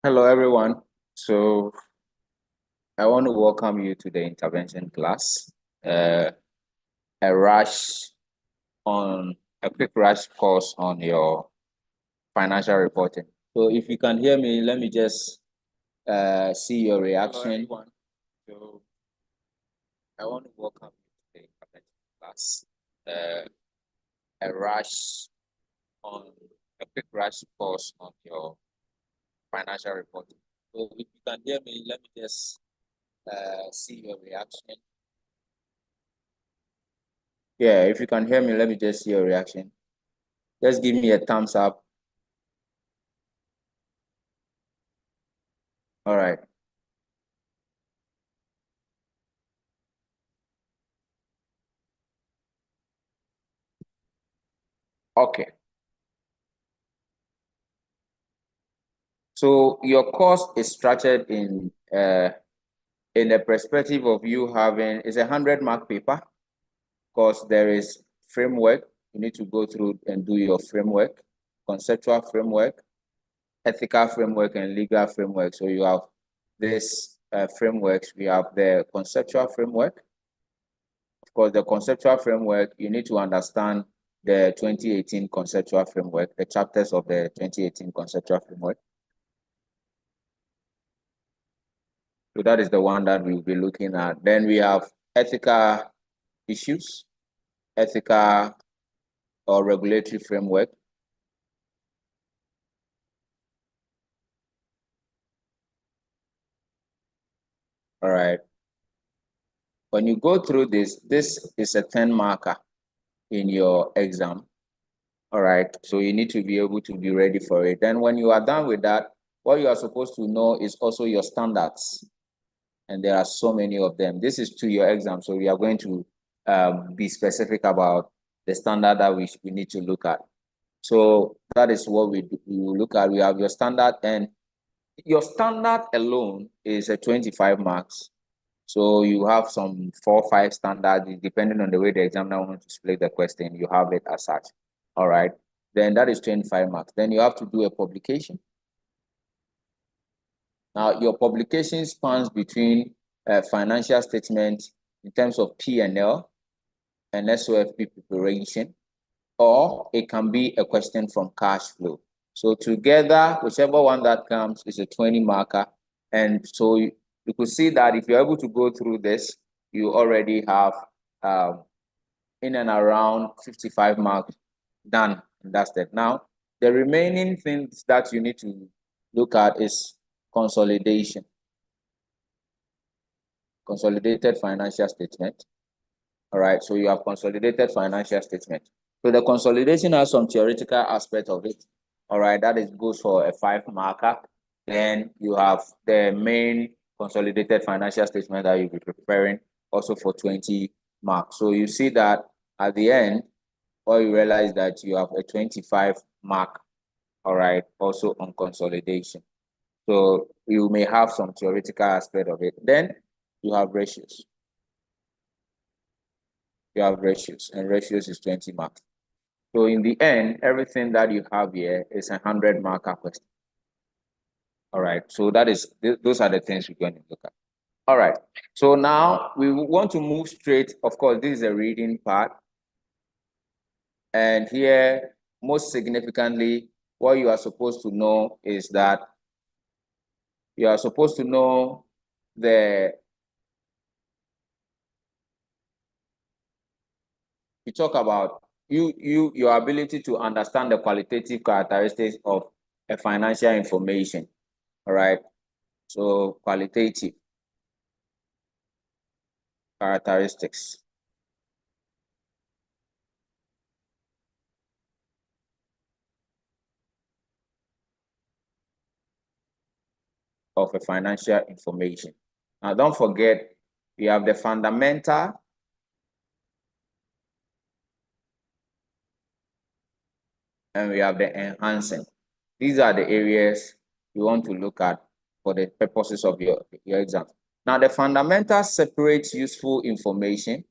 Hello, everyone. So I want to welcome you to the intervention class. Uh, a rush on a quick rush course on your financial reporting. So if you can hear me, let me just see your reaction. Hello, so I want to welcome you to the intervention class. A rush on a quick rush course on your financial reporting. So if you can hear me, let me just see your reaction. Yeah, if you can hear me, let me just see your reaction. Just give me a thumbs up. All right. Okay. So your course is structured in the perspective of you having is a 100-mark paper, because there is framework. You need to go through and do your framework, conceptual framework, ethical framework, and legal framework. So you have this frameworks. We have the conceptual framework. Of course, the conceptual framework, you need to understand the 2018 conceptual framework, the chapters of the 2018 conceptual framework. So that is the one that we'll be looking at. Then we have ethical issues, ethical or regulatory framework. All right. When you go through this is a 10 marker in your exam. All right. So you need to be able to be ready for it. Then when you are done with that, what you are supposed to know is also your standards. And there are so many of them. This is to your exam. So we are going to be specific about the standard that we need to look at. So that is what we look at. We have your standard, and your standard alone is a 25 marks. So you have some 4 or 5 standards, depending on the way the examiner wants to split the question, you have it as such. All right. Then that is 25 marks. Then you have to do a publication. Now, your publication spans between financial statements in terms of P&L and SOFP preparation, or it can be a question from cash flow. So together, whichever one that comes is a 20 marker. And so you could see that if you're able to go through this, you already have in and around 55 marks done and that's it. Now, the remaining things that you need to look at is consolidation. Consolidated financial statement. All right, so you have consolidated financial statement. So the consolidation has some theoretical aspect of it. All right, that is goes for a 5 marker. Then you have the main consolidated financial statement that you'll be preparing also for 20 marks. So you see that at the end, or you realize that you have a 25 mark, all right, also on consolidation. So you may have some theoretical aspect of it. Then you have ratios. You have ratios, and ratios is 20 marks. So in the end, everything that you have here is a 100 marker question. All right. So that is those are the things we're going to look at. All right. So now we want to move straight. Of course, this is a reading part. And here, most significantly, what you are supposed to know is that you are supposed to know we talk about your ability to understand the qualitative characteristics of a financial information. All right. So qualitative characteristics of a financial information. Now, don't forget, we have the fundamental and we have the enhancing. These are the areas you want to look at for the purposes of your exam. Now, the fundamentals separates useful information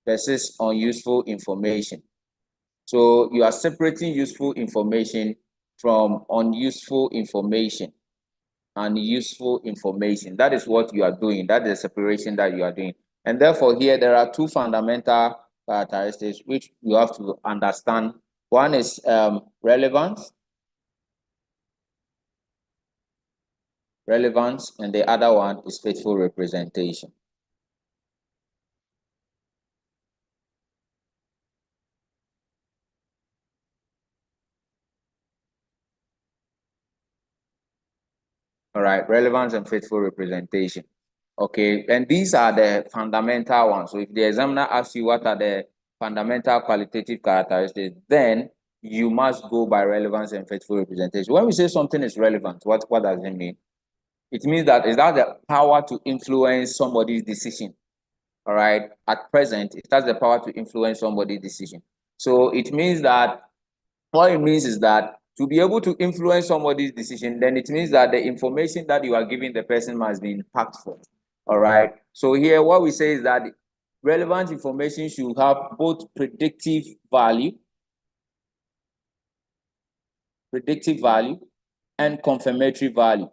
versus unuseful information. So you are separating useful information from unuseful information. Unuseful information. That is what you are doing. That is the separation that you are doing. And therefore, here there are two fundamental characteristics which you have to understand. One is relevance, and the other one is faithful representation. All right, relevance and faithful representation. Okay, and these are the fundamental ones. So if the examiner asks you what are the fundamental qualitative characteristics, then you must go by relevance and faithful representation. When we say something is relevant, what does it mean? It means that is that the power to influence somebody's decision. All right, at present, it has the power to influence somebody's decision. So it means that what it means is that to be able to influence somebody's decision, then it means that the information that you are giving the person must be impactful. All right. So here, what we say is that relevant information should have both predictive value and confirmatory value.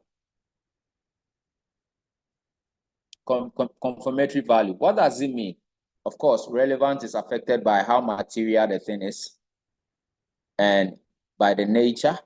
Confirmatory value. What does it mean? Of course, relevance is affected by how material the thing is and by the nature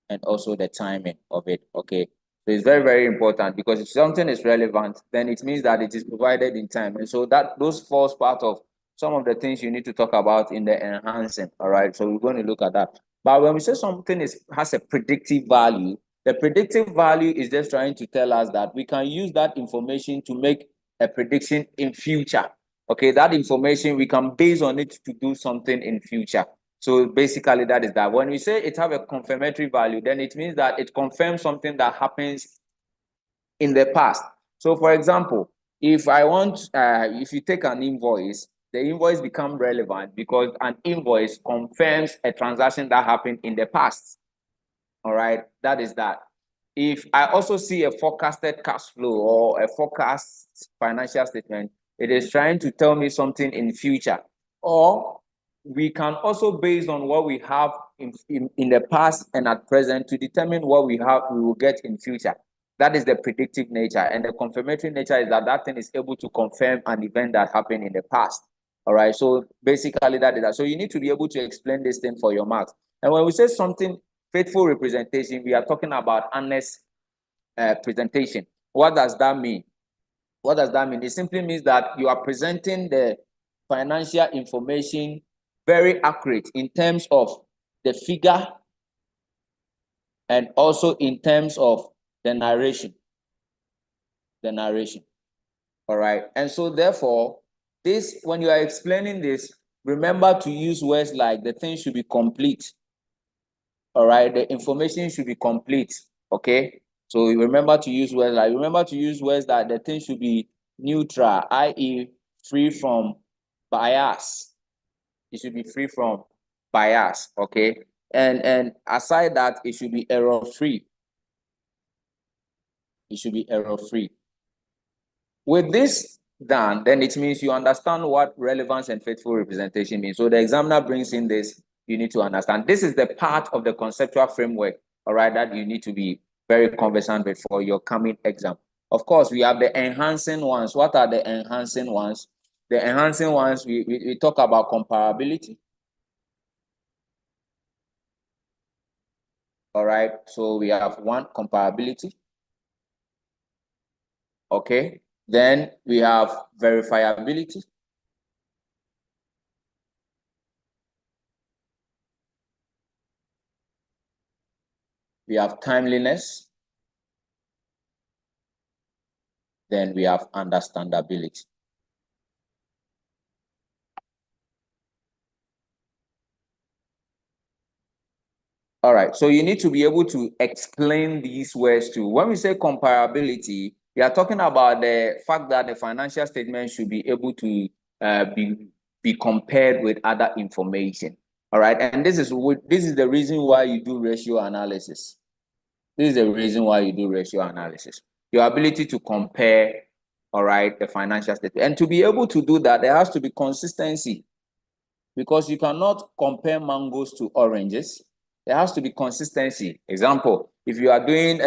and also the timing of it. Okay. So it's very, very important because if something is relevant, then it means that it is provided in time. And so that those falls part of some of the things you need to talk about in the enhancing. All right. So we're going to look at that. But when we say something has a predictive value, the predictive value is just trying to tell us that we can use that information to make a prediction in future. Okay, that information we can base on it to do something in future. So basically that is that. When we say it have a confirmatory value, then it means that it confirms something that happens in the past. So for example, if you take an invoice, the invoice becomes relevant because an invoice confirms a transaction that happened in the past. All right, that is that. If I also see a forecasted cash flow or a forecast financial statement, it is trying to tell me something in future. Or we can also, based on what we have in the past and at present, to determine what we will get in future. That is the predictive nature. And the confirmatory nature is that that thing is able to confirm an event that happened in the past. All right. So basically that is that. So you need to be able to explain this thing for your marks. And when we say something faithful representation, we are talking about honest presentation. What does that mean? What does that mean? It simply means that you are presenting the financial information very accurate in terms of the figure and also in terms of the narration. The narration. All right. And so therefore, this, when you are explaining this, remember to use words like the thing should be complete. All right. The information should be complete. Okay. So remember to use words that the thing should be neutral, i.e., free from bias. It should be free from bias. Okay. And aside that, it should be error free. It should be error free. With this done, then it means you understand what relevance and faithful representation means. So the examiner brings in this, you need to understand. This is the part of the conceptual framework, all right, that you need to be very conversant with for your coming exam. Of course, we have the enhancing ones. What are the enhancing ones? The enhancing ones, we talk about comparability. All right, so we have one, comparability. Okay, then we have verifiability. We have timeliness. Then we have understandability. All right, so you need to be able to explain these words too. When we say comparability, we are talking about the fact that the financial statement should be able to be compared with other information. All right, and this is the reason why you do ratio analysis. This is the reason why you do ratio analysis. Your ability to compare, all right, the financial statement. And to be able to do that, there has to be consistency because you cannot compare mangoes to oranges. There has to be consistency. Example, if you are doing,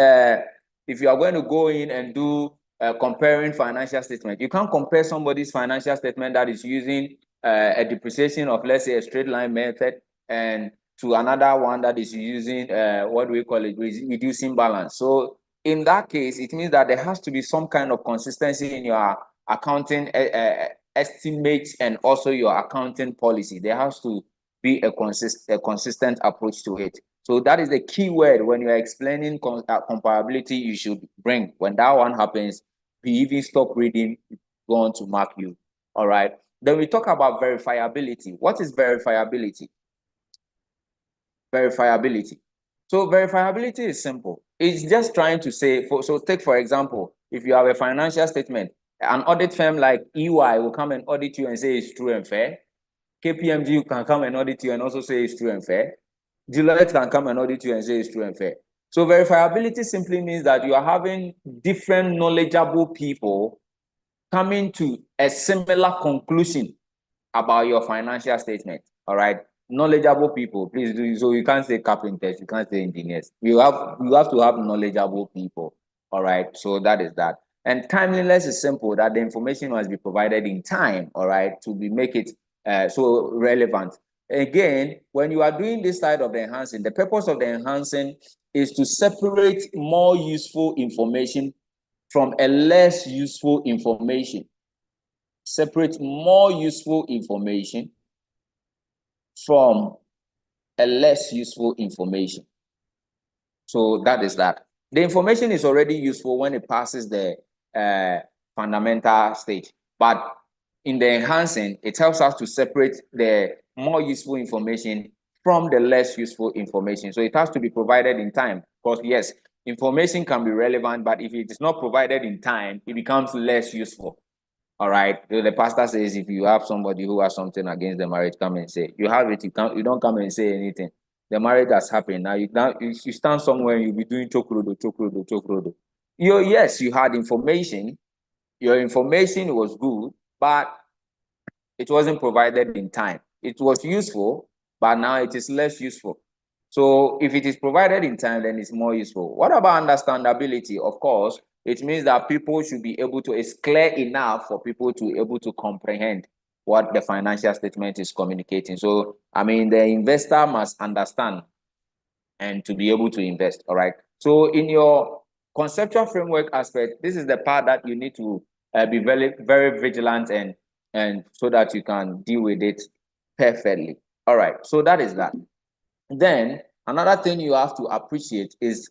if you are going to go in and do comparing financial statement, you can't compare somebody's financial statement that is using a depreciation of, let's say, a straight line method, and to another one that is using what do we call it, reducing balance. So in that case, it means that there has to be some kind of consistency in your accounting estimates and also your accounting policy. There has to be a consistent approach to it. So that is the key word when you're explaining comparability you should bring. When that one happens, we even stop reading, go on to mark you. All right. Then we talk about verifiability. What is verifiability? Verifiability. So verifiability is simple. It's just trying to say, so take for example, if you have a financial statement, an audit firm like EY will come and audit you and say it's true and fair. KPMG can come and audit you and also say it's true and fair. Deloitte can come and audit you and say it's true and fair. So verifiability simply means that you are having different knowledgeable people coming to a similar conclusion about your financial statement. All right. Knowledgeable people, please do. So you can't say carpenters, you can't say engineers. You have to have knowledgeable people. All right. So that is that. And timeliness is simple, that the information must be provided in time, all right, to make it so relevant. Again, when you are doing this side of the enhancing, the purpose of the enhancing is to separate more useful information from a less useful information. Separate more useful information from a less useful information. So that is that. The information is already useful when it passes the fundamental stage, but in the enhancing, it helps us to separate the more useful information from the less useful information. So it has to be provided in time, because yes, information can be relevant, but if it is not provided in time, it becomes less useful. All right. The pastor says if you have somebody who has something against the marriage, come and say. You have it, you don't come and say anything. The marriage has happened. Now you stand somewhere and you'll be doing chokrodo. Yes, you had information. Your information was good, but it wasn't provided in time. It was useful, but now it is less useful. So if it is provided in time, then it's more useful. What about understandability? Of course, it means that people should be able to, it's clear enough for people to be able to comprehend what the financial statement is communicating. So, I mean, the investor must understand and to be able to invest, all right? So in your conceptual framework aspect, this is the part that you need to be very, very vigilant and so that you can deal with it perfectly. All right, so that is that. Then another thing you have to appreciate is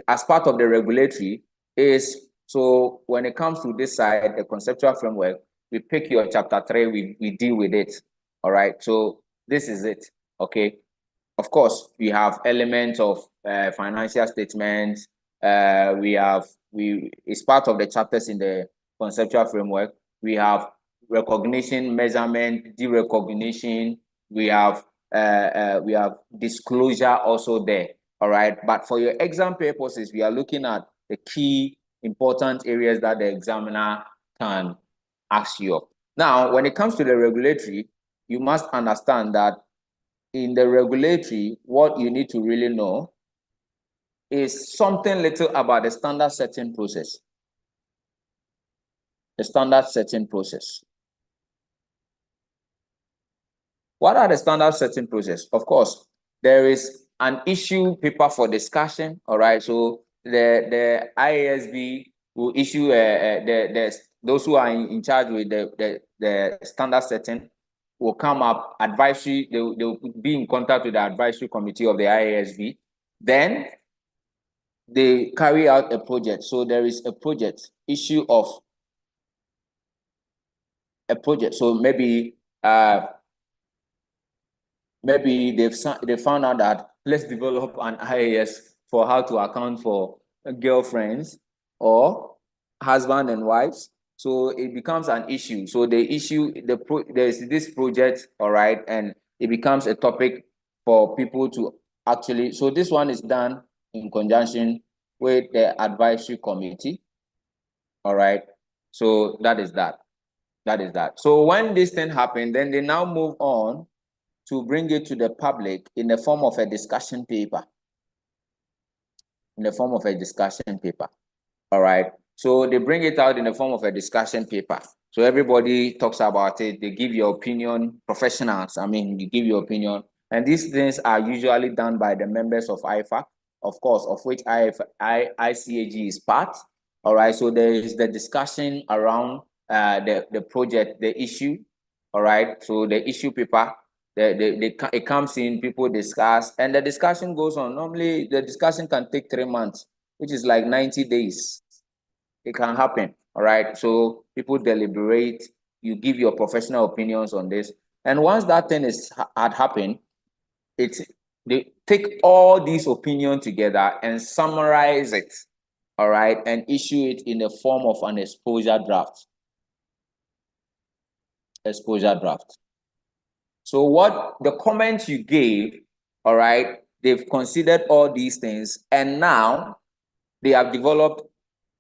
as part of the regulatory is, so when it comes to this side, the conceptual framework, we pick your chapter 3, we deal with it. All right, so this is it. Okay. Of course, we have elements of financial statements. It's part of the chapters in the conceptual framework. We have recognition, measurement, derecognition. We have disclosure also there. All right. But for your exam purposes, we are looking at the key important areas that the examiner can ask you of. Now, when it comes to the regulatory, you must understand that in the regulatory, what you need to really know is something little about the standard setting process. The standard setting process. What are the standard setting process? Of course, there is an issue paper for discussion. All right, so the IASB will issue those who are in charge with the standard setting will come up advisory. They'll be in contact with the advisory committee of the IASB. Then they carry out a project. So there is a project issue of a project. So maybe they found out that let's develop an IAS for how to account for girlfriends or husband and wives. So it becomes an issue. So they issue there's this project, all right, and it becomes a topic for people to actually. So this one is done in conjunction with the advisory committee. All right. So that is that. That is that. So when this thing happened, then they now move on to bring it to the public in the form of a discussion paper. In the form of a discussion paper. All right. So they bring it out in the form of a discussion paper. So everybody talks about it. They give your opinion, professionals. I mean, you give your opinion. And these things are usually done by the members of IFAC, of course, of which ICAG is part. All right. So there is the discussion around the project, the issue. All right. So the issue paper, it comes in, people discuss, and the discussion goes on. Normally, the discussion can take 3 months, which is like 90 days. It can happen. All right. So people deliberate, you give your professional opinions on this. And once that thing had happened, they take all these opinions together and summarize it. All right, and issue it in the form of an exposure draft. Exposure draft. So what the comments you gave, all right, they've considered all these things, and now they have developed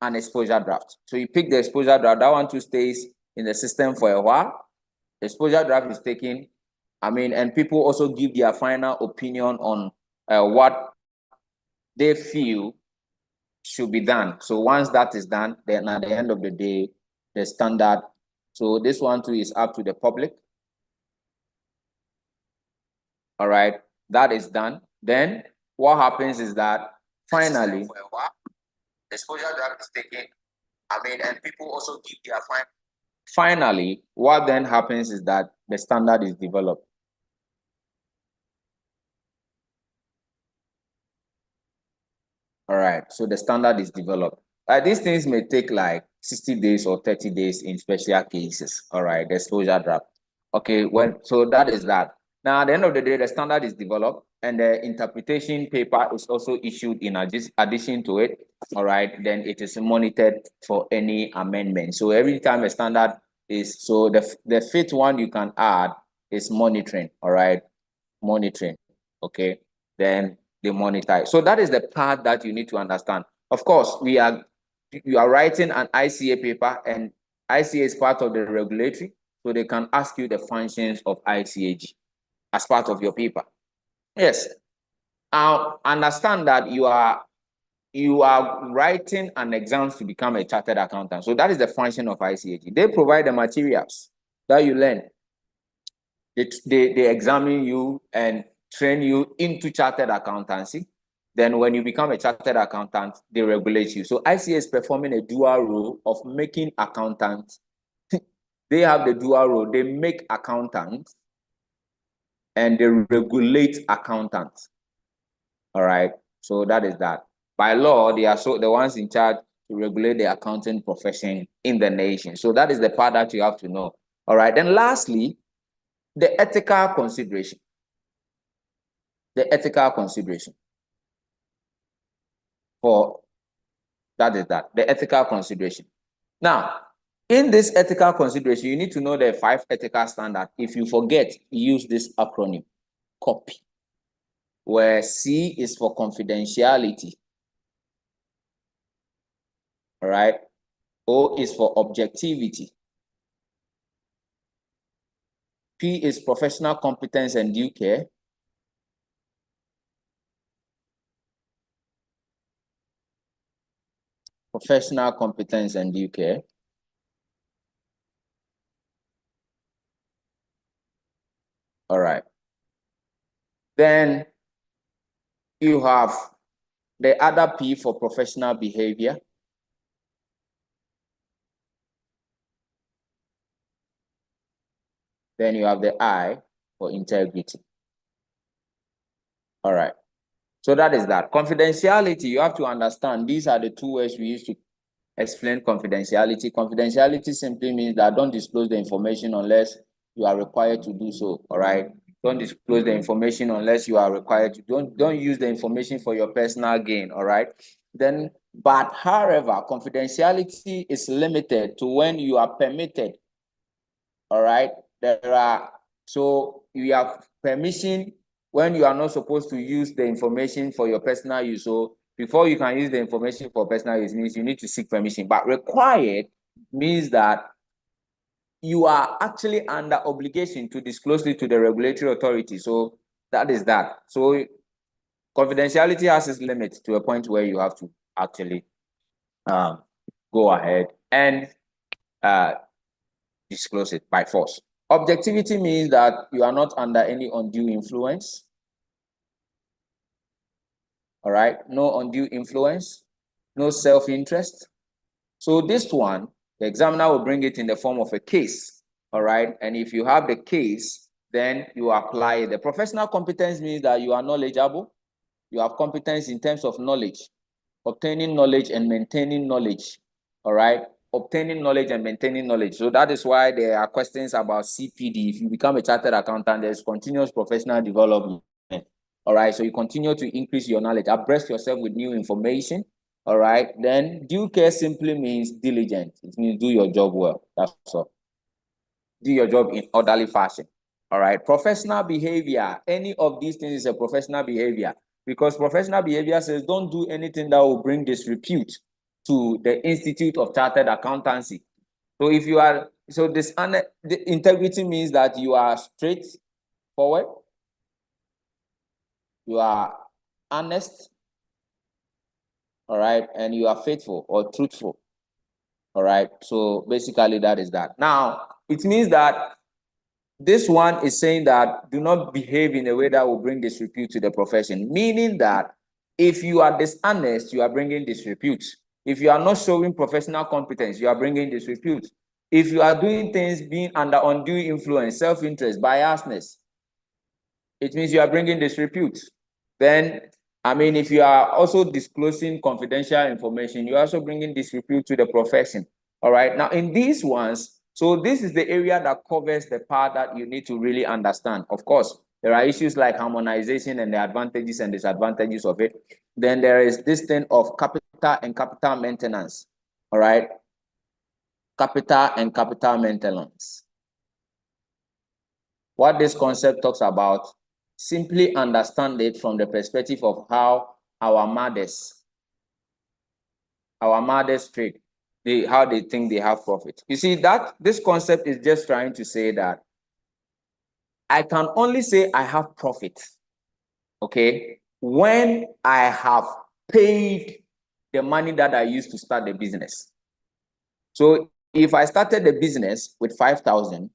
an exposure draft. So you pick the exposure draft, that one too stays in the system for a while. The exposure draft is taken, and people also give their final opinion on what they feel should be done. So once that is done, then at the end of the day, the standard. So this one too is up to the public. All right, that is done. Then what happens is that finally, the exposure draft is taken. And people also give their final. Finally, what then happens is that the standard is developed. All right, so the standard is developed. These things may take like 60 days or 30 days in special cases. All right, the exposure draft. Okay, so that is that. Now, at the end of the day, the standard is developed and the interpretation paper is also issued in addition to it. All right, then it is monitored for any amendment. So every time a standard is, so the fifth one you can add is monitoring. All right, monitoring. Okay, then they monitor. So that is the part that you need to understand. Of course, you are writing an ICA paper, and ICA is part of the regulatory, so they can ask you the functions of ICAG as part of your paper. Yes. Understand that you are writing an exam to become a chartered accountant. So that is the function of ICAG. They provide the materials that you learn. They examine you and train you into chartered accountancy. Then when you become a chartered accountant, they regulate you. So ICA is performing a dual role of making accountants. They have the dual role. They make accountants and they regulate accountants. All right. So that is that. By law, they are the ones in charge to regulate the accounting profession in the nation. So that is the part that you have to know. All right. Then lastly, the ethical consideration. The ethical consideration. The ethical consideration. Now, in this ethical consideration, you need to know the 5 ethical standards. If you forget, use this acronym, COPY, where C is for confidentiality. All right. O is for objectivity. P is professional competence and due care. Professional competence and due care. All right. Then you have the other P for professional behavior. Then you have the I for integrity. All right. So that is that. Confidentiality, you have to understand, these are the 2 words we use to explain confidentiality. Confidentiality simply means that don't disclose the information unless you are required to do so. All right. Don't disclose the information unless you are required to. Don't use the information for your personal gain. All right. Then, but however, confidentiality is limited to when you are permitted. All right. So you have permission when you are not supposed to use the information for your personal use. So before you can use the information for personal use means you need to seek permission. But required means that you are actually under obligation to disclose it to the regulatory authority. So that is that. So confidentiality has its limits to a point where you have to actually go ahead and disclose it by force. Objectivity means that you are not under any undue influence. All right, no undue influence, no self-interest. So this one, the examiner will bring it in the form of a case. All right, and if you have the case, then you apply it. The professional competence means that you are knowledgeable, you have competence in terms of knowledge, obtaining knowledge and maintaining knowledge. All right, obtaining knowledge and maintaining knowledge. So that is why there are questions about CPD. If you become a chartered accountant, there's continuous professional development. All right, so you continue to increase your knowledge, abreast yourself with new information. All right, then due care simply means diligent. It means do your job well. That's all. Do your job in orderly fashion. All right, professional behavior. Any of these things is a professional behavior, because professional behavior says don't do anything that will bring disrepute to the Institute of Chartered Accountancy. So if you are, so this the integrity means that you are straightforward, you are honest, all right, and you are faithful or truthful. All right, so basically that is that. Now, it means that this one is saying that do not behave in a way that will bring disrepute to the profession, meaning that if you are dishonest, you are bringing disrepute. If you are not showing professional competence, you are bringing disrepute. If you are doing things being under undue influence, self-interest, biasness, it means you are bringing disrepute. Then, I mean, if you are also disclosing confidential information, you're also bringing disrepute to the profession. All right. Now, in these ones, so this is the area that covers the part that you need to really understand. Of course, there are issues like harmonization and the advantages and disadvantages of it. Then there is this thing of capital and capital maintenance. All right. Capital and capital maintenance. What this concept talks about, simply understand it from the perspective of how our mothers trade, how they think they have profit. You see that this concept is just trying to say that I can only say I have profit, okay, when I have paid the money that I used to start the business. So if I started the business with 5,000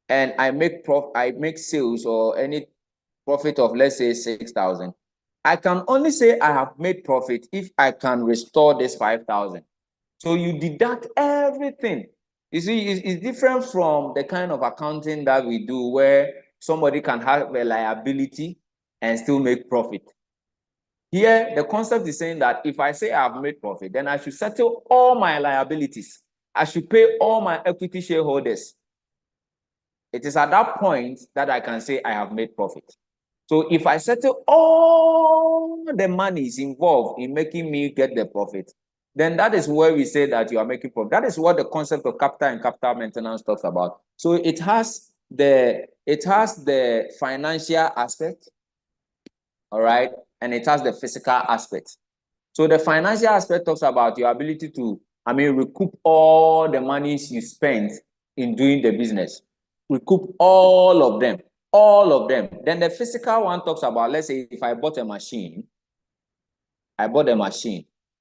and I make sales or any profit of, let's say, 6,000, I can only say I have made profit if I can restore this 5,000. So you deduct everything. You see, it's different from the kind of accounting that we do where somebody can have a liability and still make profit. Here, the concept is saying that if I say I have made profit, then I should settle all my liabilities. I should pay all my equity shareholders. It is at that point that I can say I have made profit. So if I settle all the monies involved in making me get the profit, then that is where we say that you are making profit. That is what the concept of capital and capital maintenance talks about. So it has the financial aspect, all right, and it has the physical aspect. So the financial aspect talks about your ability to, recoup all the monies you spent in doing the business. Recoup all of them. Then the physical one talks about, let's say, if I bought a machine,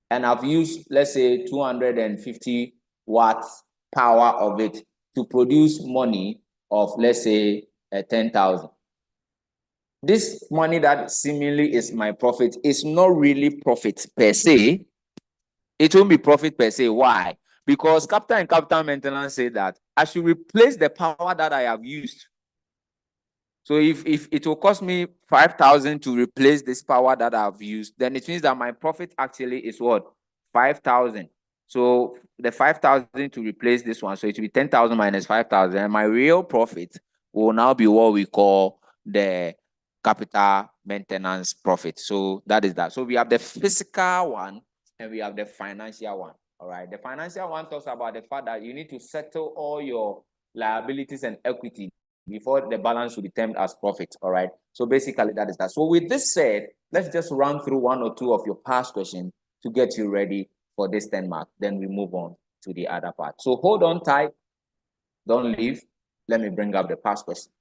and I've used, let's say, 250 watts power of it to produce money of, let's say, 10,000. This money that seemingly is my profit is not really profit per se. It won't be profit per se. Why? Because capital and capital maintenance say that I should replace the power that I have used. So if it will cost me 5,000 to replace this power that I've used, then it means that my profit actually is what? 5,000. So the 5,000 to replace this one, so it will be 10,000 minus 5,000, and my real profit will now be what we call the capital maintenance profit. So that is that. So we have the physical one and we have the financial one. All right. The financial one talks about the fact that you need to settle all your liabilities and equity before the balance will be termed as profit. All right. So basically that is that. So with this said, let's just run through one or two of your past questions to get you ready for this 10 mark. Then we move on to the other part. So hold on tight. Don't leave. Let me bring up the past question.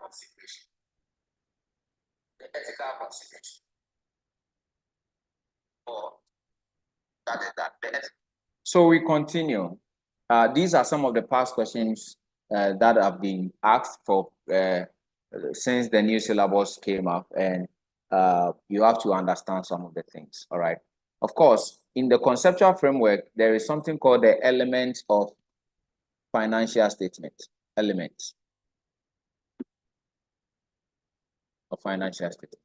Consideration. The ethical consideration. Or that is that. So we continue. These are some of the past questions that have been asked for since the new syllabus came up, and you have to understand some of the things. All right. Of course, in the conceptual framework, there is something called the element of financial statement. Elements of financial statement.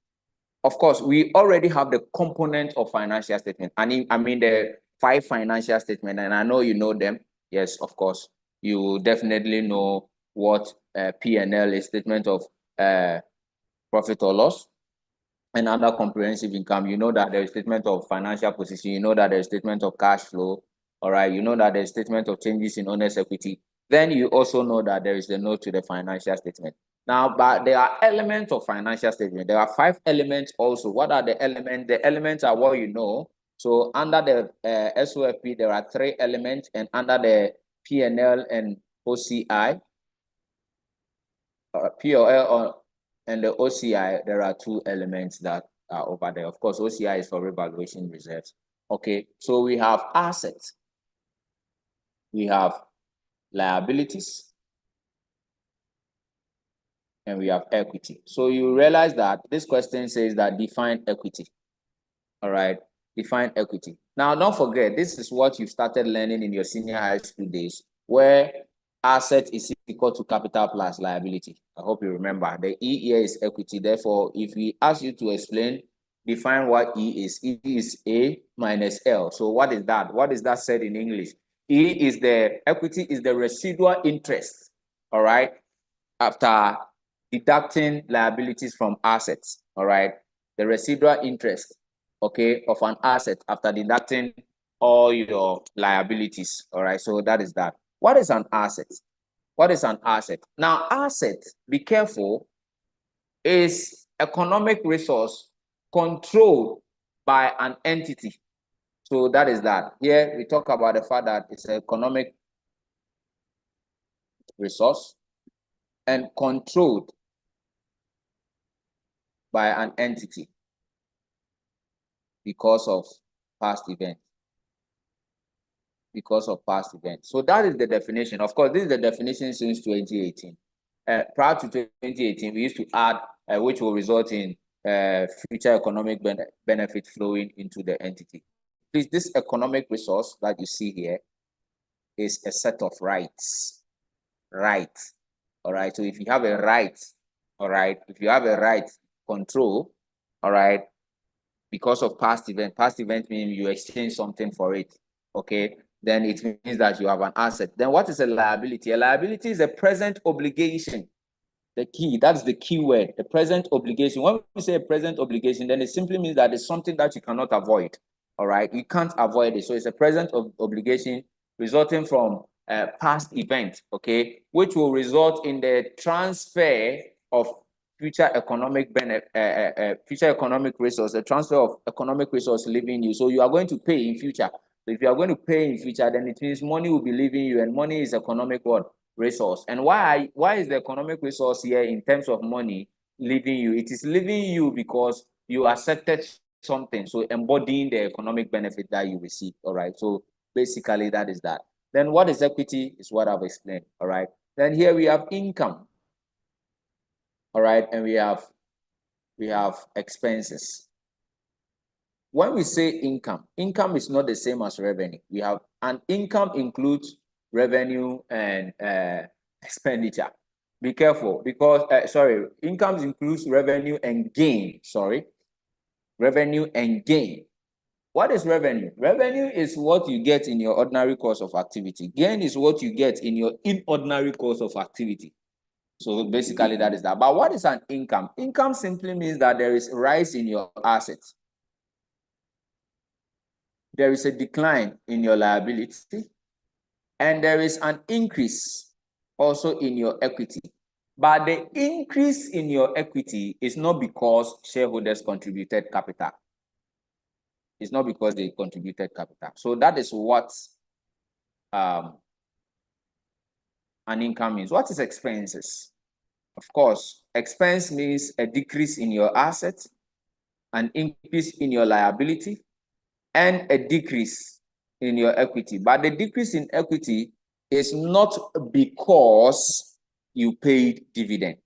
Of course, we already have the component of financial statement. I mean the 5 financial statements, and I know you know them. Yes, of course. You definitely know what P&L is, statement of profit or loss, and other comprehensive income. You know that there is statement of financial position. You know that there is statement of cash flow. All right. You know that there is statement of changes in owner's equity. Then you also know that there is the note to the financial statement. Now, but there are elements of financial statement. There are 5 elements also. What are the elements? The elements are what you know. So under the SOFP, there are 3 elements, and under the P&L and OCI, PL and the OCI, there are 2 elements that are over there. Of course, OCI is for revaluation reserves. Okay, so we have assets, we have liabilities, and we have equity. So you realize that this question says that define equity. All right, define equity. Now, don't forget, this is what you started learning in your senior high school days, where asset is equal to capital plus liability. I hope you remember. The E here is equity. Therefore, if we ask you to explain, define what E is A minus L. So what is that? What is that said in English? E is the equity, is the residual interest, all right, after deducting liabilities from assets, all right? The residual interest, okay, of an asset after deducting all your liabilities, all right? So that is that. What is an asset? What is an asset? Now, asset, be careful, is economic resource controlled by an entity. So that is that. Here we talk about the fact that it's an economic resource and controlled by an entity because of past events. because of past events. So that is the definition. Of course, this is the definition since 2018. Prior to 2018, we used to add, which will result in future economic benefit flowing into the entity. Please, this economic resource that you see here is a set of rights. Right. All right. So if you have a right, all right, if you have a right control, all right, because of past event means you exchange something for it. Okay. Then it means that you have an asset. Then what is a liability? A liability is a present obligation. The key, that's the key word, the present obligation. When we say a present obligation, then it simply means that it's something that you cannot avoid. All right, you can't avoid it. So it's a present obligation resulting from a past event, okay, which will result in the transfer of future economic future economic resource, a transfer of economic resource leaving you. So you are going to pay in future. So if you are going to pay in future, then it means money will be leaving you, and money is economic what? Resource. And why is the economic resource here in terms of money leaving you? It is leaving you because you accepted something, so embodying the economic benefit that you receive. All right, so basically that is that. Then what is equity is what I've explained. All right, then here we have income. All right, and we have expenses. When we say income is not the same as revenue. We have an income includes revenue and expenditure. Be careful because income includes revenue and gain. Revenue and gain. What is revenue? Revenue is what you get in your ordinary course of activity. Gain is what you get in your inordinary course of activity. So basically that is that. But what is an income? Income simply means that there is a rise in your assets. There is a decline in your liability, and there is an increase also in your equity. But the increase in your equity is not because shareholders contributed capital. It's not because they contributed capital. So that is what an income means. What is expenses? Of course, expense means a decrease in your assets, an increase in your liability, and a decrease in your equity. But the decrease in equity is not because you paid dividend.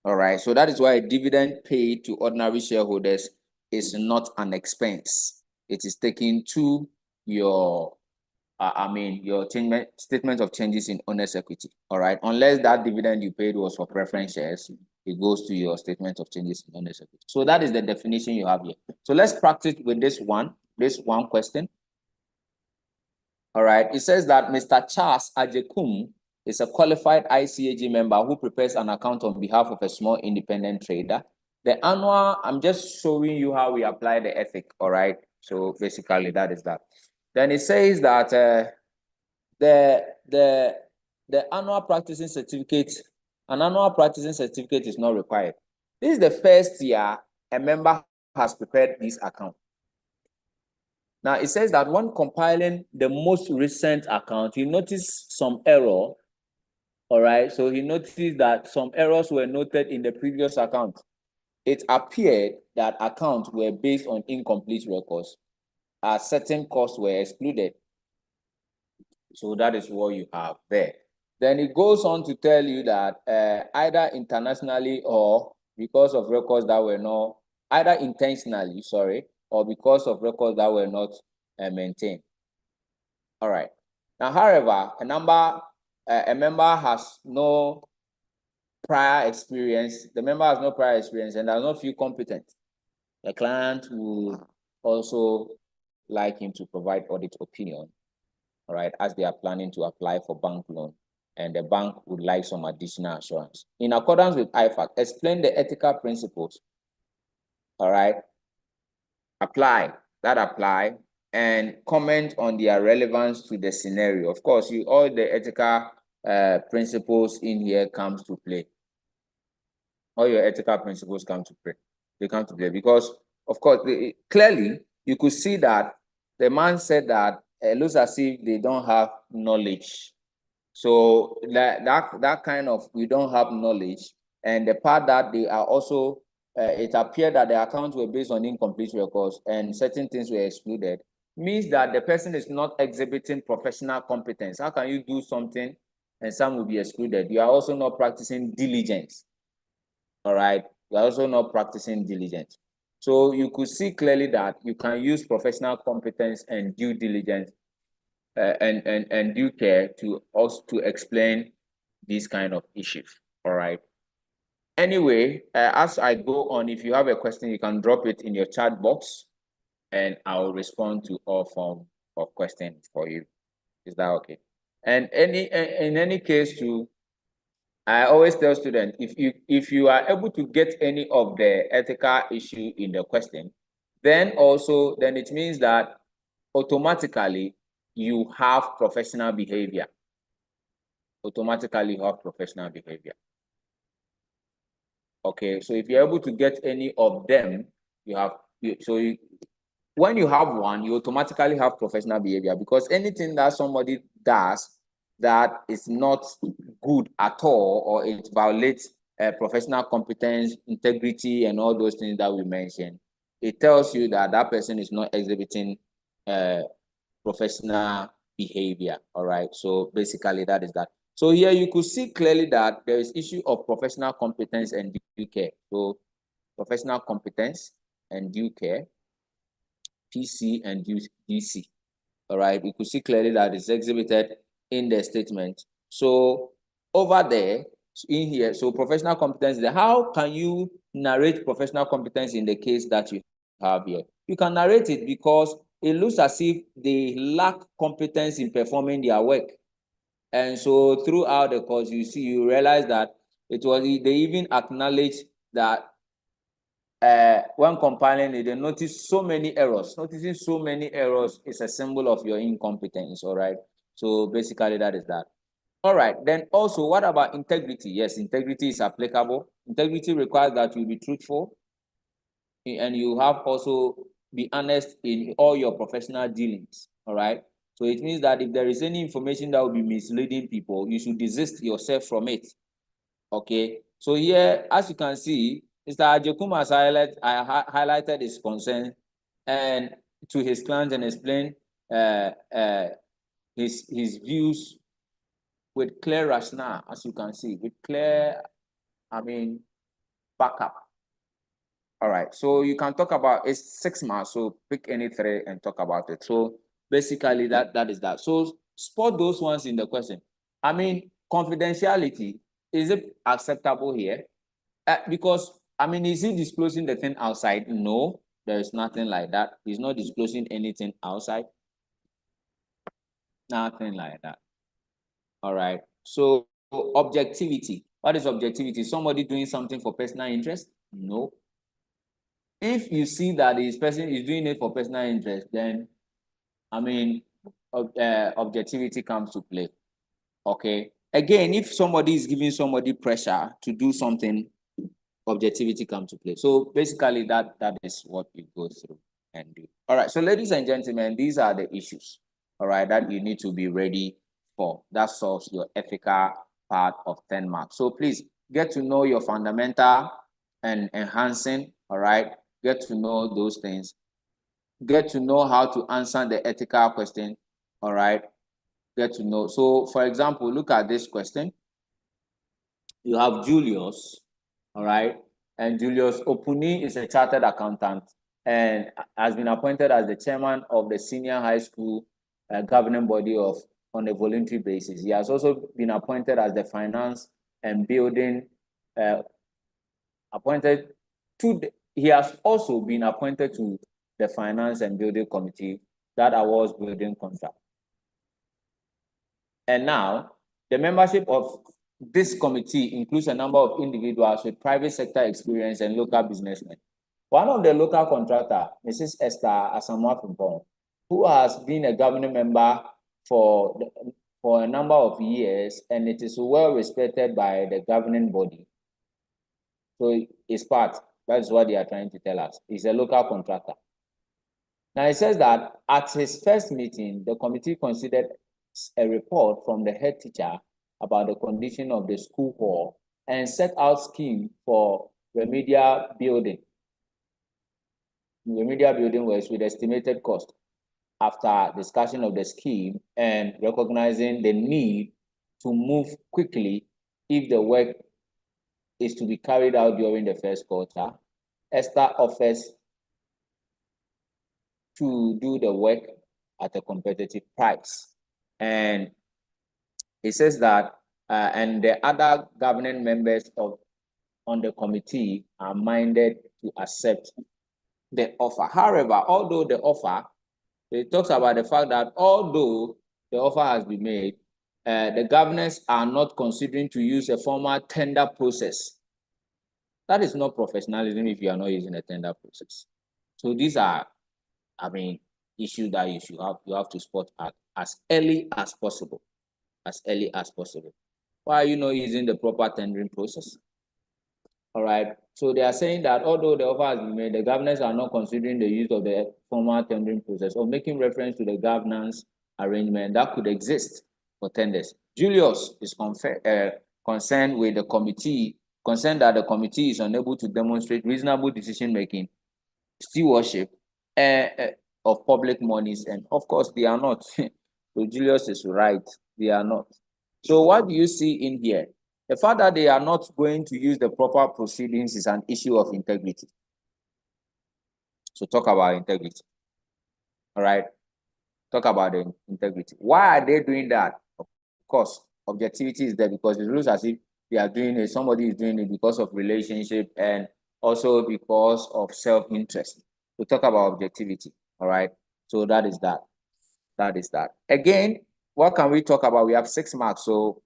All right, so that is why a dividend paid to ordinary shareholders is not an expense. It is taken to your your statement of changes in owner's equity. All right, unless that dividend you paid was for preference shares, it goes to your statement of changes in owner's equity. So that is the definition you have here. So let's practice with this one question. All right, it says that Mr. Charles Ajekum is a qualified ICAG member who prepares an account on behalf of a small independent trader. The annual, I'm just showing you how we apply the ethic. All right, so basically that is that. Then it says that the annual practicing certificate, an annual practicing certificate is not required. This is the first year a member has prepared this account. Now it says that when compiling the most recent account, he noticed some error. All right, so he noticed that some errors were noted in the previous account. It appeared that accounts were based on incomplete records, as certain costs were excluded. So that is what you have there. Then it goes on to tell you that either internationally or because of records that were not, either intentionally, or because of records that were not maintained. All right. Now, however, a member has no prior experience. The member has no prior experience and does not feel competent. The client will also like him to provide audit opinion, all right, as they are planning to apply for bank loan, and the bank would like some additional assurance. In accordance with IFRS, explain the ethical principles, all right, apply, and comment on their relevance to the scenario. Of course, all the ethical principles in here comes to play. All your ethical principles come to play. They come to play because, of course, clearly you could see that the man said that it looks as if they don't have knowledge. So that kind of, we don't have knowledge, and the part that they are also, it appeared that the accounts were based on incomplete records and certain things were excluded. means that the person is not exhibiting professional competence. How can you do something and some will be excluded? You are also not practicing diligence. All right. You are also not practicing diligence. So you could see clearly that you can use professional competence and due diligence and due care to also to explain these kind of issues. All right. Anyway, as I go on, if you have a question, you can drop it in your chat box and I'll respond to all form of questions for you. Is that okay? And in any case too, I always tell students, if you are able to get any of the ethical issue in the question, then it means that automatically you have professional behavior. Automatically you have professional behavior. Okay, so if you're able to get any of them, when you have one, you automatically have professional behavior, because anything that somebody does that is not good at all, or it violates professional competence, integrity, and all those things that we mentioned, it tells you that that person is not exhibiting professional behavior. All right, so basically that is that. So here you could see clearly that there is issue of professional competence and due care. So professional competence and due care, PC and DC. All right, you could see clearly that it's exhibited in the statement. So over there, in here, so professional competence, how can you narrate professional competence in the case that you have here? You can narrate it because it looks as if they lack competence in performing their work. And so throughout the course, you realize that they even acknowledge that when compiling it, they notice so many errors. Noticing so many errors is a symbol of your incompetence, all right? So basically that is that. All right, then also, what about integrity? Yes, integrity is applicable. Integrity requires that you be truthful and you have also be honest in all your professional dealings, all right? So it means that if there is any information that will be misleading people, you should desist yourself from it, okay? So here, as you can see, Mr. Ajekum has highlighted his concern and to his clients and explained his views with clear rationale, as you can see, with clear, backup. All right, so you can talk about it's 6 months, so pick any three and talk about it. So basically that is that. So spot those ones in the question. Confidentiality, is it acceptable here? Because is he disclosing the thing outside? No, there is nothing like that. He's not disclosing anything outside. Nothing like that. All right. So objectivity. What is objectivity? Somebody doing something for personal interest? No. If you see that this person is doing it for personal interest, then objectivity comes to play. Okay. Again, if somebody is giving somebody pressure to do something, objectivity comes to play. So basically that is what you go through and do. All right. So ladies and gentlemen, these are the issues, all right, that you need to be ready for. That solves your ethical part of 10 marks. So please get to know your fundamental and enhancing, all right? Get to know those things. Get to know how to answer the ethical question, all right? Get to know. So for example, look at this question. You have Julius, all right? And Julius Opuni is a chartered accountant and has been appointed as the chairman of the senior high school governing body on a voluntary basis. He has also been appointed as the finance and building he has also been appointed to the finance and building committee that awards building contract. And now the membership of this committee includes a number of individuals with private sector experience and local businessmen. One of the local contractor, Mrs. Esther Asamoah, who has been a governing member for a number of years, and it is well respected by the governing body. So it's part. That's what they are trying to tell us. He's a local contractor. Now it says that at his first meeting, the committee considered a report from the head teacher about the condition of the school hall and set out scheme for remedial building. Remedial building was with estimated cost. after discussion of the scheme and recognizing the need to move quickly if the work is to be carried out during the first quarter, Esther offers to do the work at a competitive price. And it says that, and the other governing members on the committee are minded to accept the offer. However, although the offer, it talks about the fact that although the offer has been made, the governors are not considering to use a formal tender process. That is not professionalism if you are not using a tender process. So these are, issues that you have to spot at as early as possible. As early as possible. Why are you not using the proper tendering process? All right. So they are saying that although the offer has been made, the governors are not considering the use of the formal tendering process or making reference to the governance arrangement that could exist for tenders. Julius is concerned with the committee, concerned that the committee is unable to demonstrate reasonable decision-making, stewardship of public monies, and of course they are not. So Julius is right, they are not. So what do you see in here? The fact that they are not going to use the proper proceedings is an issue of integrity. So talk about integrity. All right. Talk about the integrity. Why are they doing that? Of course, objectivity is there because it looks as if they are doing it, somebody is doing it because of relationship and also because of self-interest. So talk about objectivity. All right. So that is that. That is that. Again, what can we talk about? We have 6 marks. So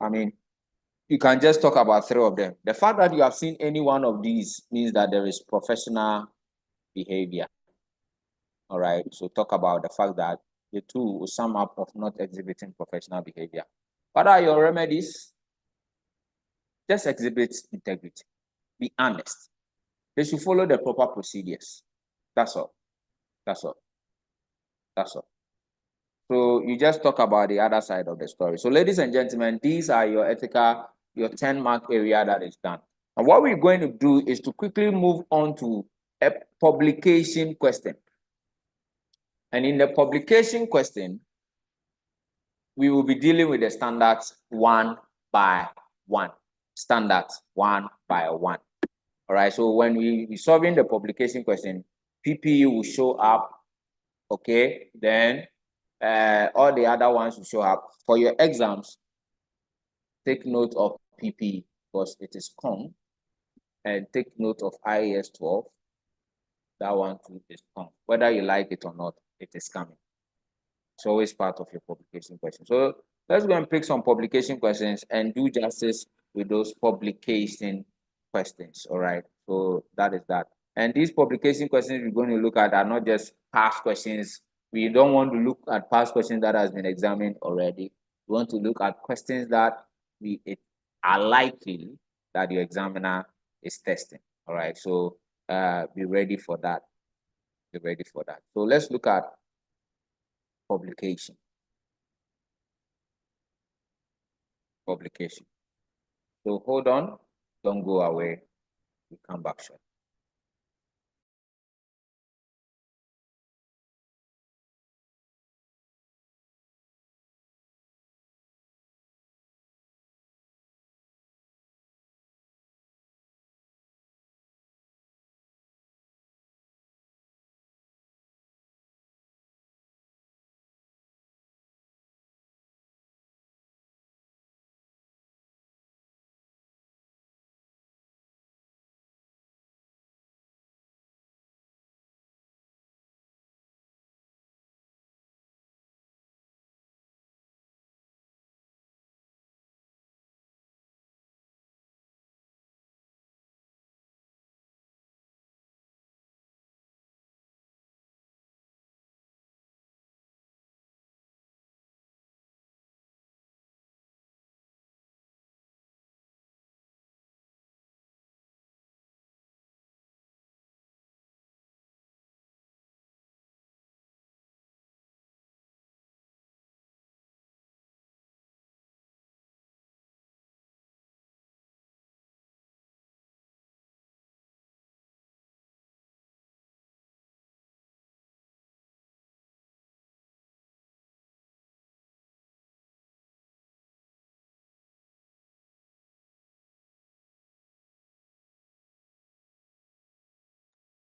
you can just talk about 3 of them. The fact that you have seen any one of these means that there is professional behavior. All right. So talk about the fact that the 2 will sum up of not exhibiting professional behavior. What are your remedies? Just exhibit integrity. Be honest. They should follow the proper procedures. That's all. That's all. That's all. So you just talk about the other side of the story. So ladies and gentlemen, these are your 10-mark area that is done. And what we're going to do is to quickly move on to a publication question. And in the publication question, we will be dealing with the standards 1 by 1. Standards 1 by 1. All right, so when we be solving the publication question, PPE will show up, okay? Then all the other ones will show up. For your exams, take note of PPE because it is come, and take note of IAS 12. That one too is come. Whether you like it or not, it is coming. It's always part of your publication question. So let's go and pick some publication questions and do justice with those publication questions. All right. So that is that. And these publication questions we're going to look at are not just past questions. We don't want to look at past questions that has been examined already. We want to look at questions that are likely that your examiner is testing. All right. So be ready for that. Be ready for that. So let's look at publication. Publication. So hold on, don't go away. We come back shortly.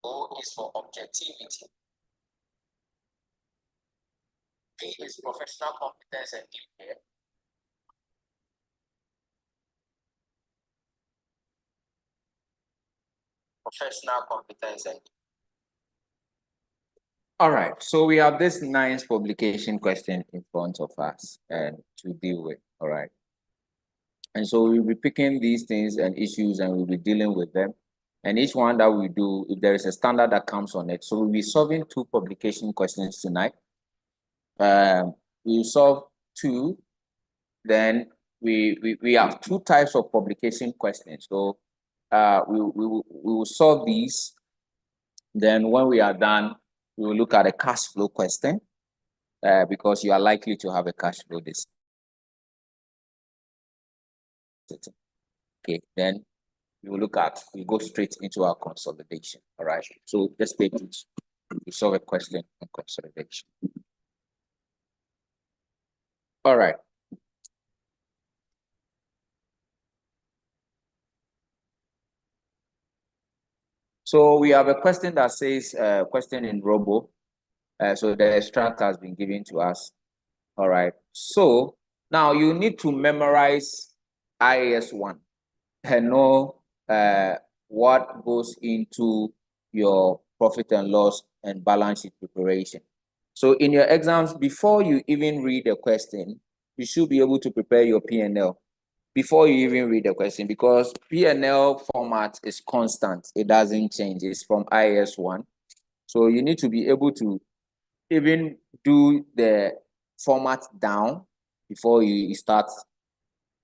O is for objectivity. P is professional competence and care. Professional competence and all right, so we have this nice publication question in front of us and to deal with. All right. And so we'll be picking these things and issues and we'll be dealing with them. And each one that we do, if there is a standard that comes on it. So we'll be solving 2 publication questions tonight. We'll solve 2. Then we have 2 types of publication questions. So we will solve these. Then when we are done, we will look at a cash flow question because you are likely to have a cash flow this. Okay, then we go straight into our consolidation. All right. So let's take it. We solve a question on consolidation. All right. So we have a question that says question in Robo. So the extract has been given to us. All right. So now you need to memorize IAS 1 and know what goes into your profit and loss and balance sheet preparation. So in your exams, before you even read the question, you should be able to prepare your P&L before you even read the question, because P&L format is constant. It doesn't change. It's from IAS 1. So you need to be able to even do the format down before you start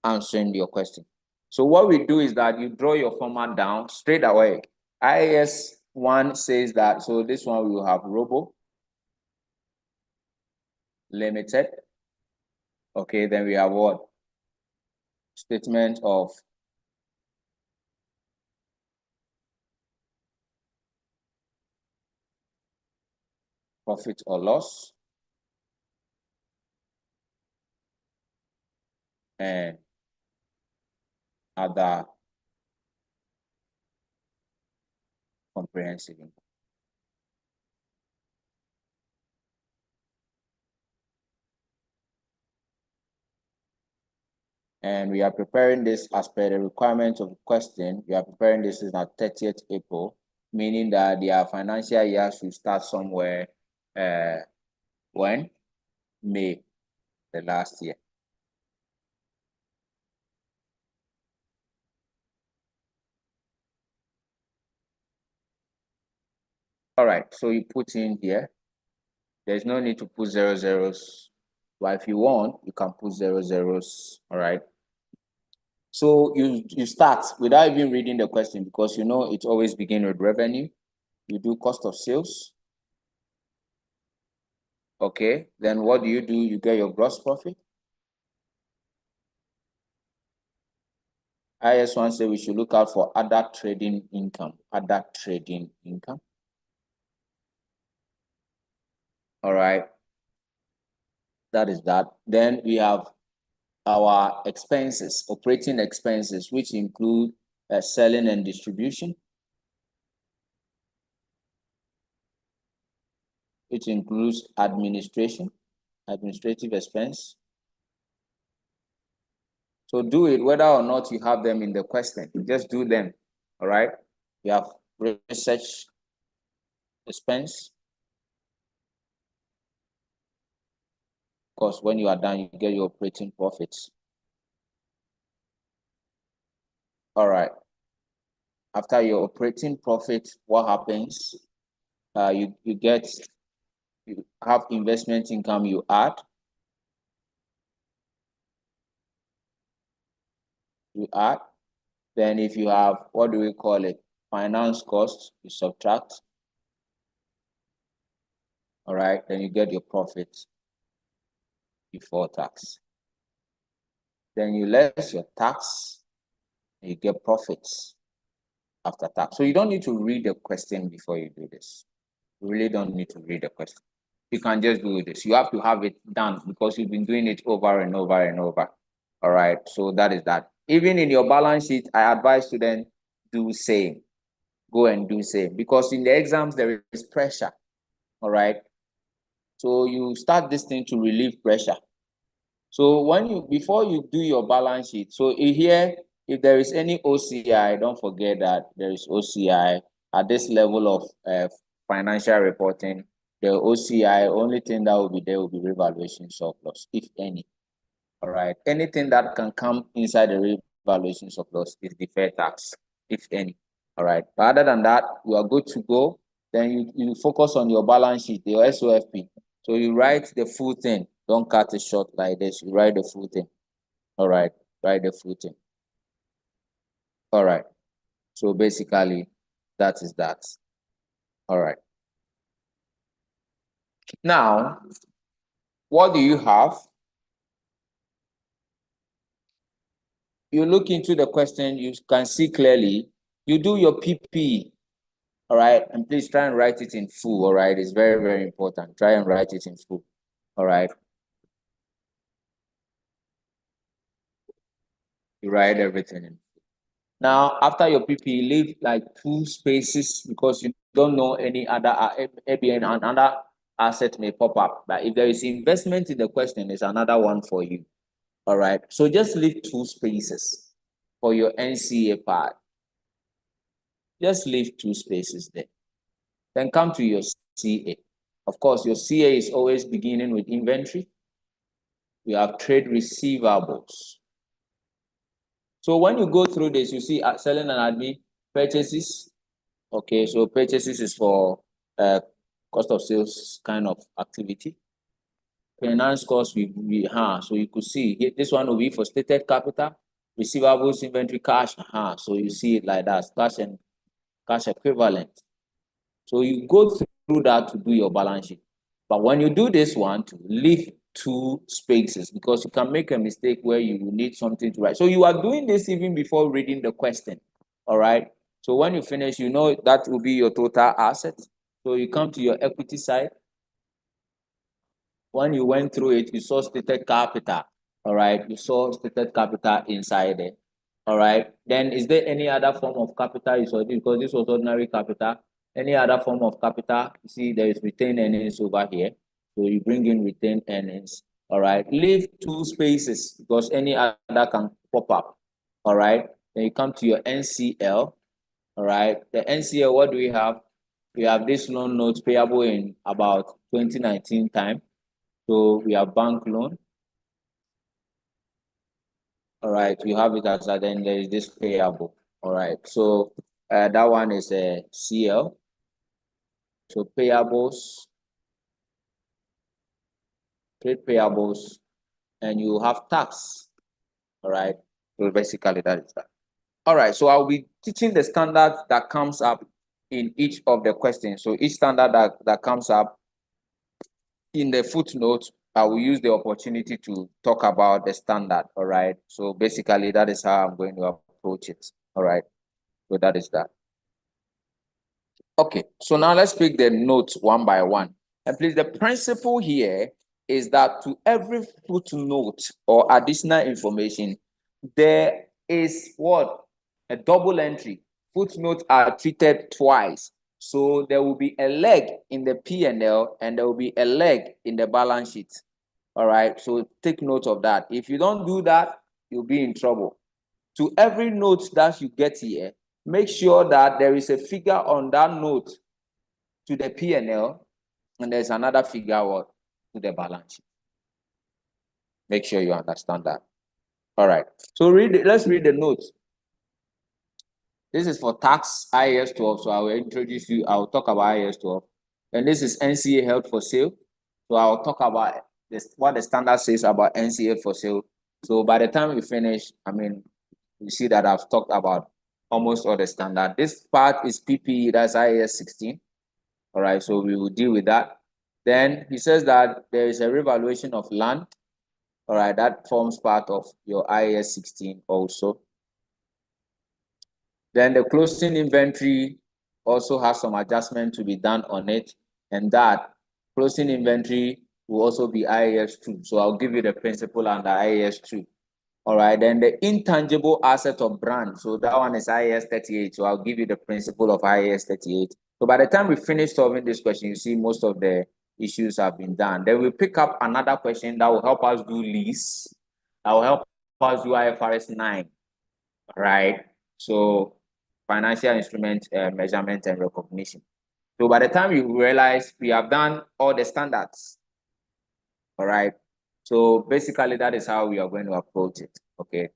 answering your question. So what we do is that you draw your format down straight away. IAS 1 says that, so this one we will have Robo Limited. Okay, then we have what? Statement of profit or loss. And other comprehensive income. And we are preparing this as per the requirements of the question. We are preparing this on 30th April, meaning that their financial year should start somewhere when? May, the last year. All right, so you put in here. There's no need to put 0 zeros, but if you want, you can put 0 zeros. All right. So you start without even reading the question, because you know it always begins with revenue. You do cost of sales. Okay, then what do? You get your gross profit. IAS 1 say we should look out for other trading income. Other trading income. All right. That is that. Then we have our expenses, operating expenses, which include selling and distribution. It includes administrative expense. So do it whether or not you have them in the question. Just do them. All right. You have research expense. Of course, when you are done, you get your operating profits. All right. After your operating profit, what happens? You have investment income you add. Then if you have, what do we call it? Finance costs, you subtract. All right, then you get your profit before tax. Then you less your tax, and you get profits after tax. So you don't need to read the question before you do this. You really don't need to read the question. You can just do this. You have to have it done because you've been doing it over and over and over. All right, so that is that. Even in your balance sheet, I advise students do same. go and do same, because in the exams there is pressure. All right. So you start this thing to relieve pressure. So before you do your balance sheet, so here, if there is any OCI, don't forget that there is OCI at this level of financial reporting. The OCI, only thing that will be there will be revaluation surplus, if any. All right. Anything that can come inside the revaluation surplus is deferred tax, if any. All right. But other than that, you are good to go. Then you focus on your balance sheet, your SOFP. So you write the full thing. Don't cut it short like this. You write the full thing. All right. Write the full thing. All right. So basically, that is that. All right. Now, what do you have? You look into the question, you can see clearly. You do your PP. All right. And please try and write it in full. All right. It's very, very important. Try and write it in full. All right. You write everything in. Now, after your PP, leave like 2 spaces because you don't know any other ABN, another asset may pop up. But if there is investment in the question, there's another one for you. All right. So just leave 2 spaces for your NCA part. Just leave 2 spaces there. Then come to your CA. Of course, your CA is always beginning with inventory. We have trade receivables. So when you go through this, you see selling and admin, purchases. Okay, so purchases is for cost of sales kind of activity. Finance cost, so you could see this one will be for stated capital, receivables, inventory, cash. So you see it like that, cash and cash equivalent. So you go through that to do your balance sheet. But when you do this one, to leave 2 spaces because you can make a mistake where you will need something to write. So you are doing this even before reading the question. All right. So when you finish, you know that will be your total asset. So you come to your equity side. When you went through it, you saw stated capital. All right. You saw stated capital inside it. All right. Then is there any other form of capital you saw? Because this was ordinary capital. Any other form of capital? You see, there is retained earnings over here. So you bring in retained earnings. All right. Leave 2 spaces because any other can pop up. All right. Then you come to your NCL. All right. The NCL, what do we have? We have this loan note payable in about 2019 time. So we have bank loan. All right, we have it as that. Then there is this payable. All right, so that one is a CL. So payables, trade payables, and you have tax. All right, so basically that is that. All right, so I'll be teaching the standard that comes up in each of the questions. So each standard that comes up in the footnote, I will use the opportunity to talk about the standard. All right, so basically that is how I'm going to approach it. All right, so that is that. Okay, so now let's pick the notes one by one. And please, the principle here is that to every footnote or additional information, there is what? A double entry. Footnotes are treated twice. So there will be a leg in the P&L and there will be a leg in the balance sheet. All right, so take note of that. If you don't do that, you'll be in trouble. To every note that you get here, make sure that there is a figure on that note to the P&L, and there's another figure to the balance sheet. Make sure you understand that. All right. So let's read the notes. This is for tax IAS 12. So I will introduce you. I will talk about IAS 12. And this is NCA held for sale. So I'll talk about this, what the standard says about NCA for sale. So by the time we finish, I mean, you see that I've talked about almost all the standard. This part is PPE, that's IAS 16. All right, so we will deal with that. Then he says that there is a revaluation of land. All right, that forms part of your IAS 16 also. Then the closing inventory also has some adjustment to be done on it, and that closing inventory will also be IAS 2. So I'll give you the principle under IAS 2. All right, then the intangible asset of brand. So that one is IAS 38. So I'll give you the principle of IAS 38. So by the time we finish solving this question, you see most of the issues have been done. Then we pick up another question that will help us do lease. That will help us do IFRS 9. Right? So financial instrument measurement and recognition. So by the time you realize we have done all the standards. All right. So basically, that is how we are going to approach it. Okay.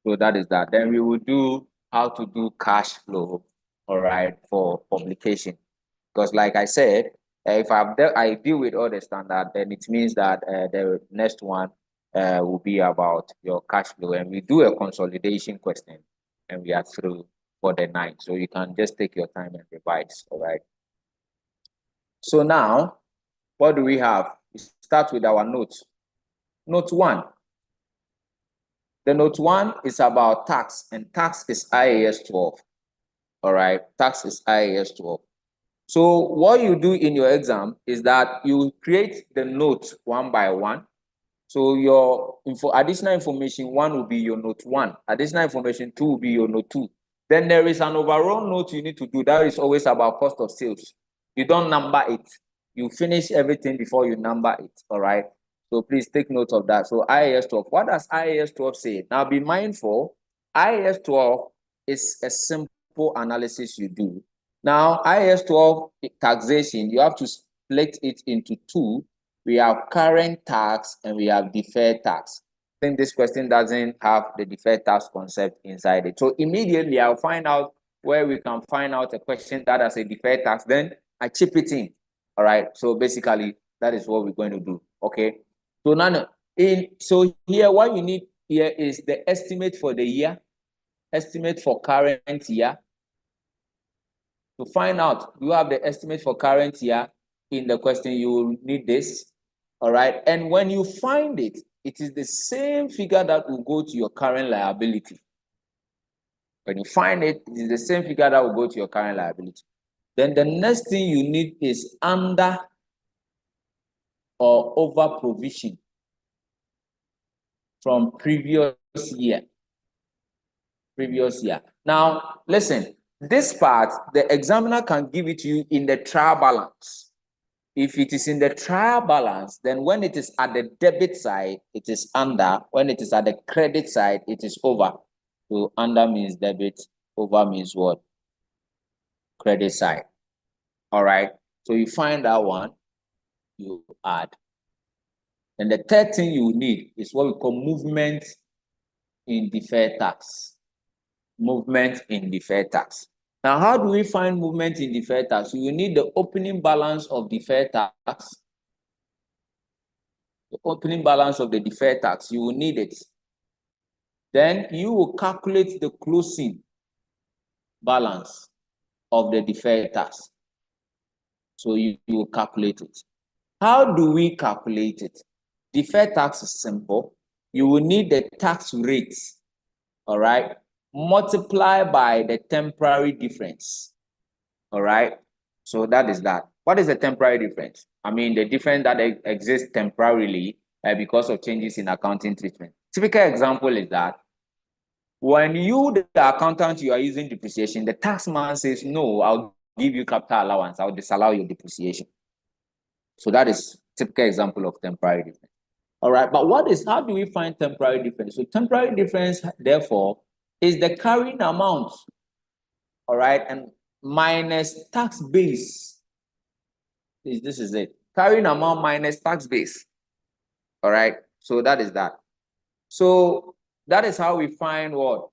So that is that. Then we will do how to do cash flow. All right, for publication. Because like I said, if I deal with all the standard, then it means that the next one will be about your cash flow, and we do a consolidation question, and we are through for the night. So you can just take your time and revise. All right. So now, what do we have? We start with our notes. Note 1. The note 1 is about tax, and tax is IAS 12. All right, tax is IAS 12. So what you do in your exam is that you create the notes one by one. So your additional information 1 will be your note 1. Additional information 2 will be your note 2. Then there is an overall note you need to do. That is always about cost of sales. You don't number it. You finish everything before you number it. All right. So please take note of that. So IAS 12. What does IAS 12 say? Now be mindful. IAS 12 is a simple analysis you do. Now, IAS 12 taxation, you have to split it into 2. We have current tax and we have deferred tax. I think this question doesn't have the deferred tax concept inside it. So immediately I'll find out where we can find out a question that has a deferred tax, then I chip it in. All right. So basically, that is what we're going to do. Okay. So now, so here, what you need here is the estimate for the year, estimate for current year. To find out, you have the estimate for current year in the question, you will need this. All right. And when you find it, it is the same figure that will go to your current liability. When you find it, it is the same figure that will go to your current liability. Then the next thing you need is under or over provision from previous year. Now, listen, this part, the examiner can give it to you in the trial balance. If it is in the trial balance, then when it is at the debit side, it is under. When it is at the credit side, it is over. So under means debit, over means what? Credit side. All right. So you find that one, you add. And the third thing you need is what we call movement in deferred tax. Movement in deferred tax. Now, how do we find movement in deferred tax? You need the opening balance of deferred tax. The opening balance of the deferred tax, you will need it. Then you will calculate the closing balance of the deferred tax. So you will calculate it. How do we calculate it? Deferred tax is simple. You will need the tax rate, all right, multiply by the temporary difference, all right? So that is that. What is the temporary difference? I mean, the difference that exists temporarily because of changes in accounting treatment. Typical example is that when you, the accountant, you are using depreciation, the tax man says, no, I'll give you capital allowance. I'll disallow your depreciation. So that is typical example of temporary difference. All right, but how do we find temporary difference? So temporary difference, therefore, is the carrying amount, all right, and minus tax base. This is it. Carrying amount minus tax base. All right, so that is that. So that is how we find what?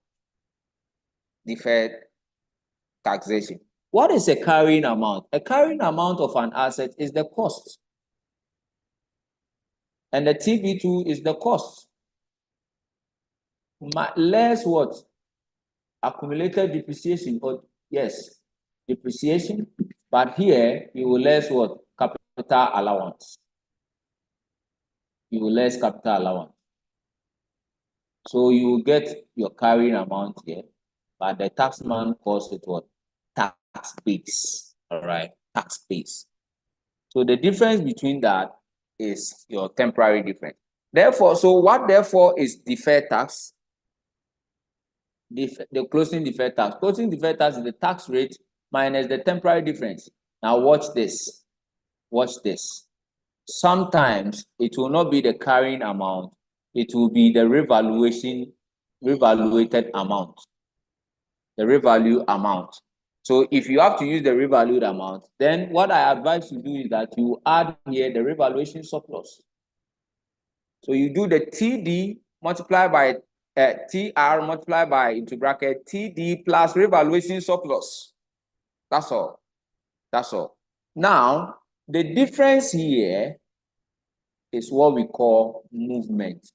Deferred taxation. What is a carrying amount? A carrying amount of an asset is the cost. And the TB2 is the cost. Less what? Accumulated depreciation. Or yes, depreciation. But here you will less what? Capital allowance. You will less capital allowance. So you will get your carrying amount here, but the taxman calls it what? Tax base. All right, tax base. So the difference between that is your temporary difference. Therefore, so what therefore is deferred tax? the closing deferred tax. Closing deferred tax is the tax rate minus the temporary difference. Now watch this. Watch this. Sometimes it will not be the carrying amount. It will be the revaluated amount. The revalue amount. So if you have to use the revalued amount, then what I advise you do is that you add here the revaluation surplus. So you do the TD multiplied by TR multiplied by into bracket TD plus revaluation surplus. That's all. That's all. Now, the difference here is what we call movement.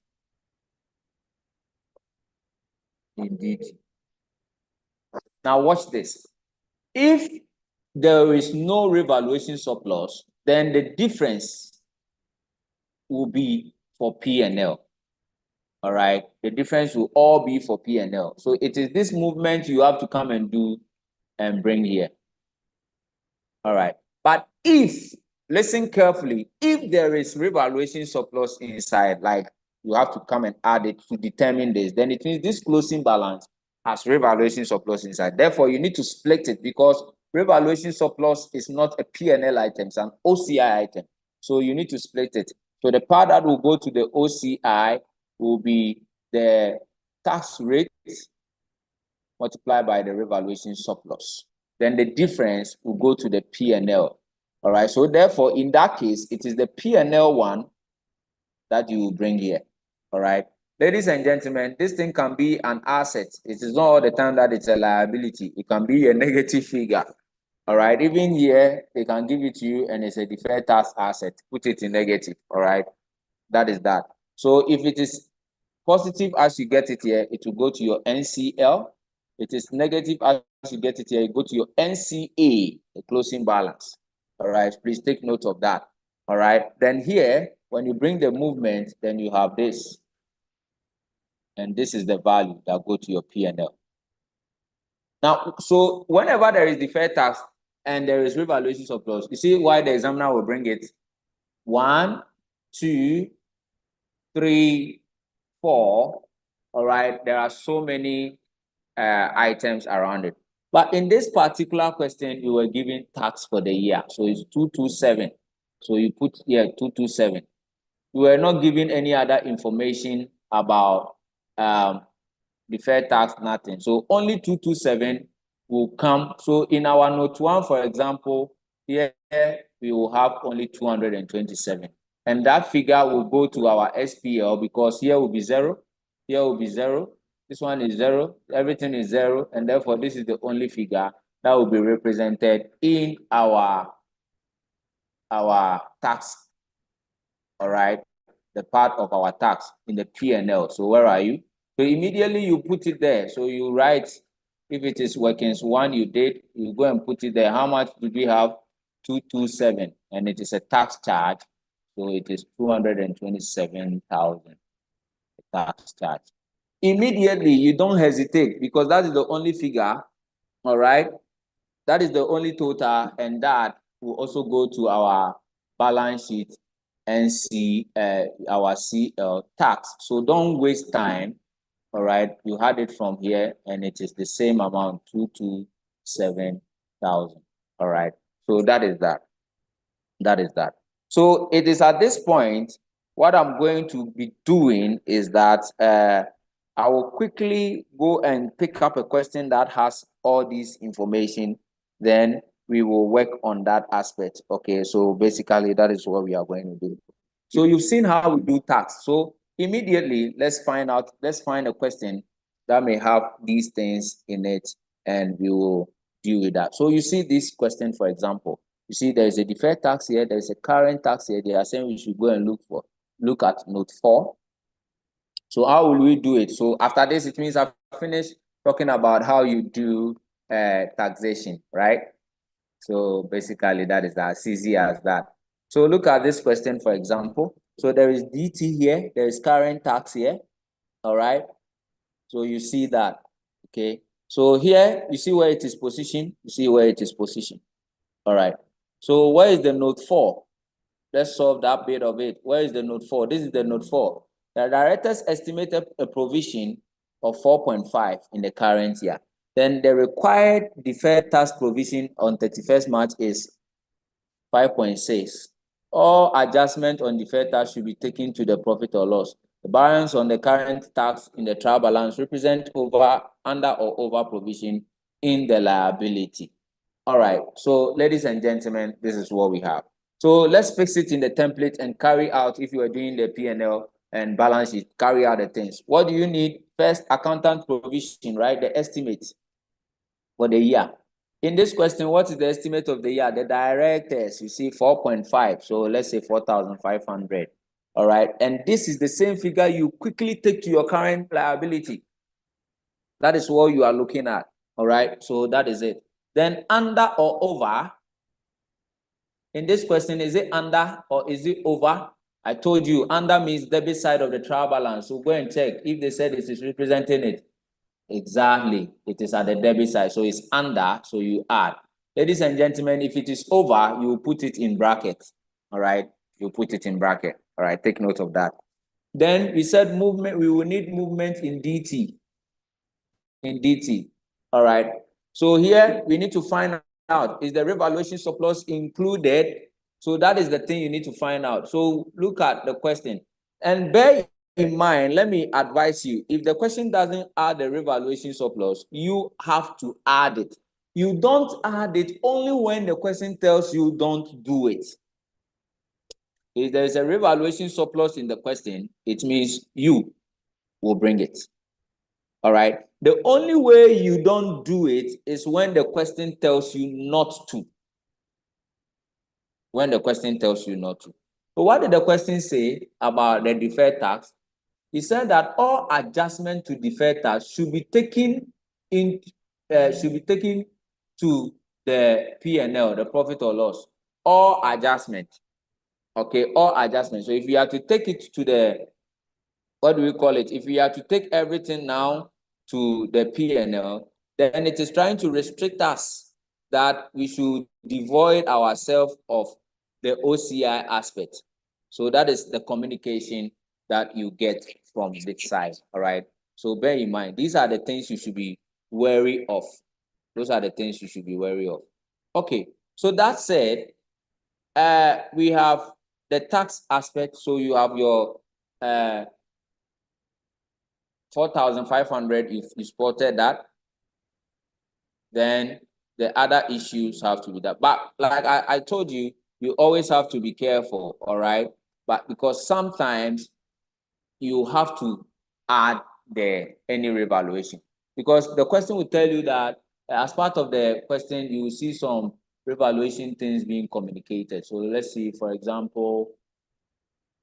Indeed. Now watch this. If there is no revaluation surplus, then the difference will be for P&L. All right, the difference will all be for P&L. So it is this movement you have to come and do and bring here. All right, but if, listen carefully, if there is revaluation surplus inside, like you have to come and add it to determine this, then it means this closing balance has revaluation surplus inside. Therefore, you need to split it because revaluation surplus is not a P&L item, it's an OCI item. So you need to split it. So the part that will go to the OCI will be the tax rate multiplied by the revaluation surplus. Then the difference will go to the P&L. All right, so therefore, in that case, it is the P&L one that you will bring here. All right, ladies and gentlemen, this thing can be an asset. It is not all the time that it's a liability. It can be a negative figure. All right, even here, they can give it to you and it's a deferred tax asset. Put it in negative. All right, that is that. So if it is positive as you get it here, it will go to your NCL. It is negative as you get it here, you go to your NCA, the closing balance. All right, please take note of that. All right, then here, when you bring the movement, then you have this. And this is the value that go to your P&L. Now, so whenever there is deferred tax and there is revaluation surplus, you see why the examiner will bring it. 1, 2, 3, 4. All right, there are so many items around it. But in this particular question, you were given tax for the year. So it's 227. So you put here 227. You were not given any other information about deferred tax, nothing. So only 227 will come. So in our note 1, for example, here we will have only 227. And that figure will go to our SPL because here will be 0, here will be 0, this one is 0, everything is 0, and therefore this is the only figure that will be represented in our tax, all right, the part of our tax in the P&L. So where are you? So immediately you put it there. So you write, if it is workings 1 you did, you go and put it there. How much did we have? 227, and it is a tax charge. So it is 227,000 tax charge. Immediately, you don't hesitate because that is the only figure, all right? That is the only total, and that will also go to our balance sheet and see our CL tax. So don't waste time, all right? You had it from here, and it is the same amount, 227,000, all right? So that is that. That is that. So it is at this point, what I'm going to be doing is that I will quickly go and pick up a question that has all this information. Then we will work on that aspect. Okay, so basically that is what we are going to do. So you've seen how we do tax. So immediately, let's find a question that may have these things in it, and we will deal with that. So you see this question, for example. You see, there is a deferred tax here, there is a current tax here. They are saying we should go and look at note 4. So how will we do it? So after this, it means I've finished talking about how you do taxation, right? So basically, that is as easy as that. So look at this question, for example. So there is DT here, there is current tax here, all right? So you see that, okay? So here, you see where it is positioned? You see where it is positioned, all right? So where is the note 4? Let's solve that bit of it. Where is the note 4? This is the note 4. The directors estimated a provision of 4.5 in the current year. Then the required deferred tax provision on 31st March is 5.6. All adjustment on deferred tax should be taken to the profit or loss. The balance on the current tax in the trial balance represent under or over provision in the liability. All right, so ladies and gentlemen, this is what we have. So let's fix it in the template and carry out, if you are doing the P&L and balance sheet, carry out the things. What do you need? First, accountant provision, right? The estimate for the year. In this question, what is the estimate of the year? The directors, you see 4.5. So let's say 4,500. All right. And this is the same figure you quickly take to your current liability. That is what you are looking at. All right. So that is it. Then under or over. In this question, is it under or is it over? I told you under means debit side of the trial balance. So go and check if they said it is representing it. Exactly. It is at the debit side. So it's under, so you add. Ladies and gentlemen, if it is over, you put it in brackets. All right. You put it in bracket. All right. Take note of that. Then we said movement. We will need movement in DT. In DT. All right. So here we need to find out, is the revaluation surplus included? So that is the thing you need to find out. So look at the question and bear in mind, let me advise you, if the question doesn't add the revaluation surplus, you have to add it. You don't add it only when the question tells you don't do it. If there is a revaluation surplus in the question, it means you will bring it. All right. The only way you don't do it is when the question tells you not to. When the question tells you not to. So what did the question say about the deferred tax? He said that all adjustment to deferred tax should be taken to the P&L, the profit or loss. All adjustment. Okay, all adjustment. So if you have to take it to the, what do we call it? If we have to take everything now to the P&L, then it is trying to restrict us that we should devoid ourselves of the OCI aspect. So that is the communication that you get from this side. All right. So bear in mind, these are the things you should be wary of. Those are the things you should be wary of. Okay. So that said, we have the tax aspect. So you have your 4,500, if you spotted that, then the other issues have to be that. But like I told you, you always have to be careful, all right? But because sometimes you have to add any revaluation. Because the question will tell you that as part of the question, you will see some revaluation things being communicated. So let's see, for example,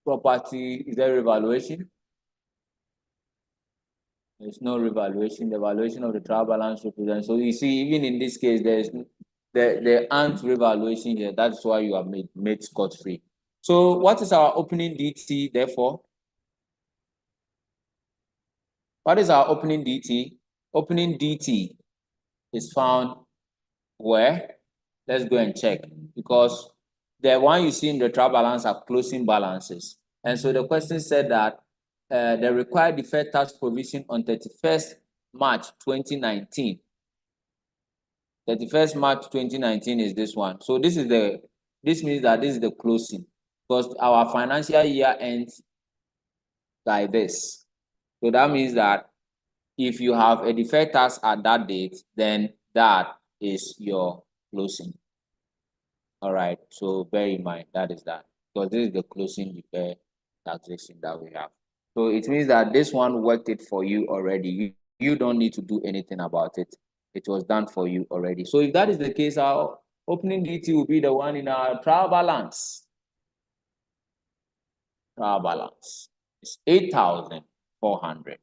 property, is there revaluation? There's no revaluation. The valuation of the trial balance represents. So you see, even in this case, there aren't revaluation here. That's why you are made scot-free. So what is our opening DT, therefore? What is our opening DT? Opening DT is found where? Let's go and check, because the one you see in the trial balance are closing balances. And so the question said that the required deferred tax provision on 31st March 2019. 31st March 2019 is this one. So this means that this is the closing, because our financial year ends by this. So that means that if you have a deferred tax at that date, then that is your closing. All right. So bear in mind that is that, because this is the closing deferred taxation that we have. So it means that this one worked it for you already. You don't need to do anything about it. It was done for you already. So if that is the case, our opening DT will be the one in our trial balance. Trial balance is 8,400.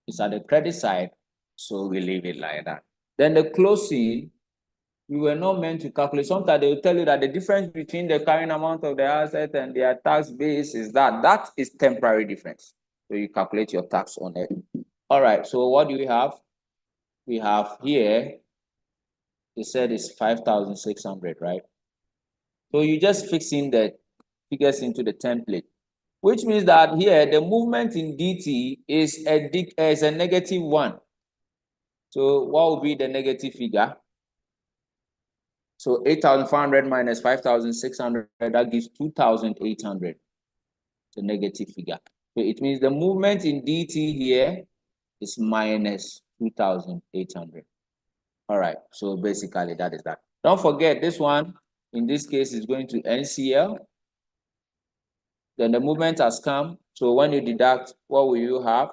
It's at the credit side, so we leave it like that. Then the closing, we were not meant to calculate. Sometimes they will tell you that the difference between the carrying amount of the asset and their tax base is that is temporary difference. So you calculate your tax on it. All right, so what do we have? We have here, they said it's 5,600, right? So you just fix in the figures into the template, which means that here the movement in DT is a -1. So what will be the negative figure? So 8,400 minus 5,600, that gives 2,800, the negative figure. So it means the movement in DT here is minus 2,800. All right, so basically that is that. Don't forget this one, in this case, is going to NCL. Then the movement has come. So when you deduct, what will you have?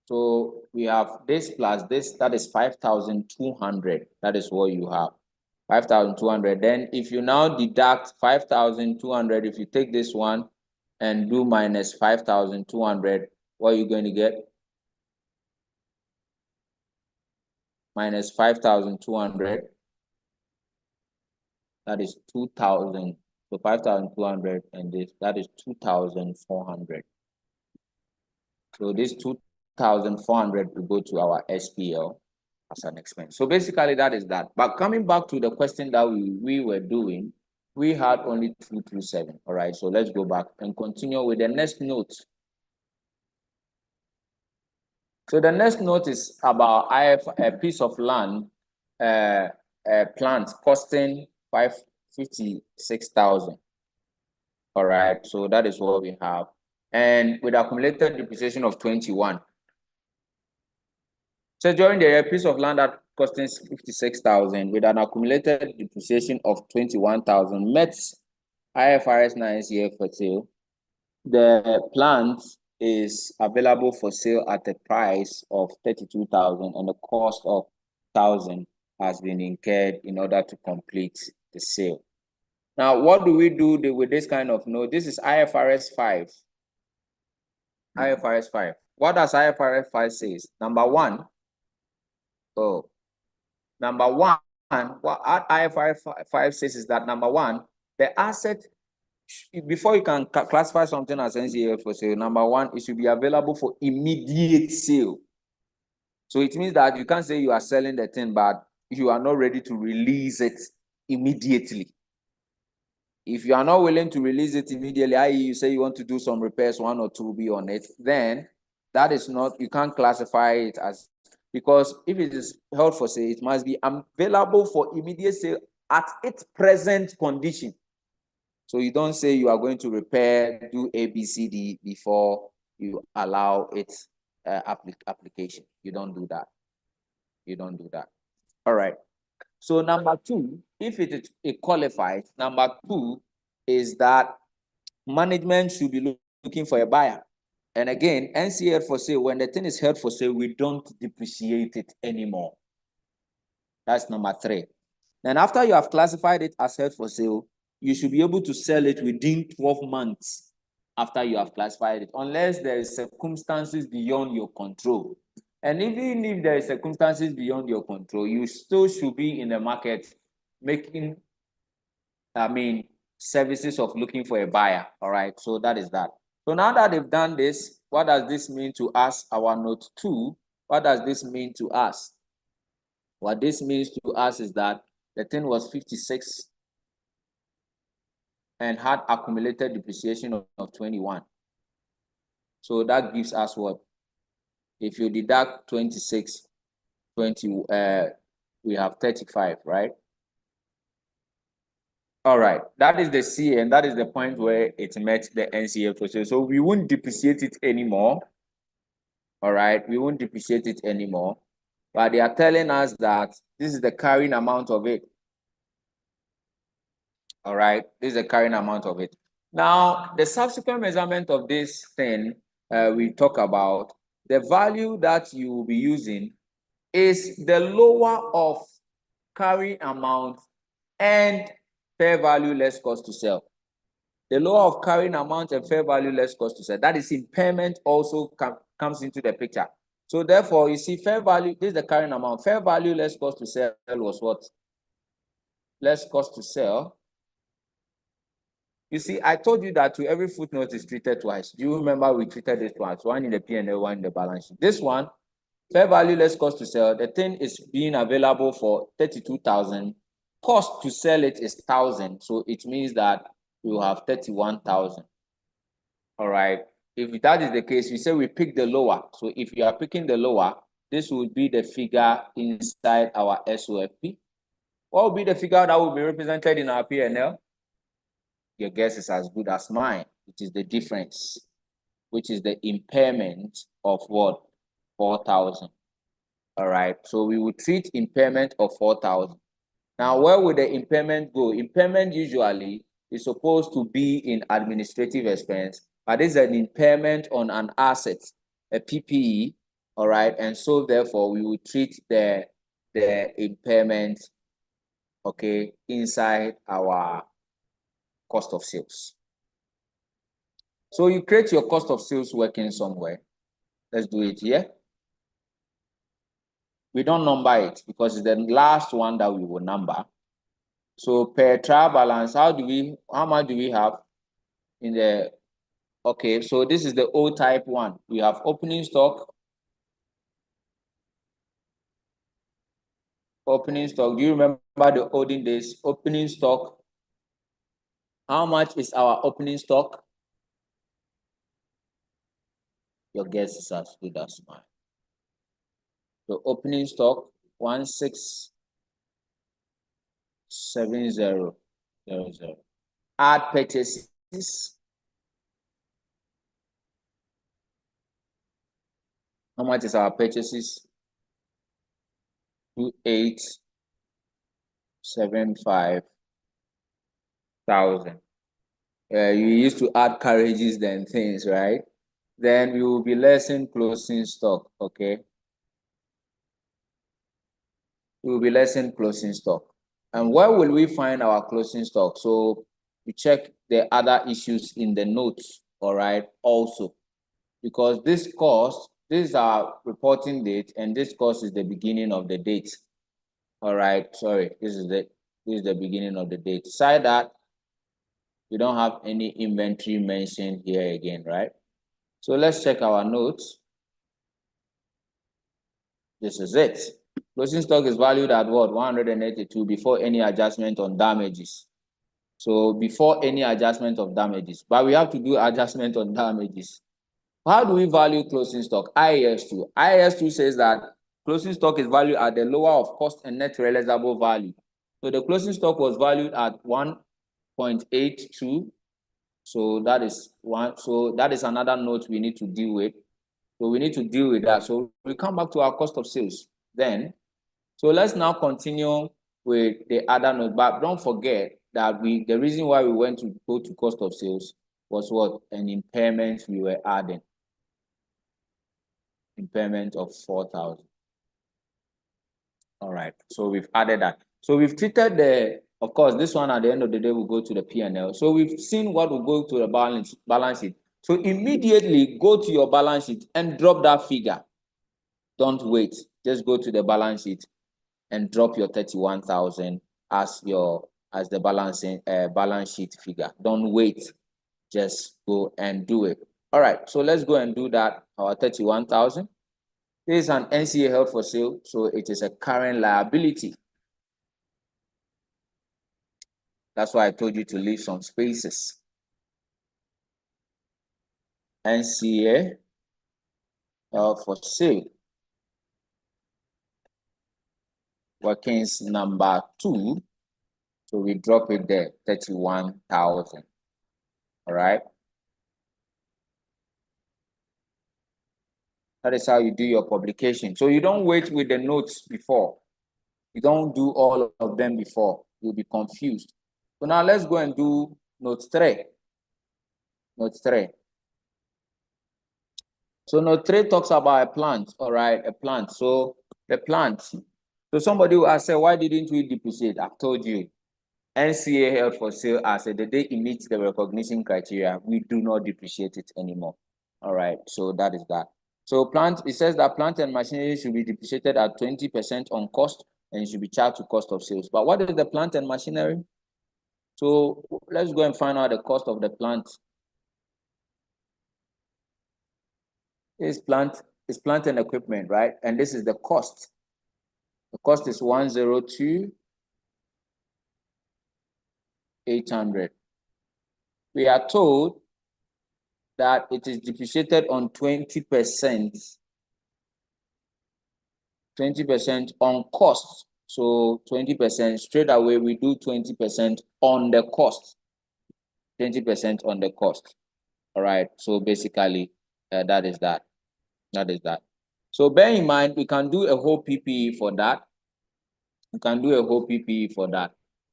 So we have this plus this, that is 5,200. That is what you have. 5,200. Then if you now deduct 5,200, if you take this one and do minus 5,200, what are you going to get? Minus 5,200. That is 2,000. So 5,200 and this, that is 2,400. So this 2,400 will go to our SPL as an expense. So basically that is that. But coming back to the question that we were doing, we had only 227. All right, so let's go back and continue with the next note. So the next note is about a piece of land, plant costing 556,000. All right, so that is what we have. And with accumulated depreciation of 21. So during the year, piece of land that costing 56,000 with an accumulated depreciation of 21,000 met IFRS 9 year for sale. The plant is available for sale at a price of 32,000 and the cost of 1,000 has been incurred in order to complete the sale. Now, what do we do with this kind of note? This is IFRS 5. IFRS 5. What does IFRS 5 say? Number one, what IFRS 5 says is that number one, the asset, before you can classify something as NCA for sale, number one, it should be available for immediate sale. So it means that you can't say you are selling the thing, but you are not ready to release it immediately. If you are not willing to release it immediately, i.e. you say you want to do some repairs, 1 or 2 be on it, then that is not, you can't classify it as, because if it is held for sale, it must be available for immediate sale at its present condition. So you don't say you are going to repair, do A, B, C, D before you allow its application. You don't do that. You don't do that. All right. So number two, if it qualifies, number two is that management should be looking for a buyer. And again, NCL for sale, when the thing is held for sale, we don't depreciate it anymore. That's number three. Then after you have classified it as held for sale, you should be able to sell it within 12 months after you have classified it, unless there is circumstances beyond your control. And even if there is circumstances beyond your control, you still should be in the market making, services of looking for a buyer. All right, so that is that. So now that they've done this, what does this mean to us? Our note 2, what does this mean to us? What this means to us is that the thing was 56 and had accumulated depreciation of 21. So that gives us what? If you deduct 26, 20, we have 35, right? All right, that is the C, and that is the point where it met the NCA process. So we won't depreciate it anymore. All right, we won't depreciate it anymore. But they are telling us that this is the carrying amount of it. All right, this is the carrying amount of it. Now, the subsequent measurement of this thing we talk about, the value that you will be using is the lower of carrying amount and fair value less cost to sell. The lower of carrying amount and fair value less cost to sell. That is impairment also comes into the picture. So therefore, you see fair value, this is the carrying amount. Fair value less cost to sell was what? Less cost to sell. You see, I told you that to every footnote is treated twice. Do you remember we treated this twice? One in the P&L, one in the balance sheet. This one, fair value less cost to sell, the thing is being available for 32,000 cost to sell it is 1,000. So it means that you have 31,000. All right. If that is the case, we say we pick the lower. So if you are picking the lower, this would be the figure inside our SOFP. What will be the figure that will be represented in our P&L? Your guess is as good as mine. It is the difference, which is the impairment of what? 4,000. All right. So we will treat impairment of 4,000. Now, where will the impairment go? Impairment usually is supposed to be in administrative expense, but this is an impairment on an asset, a PPE, all right? And so therefore, we will treat the impairment, okay, inside our cost of sales. So you create your cost of sales working somewhere. Let's do it here. We don't number it because it's the last one that we will number. So per trial balance, how much do we have in the, okay, so this is the O type one. We have opening stock. Opening stock, do you remember the olden days? Opening stock, how much is our opening stock? Your guess is as good as mine. The opening stock, 167000. Add purchases. How much is our purchases? 2875,000. You used to add carriages then things, right? Then we will be less in closing stock, okay? We will be less in closing stock. And where will we find our closing stock? So we check the other issues in the notes, all right, also. Because this cost, this is our reporting date, and this cost is the beginning of the date. All right, sorry, this is the beginning of the date. Beside that, we don't have any inventory mentioned here again, right? So let's check our notes. This is it. Closing stock is valued at what? 182 before any adjustment on damages. So before any adjustment of damages, but we have to do adjustment on damages. How do we value closing stock? IAS 2. IAS 2 says that closing stock is valued at the lower of cost and net realizable value. So the closing stock was valued at 1.82. So that is one. So that is another note we need to deal with. So we need to deal with that. So we come back to our cost of sales then. So let's now continue with the other note. But don't forget that the reason why we went to go to cost of sales was what? An impairment we were adding. Impairment of 4,000. All right, so we've added that. So we've treated of course, this one at the end of the day will go to the P&L. So we've seen what will go to the balance sheet. So immediately go to your balance sheet and drop that figure. Don't wait. Just go to the balance sheet and drop your 31,000 as the balance sheet figure. Don't wait. Just go and do it. All right, so let's go and do that. Our 31,000. This is an NCA held for sale, so it is a current liability. That's why I told you to leave some spaces. NCA held for sale. Workings number 2. So we drop it there, 31,000. All right. That is how you do your publication. So you don't wait with the notes before. You don't do all of them before. You'll be confused. So now let's go and do note 3. Note 3. So note 3 talks about a plant, all right, a plant. So the plant. So somebody will ask, why didn't we depreciate? I've told you. NCA held for sale as the day it meets the recognition criteria, we do not depreciate it anymore. All right, so that is that. So it says that plant and machinery should be depreciated at 20% on cost and should be charged to cost of sales. But what is the plant and machinery? So let's go and find out the cost of the plant. It's plant and equipment, right? And this is the cost. The cost is 102. 800. We are told that it is depreciated on 20%, 20% on cost. So 20%, straight away we do 20% on the cost, 20% on the cost. All right, so basically that is that. So bear in mind, we can do a whole PPE for that.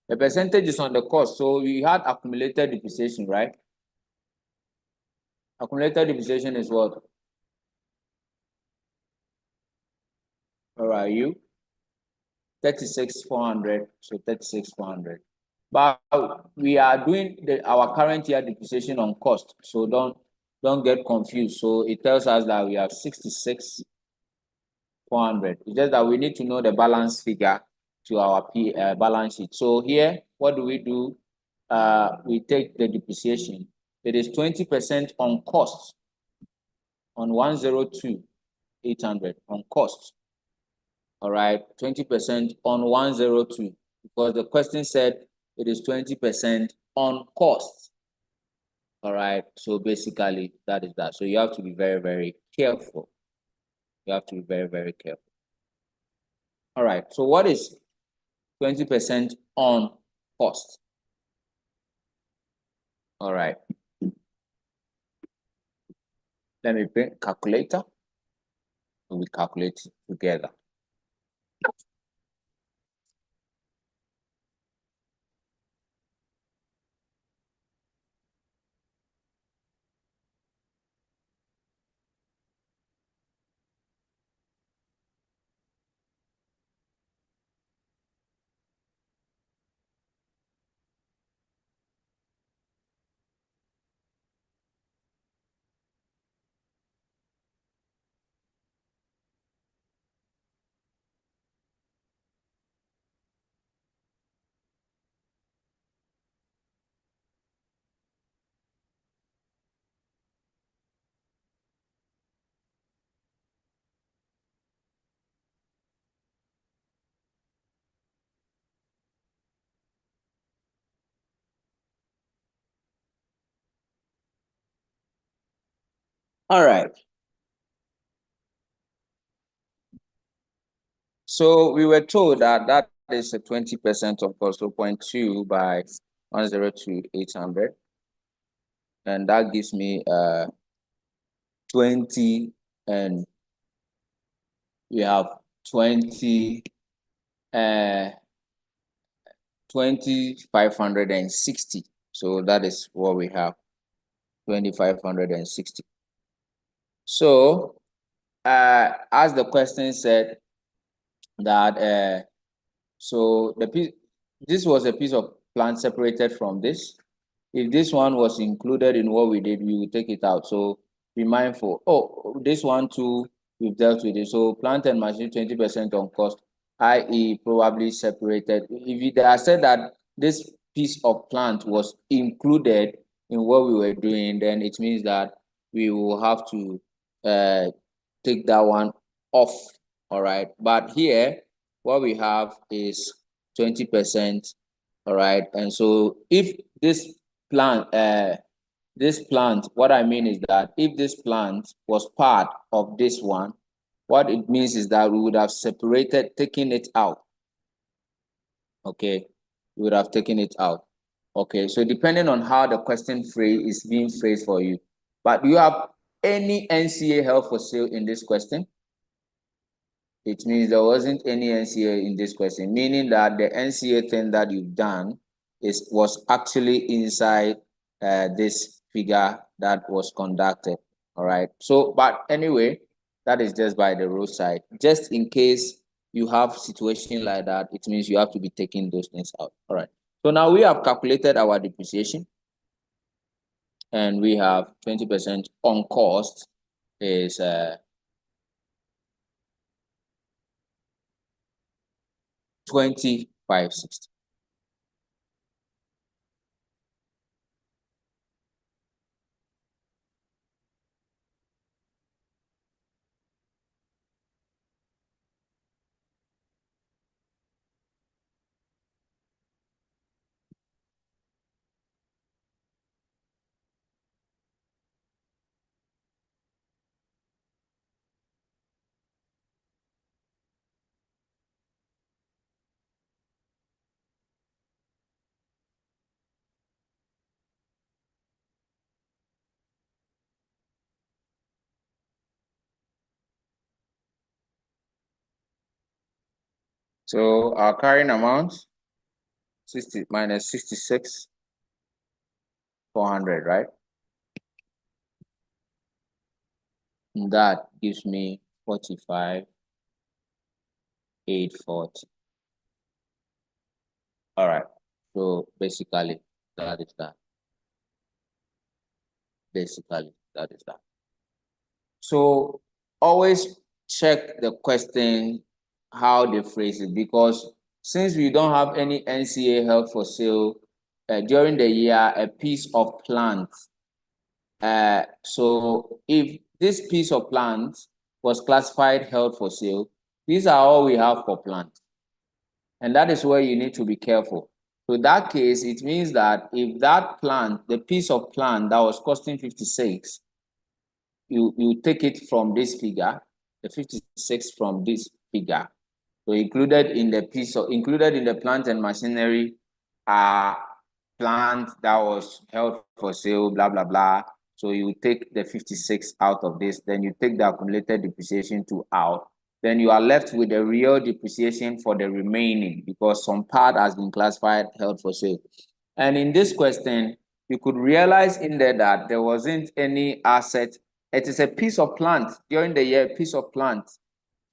The percentage is on the cost. So we had accumulated depreciation, right? Accumulated depreciation is what? All right, you 36,400. So 36,400. But we are doing our current year depreciation on cost. So don't get confused. So it tells us that we have 66,400. It's just that we need to know the balance figure to our balance sheet. So here, what do? We take the depreciation. It is 20% on cost, on 102,800 on cost. All right, 20% on 102, because the question said it is 20% on cost. All right, so basically that is that. So you have to be very, very careful. All right, so what is 20% on cost? All right, let me bring calculator. We calculate together. All right. So we were told that that is a 20% of cost, 0.2 by 102,800. And that gives me 20, and we have 2,560. So that is what we have, 2,560. So as the question said, that so this was a piece of plant separated from this. If this one was included in what we did, we would take it out. So be mindful. Oh, this one too, we've dealt with it. So plant and machine 20% on cost, i.e. probably separated. If they had said that this piece of plant was included in what we were doing, then it means that we will have to take that one off. All right. But here, what we have is 20%. All right. And so if this plant, what I mean is that if this plant was part of this one, what it means is that we would have separated, taken it out. Okay. We would have taken it out. Okay. So depending on how the question phrase is being phrased for you. But do you have any NCA held for sale in this question? It means there wasn't any NCA in this question, meaning that the NCA thing that you've done was actually inside this figure that was conducted. All right. So, but anyway, that is just by the roadside. Just in case you have situation like that, it means you have to be taking those things out. All right. So now we have calculated our depreciation, and we have 20% on cost is 2,560. So our carrying amount 60 minus 66,400, right? And that gives me 45,840. All right. So basically, that is that. Basically, that is that. So always check the question, how they phrase it, because since we don't have any NCA held for sale during the year, a piece of plant. So if this piece of plant was classified held for sale, these are all we have for plant. And that is where you need to be careful. So in that case, it means that if that plant, the piece of plant that was costing 56, you take it from this figure, the 56 from this figure. So included in the plant and machinery are plant that was held for sale, blah blah blah. So you take the 56 out of this, then you take the accumulated depreciation out. Then you are left with the real depreciation for the remaining, because some part has been classified held for sale. And in this question, you could realize in there that there wasn't any asset. It is a piece of plant during the year, piece of plant.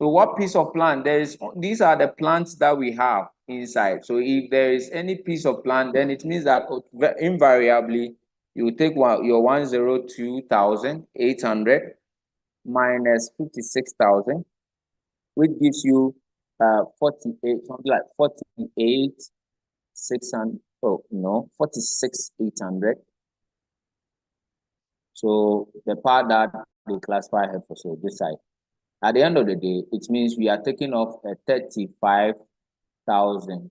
So what piece of plant? These are the plants that we have inside. So if there is any piece of plant, then it means that invariably you take your 102,800 minus 56,000, which gives you 48, something like 48 600. Oh no, 46,800. So the part that they classify here for sale, this side. At the end of the day, it means we are taking off a 35,000,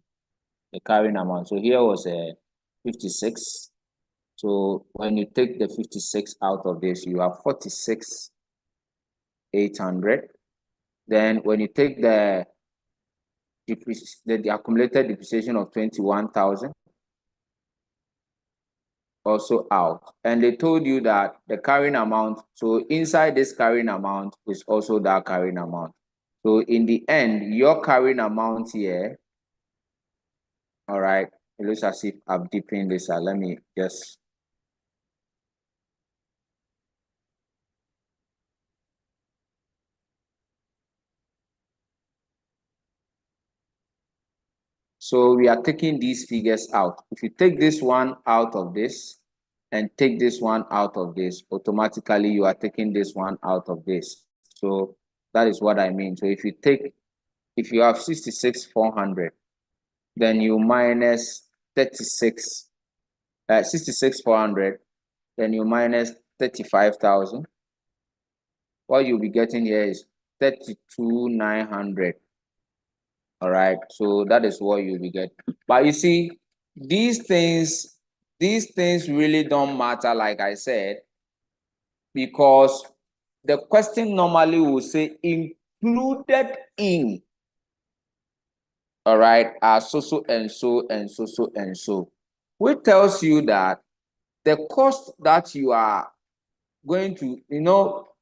the carrying amount. So here was a 56. So when you take the 56 out of this, you have 46,800. Then when you take the accumulated depreciation of 21,000 also out, and they told you that the carrying amount, so inside this carrying amount is also that carrying amount. So in the end, your carrying amount here, all right, it looks as if I've deepened this. Let me just. So we are taking these figures out. If you take this one out of this and take this one out of this, automatically you are taking this one out of this. So that is what I mean. So if you have 66,400, then you minus 66,400, then you minus 35,000. What you'll be getting here is 32,900. All right, so that is what you'll be getting. But you see, these things really don't matter, like I said, because the question normally will say included in, all right, are so and so and so and so, which tells you that the cost that you are going to,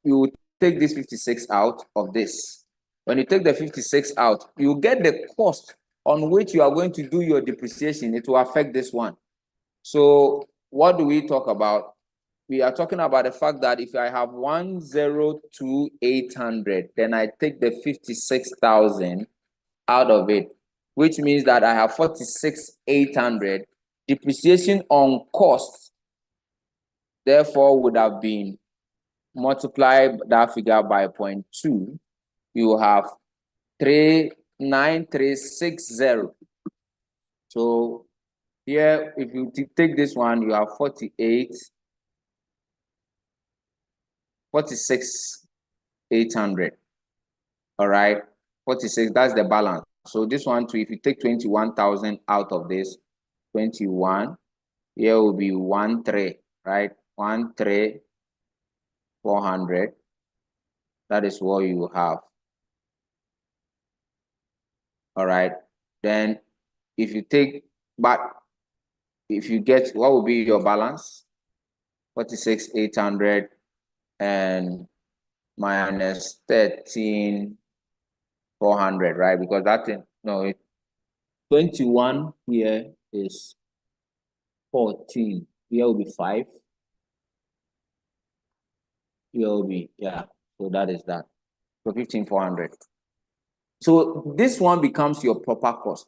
you take this 56 out of this. When you take the 56 out, you get the cost on which you are going to do your depreciation. It will affect this one. So what do we talk about? We are talking about the fact that if I have 102,800, then I take the 56,000 out of it, which means that I have 46,800. Depreciation on cost, therefore, would have been multiply that figure by 0.2, you have 39360. So here, if you take this one, you have 46,800. All right, 46, that's the balance. So this one too, if you take 21,000 out of this, 21, here will be 13, right? 13,400. That is what you have. All right, then if you take, but if you get, what will be your balance? 46,800 and minus 13,400, right? Because that thing, No, 21 here is 14. Here will be 5. Here will be, yeah. So that is that. So 15,400. So this one becomes your proper cost.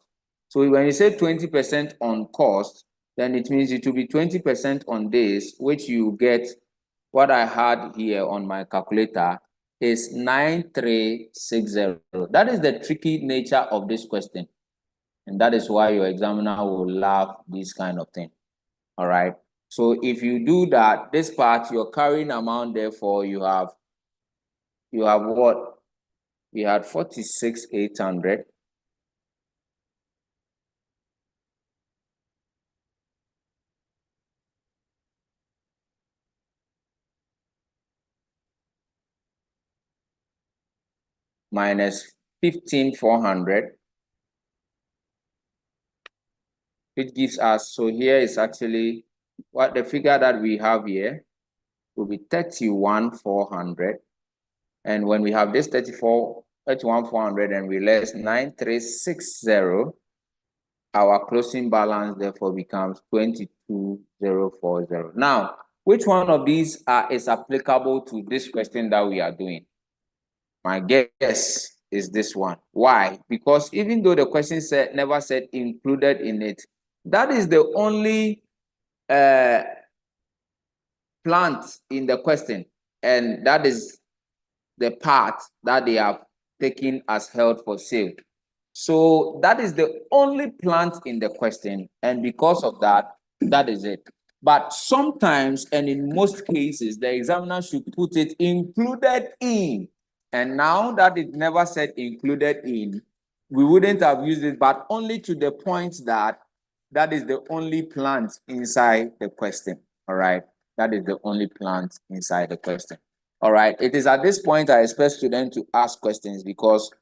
So when you say 20% on cost, then it means it will be 20% on this, which you get. What I had here on my calculator is 9360. That is the tricky nature of this question. And that is why your examiner will love this kind of thing. All right. So if you do that, this part, your carrying amount, therefore, you have what? We had 46,800. Minus 15,400, which gives us, so here is actually what the figure that we have here will be 31,400. And when we have this 31,400 and we less 9360, our closing balance therefore becomes 22,040. Now, which one of these is applicable to this question that we are doing? My guess is this one. Why? Because even though the question never said included in it, that is the only plant in the question, and that is the part that they have taken as held for sale. So that is the only plant in the question, and because of that, that is it. But sometimes, and in most cases, the examiner should put it included in. And now that it never said included in, we wouldn't have used it, but only to the point that that is the only plant inside the question. All right. That is the only plant inside the question. All right. It is at this point I expect students to ask questions because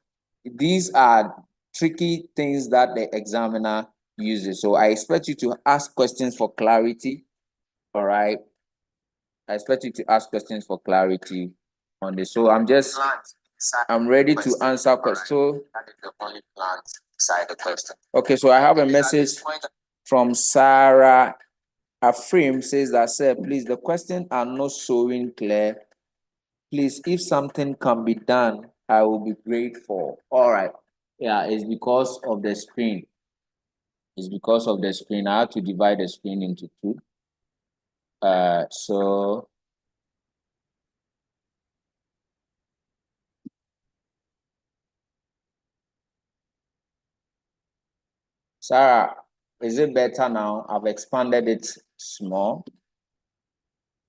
these are tricky things that the examiner uses. So I expect you to ask questions for clarity. All right. I expect you to ask questions for clarity on this. So I'm ready to answer questions. So that is the only plant inside the question. Okay, so I have a message from Sarah Afrim says that, sir, please, the questions are not showing clear. Please, if something can be done, I will be grateful. All right. Yeah, it's because of the screen. It's because of the screen. I have to divide the screen into two. So Sarah, is it better now? I've expanded it small.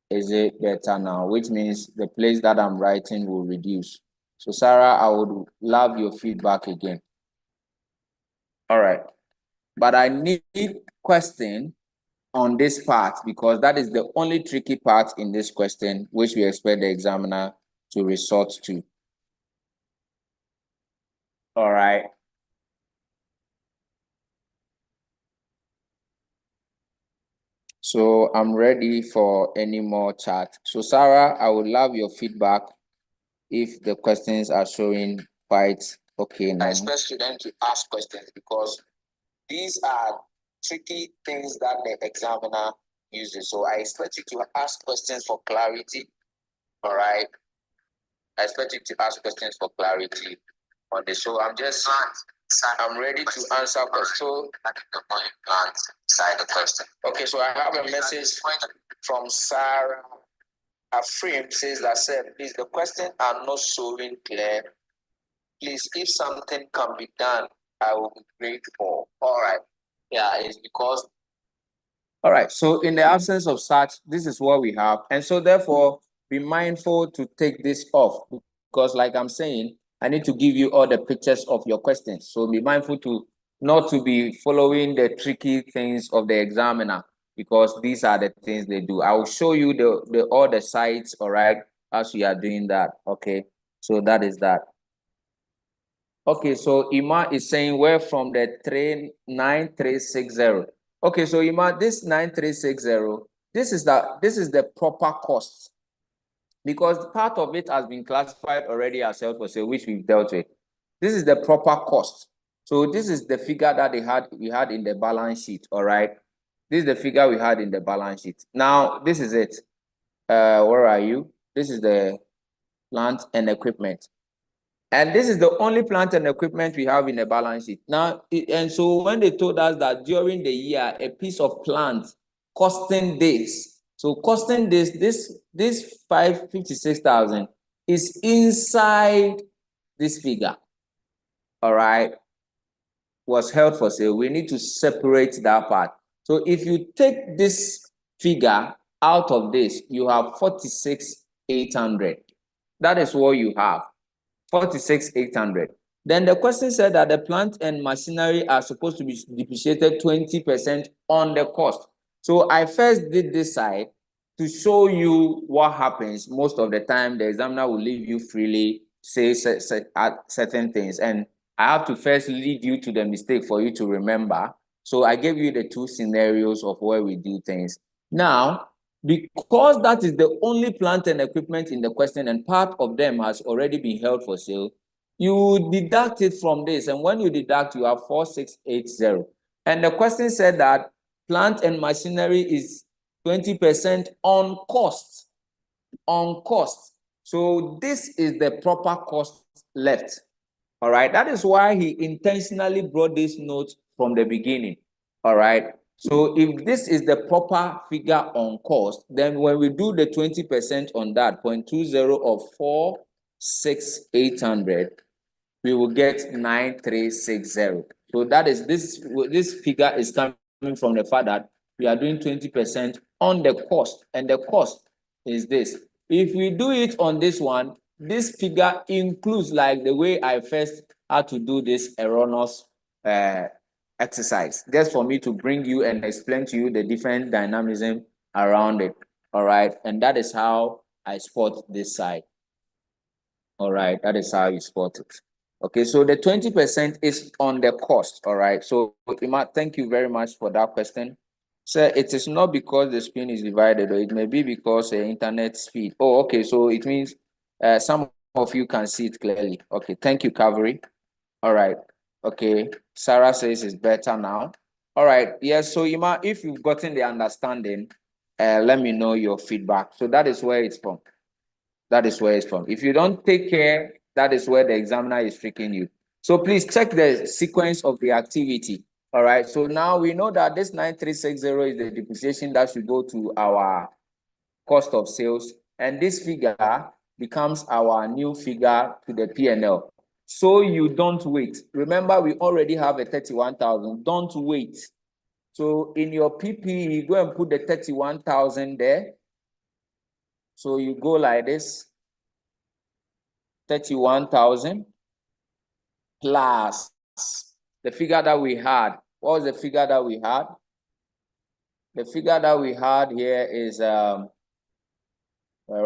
Is it better now? Which means the place that I'm writing will reduce. So Sarah, I would love your feedback again. All right. But I need question on this part because that is the only tricky part in this question, which we expect the examiner to resort to. All right. So I'm ready for any more chat. So Sarah, I would love your feedback if the questions are showing quite okay now. I expect students to ask questions because these are tricky things that the examiner uses. So I expect you to ask questions for clarity. All right. I expect you to ask questions for clarity on this. So I'm ready to answer questions. So side the question. Okay, so I have a message from Sarah Afrim says that, sir, please, the questions are not showing clear. Please, if something can be done, I will be grateful. All right. Yeah, it's because. All right. So in the absence of such, this is what we have. And so therefore, be mindful to take this off because like I'm saying, I need to give you all the pictures of your questions. So be mindful to not to be following the tricky things of the examiner because these are the things they do. I will show you the all the sites, all right, as we are doing that. Okay. So that is that. Okay, so Ima is saying we're from the 9360. Okay, so Ima, this 9360, this is the proper cost because part of it has been classified already as held for sale, which we've dealt with. This is the proper cost. So this is the figure that we had in the balance sheet, all right? This is the figure we had in the balance sheet. Now, this is it. Where are you? This is the plant and equipment. And this is the only plant and equipment we have in the balance sheet. Now, and so when they told us that during the year, a piece of plant costing this, so costing this 556,000 is inside this figure, all right, was held for sale. We need to separate that part. So if you take this figure out of this, you have 46,800. That is what you have. 46,800. Then the question said that the plant and machinery are supposed to be depreciated 20% on the cost. So I first did this side to show you what happens. Most of the time, the examiner will leave you freely, say certain things. And I have to first lead you to the mistake for you to remember. So I gave you the two scenarios of where we do things. Now, because that is the only plant and equipment in the question and part of them has already been held for sale, you deduct it from this. And when you deduct, you have 4680. And the question said that plant and machinery is 20% on cost. On cost. So this is the proper cost left. All right. That is why he intentionally brought this note from the beginning. All right. So if this is the proper figure on cost, then when we do the 20% on that, 0.20 of 46,800, we will get 9360. So that is this figure is coming from the fact that we are doing 20% on the cost, and the cost is this. If we do it on this one, this figure includes, like the way I first had to do this erroneous exercise, just for me to bring you and explain to you the different dynamism around it. All right, and that is how I spot this side. All right, that is how you spot it. Okay, so the 20% is on the cost. All right, so Ima, thank you very much for that question. Sir, it is not because the screen is divided, or it may be because internet speed. Oh, okay, so it means some of you can see it clearly. Okay, thank you, Cavalry. All right, okay, Sarah says it's better now. All right, yes, so Ima, if you've gotten the understanding, let me know your feedback. So that is where it's from. That is where it's from. If you don't take care, that is where the examiner is freaking you. So please check the sequence of the activity. All right. So now we know that this 9360 is the depreciation that should go to our cost of sales. And this figure becomes our new figure to the P&L. So you don't wait. Remember, we already have a 31,000. Don't wait. So in your PPE, go and put the 31,000 there. So you go like this, 31,000 plus the figure that we had. What was the figure that we had? The figure that we had here is, where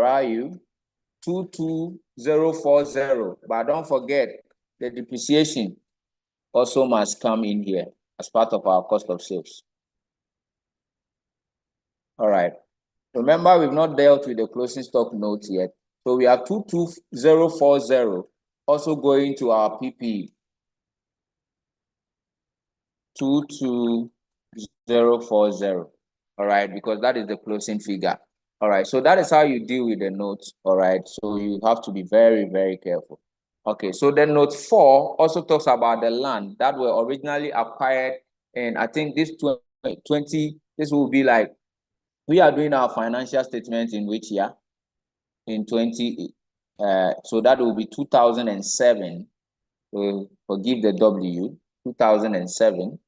are you? 22040. But don't forget, the depreciation also must come in here as part of our cost of sales. All right. Remember, we've not dealt with the closing stock note yet. So we have 22040 also going to our PP. 22040. All right, because that is the closing figure. All right, so that is how you deal with the notes. All right, so you have to be very, very careful. Okay, so then note 4 also talks about the land that were originally acquired, and I think this 20, this will be like, we are doing our financial statement in which year? In 20, so that will be 2007. So forgive the W, 2007.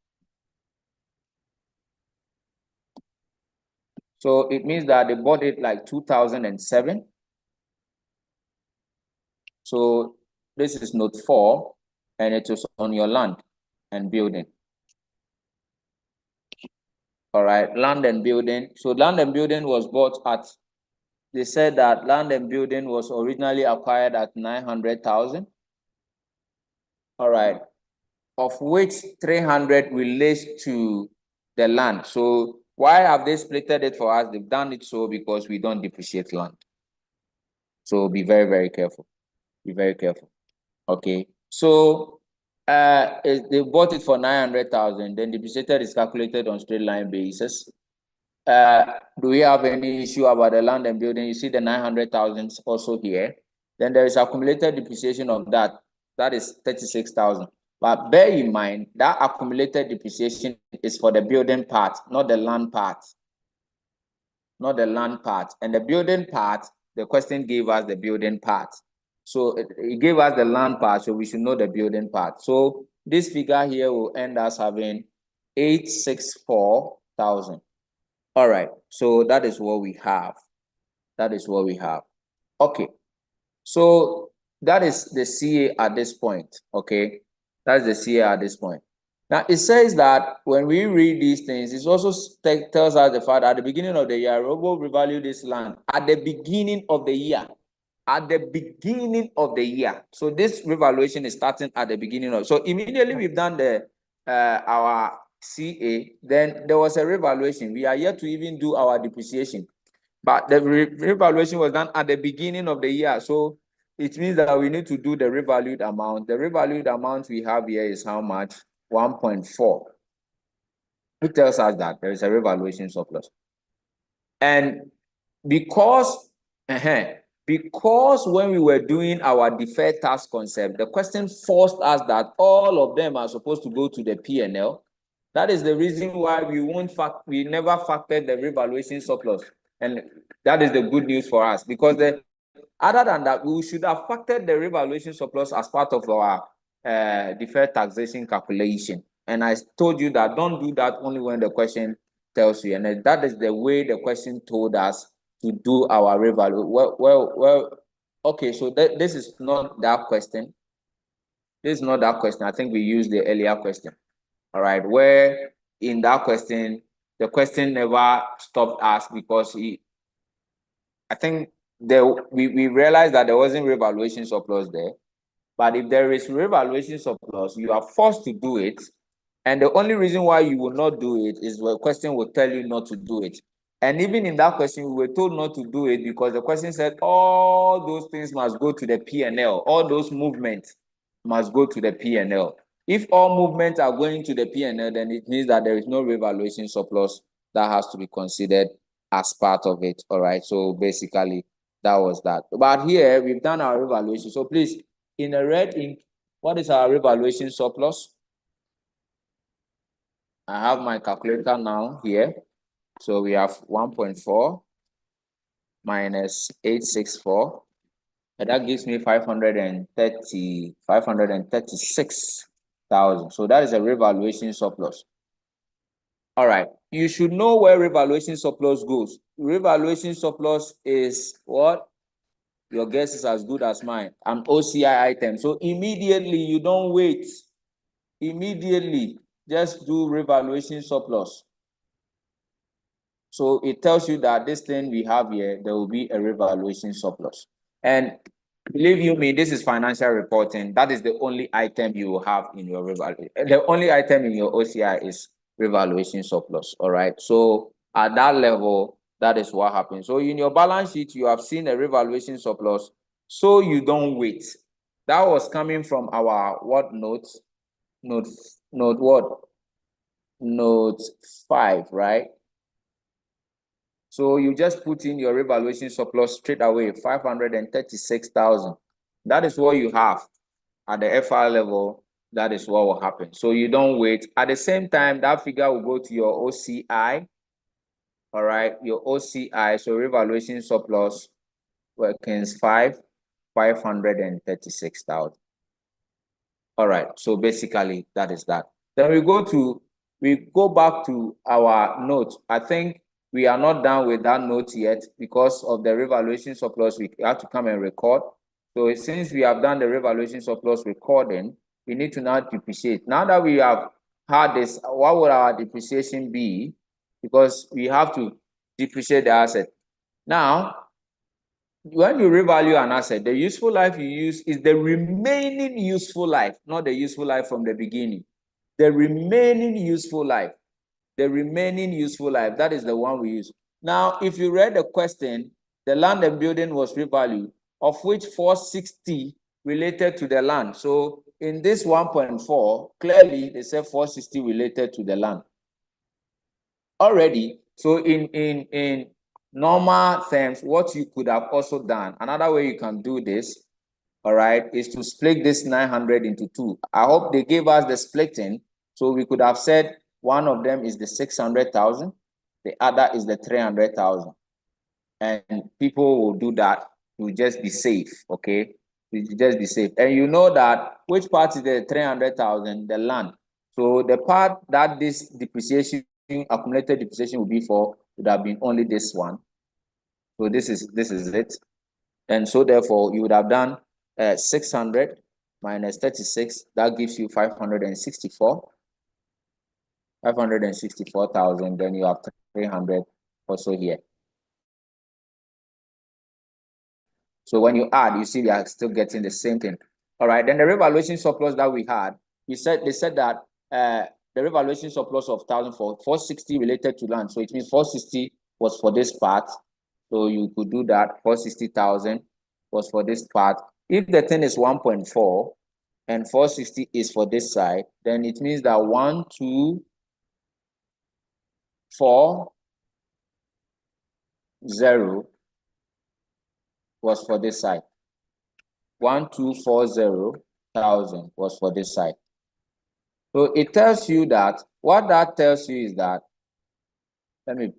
So it means that they bought it like 2007. So this is note 4, and it is on your land and building. All right, land and building. So land and building was bought at, they said that land and building was originally acquired at 900,000. All right, of which 300 relates to the land. So why have they splitted it for us? They've done it so because we don't depreciate land. So be very, very careful. Be very careful. Okay. So They bought it for 900,000, then depreciated is calculated on straight line basis. Do we have any issue about the land and building? You see the 900,000 also here. Then there is accumulated depreciation of that. That is 36,000. But bear in mind that accumulated depreciation is for the building part, not the land part. Not the land part. And the building part, the question gave us the building part. So it gave us the land part, so we should know the building part. So this figure here will end us having 864,000. All right, so that is what we have. That is what we have. Okay, so that is the CA at this point. Okay, that's the CA at this point. Now it says that when we read these things, it also tells us the fact that at the beginning of the year, we will revalue this land at the beginning of the year. At the beginning of the year. So this revaluation is starting at the beginning of. So immediately we've done the our CA, then there was a revaluation. We are yet to even do our depreciation, but the revaluation was done at the beginning of the year. So it means that we need to do the revalued amount. The revalued amount we have here is how much? 1.4. It tells us that there is a revaluation surplus. And because when we were doing our deferred tax concept, the question forced us that all of them are supposed to go to the P&L. That is the reason why we never factored the revaluation surplus. And that is the good news for us, because other than that, we should have factored the revaluation surplus as part of our deferred taxation calculation. And I told you that don't do that only when the question tells you. And that is the way the question told us to do our revalue. Well, okay, so this is not that question. This is not that question. I think we used the earlier question. All right, where in that question, the question never stopped us because I think we realized that there wasn't revaluation surplus there. But if there is revaluation surplus, you are forced to do it. And the only reason why you will not do it is the question will tell you not to do it. And even in that question, we were told not to do it because the question said all those things must go to the P&L. All those movements must go to the P&L. If all movements are going to the P&L, then it means that there is no revaluation surplus that has to be considered as part of it. All right. So basically, that was that. But here we've done our revaluation. So please, in a red ink, what is our revaluation surplus? I have my calculator now here. So we have 1.4 minus 864. And that gives me 536,000. So that is a revaluation surplus. All right. You should know where revaluation surplus goes. Revaluation surplus is what? Your guess is as good as mine. An OCI item. So immediately, you don't wait. Immediately, just do revaluation surplus. So it tells you that this thing we have here, there will be a revaluation surplus. And believe you me, this is financial reporting. That is the only item you will have in your revaluation. The only item in your OCI is revaluation surplus. All right. So at that level, that is what happens. So in your balance sheet, you have seen a revaluation surplus. So you don't wait. That was coming from our what note? Note what? Note 5, right? So you just put in your revaluation surplus straight away, 536,000. That is what you have at the FR level. That is what will happen. So you don't wait. At the same time, that figure will go to your OCI. All right, your OCI. So revaluation surplus workings 536,000. All right. So basically, that is that. Then we go back to our note. I think we are not done with that note yet because of the revaluation surplus. We have to come and record. So since we have done the revaluation surplus recording, we need to now depreciate. Now that we have had this, what would our depreciation be? Because we have to depreciate the asset. Now, when you revalue an asset, the useful life you use is the remaining useful life, not the useful life from the beginning. The remaining useful life. The remaining useful life, that is the one we use. Now, if you read the question, the land and building was revalued, of which 460 related to the land. So in this 1.4, clearly they said 460 related to the land already. So in normal terms, what you could have also done, another way you can do this, all right, is to split this 900 into two. I hope they gave us the splitting, so we could have said one of them is the 600,000, the other is the 300,000, and people will do that to just be safe, okay? To just be safe. And you know that which part is the 300,000? The land. So the part that this depreciation, accumulated depreciation will be for would have been only this one. So this is it. And so therefore you would have done 600 minus 36, that gives you 564,000. Then you have 300 also here. So when you add, you see we are still getting the same thing. All right, then the revaluation surplus that we had, they said that the revaluation surplus of 460 related to land. So it means 460 was for this part. So you could do that. 460,000 was for this part. If the thing is 1.4 and 460 is for this side, then it means that 1, 2, 4, 0 was for this side. 1,240,000 was for this side. So it tells you that, what that tells you is that, let me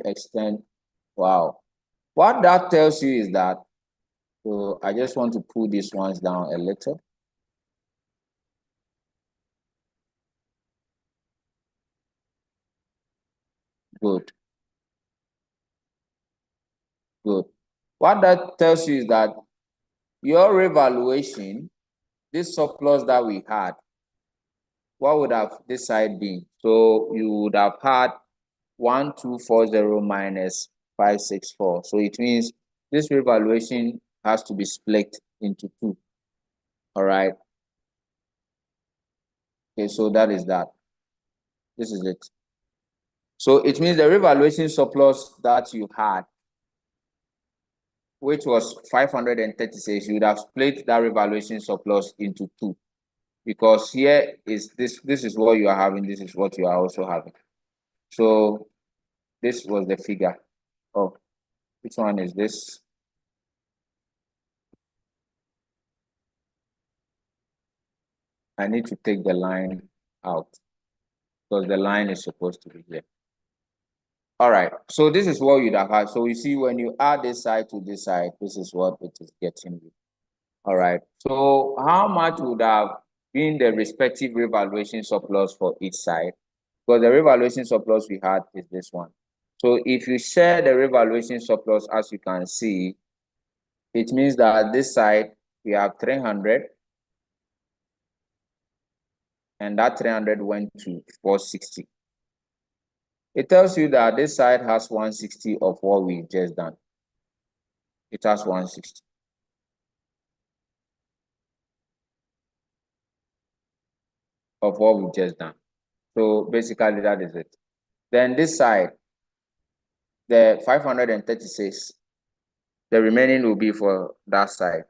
extend. Wow. What that tells you is that, so I just want to pull these ones down a little. Good. Good. What that tells you is that your revaluation, this surplus that we had, what would have this side been? So you would have had 1,240 minus 564. So it means this revaluation has to be split into two. All right. Okay, so that is that. This is it. So it means the revaluation surplus that you had, which was 536, you would have split that revaluation surplus into two. Because here is this is what you are having, this is what you are also having. So this was the figure. Oh, which one is this? I need to take the line out because the line is supposed to be here. All right, so this is what you'd have had. So you see, when you add this side to this side, this is what it is getting you. All right, so how much would have been the respective revaluation surplus for each side? Because the revaluation surplus we had is this one. So if you share the revaluation surplus, as you can see, it means that this side we have 300, and that 300 went to 460. It tells you that this side has 160 of what we just done. It has 160. Of what we just done. So basically that is it. Then this side, the 536, the remaining will be for that side.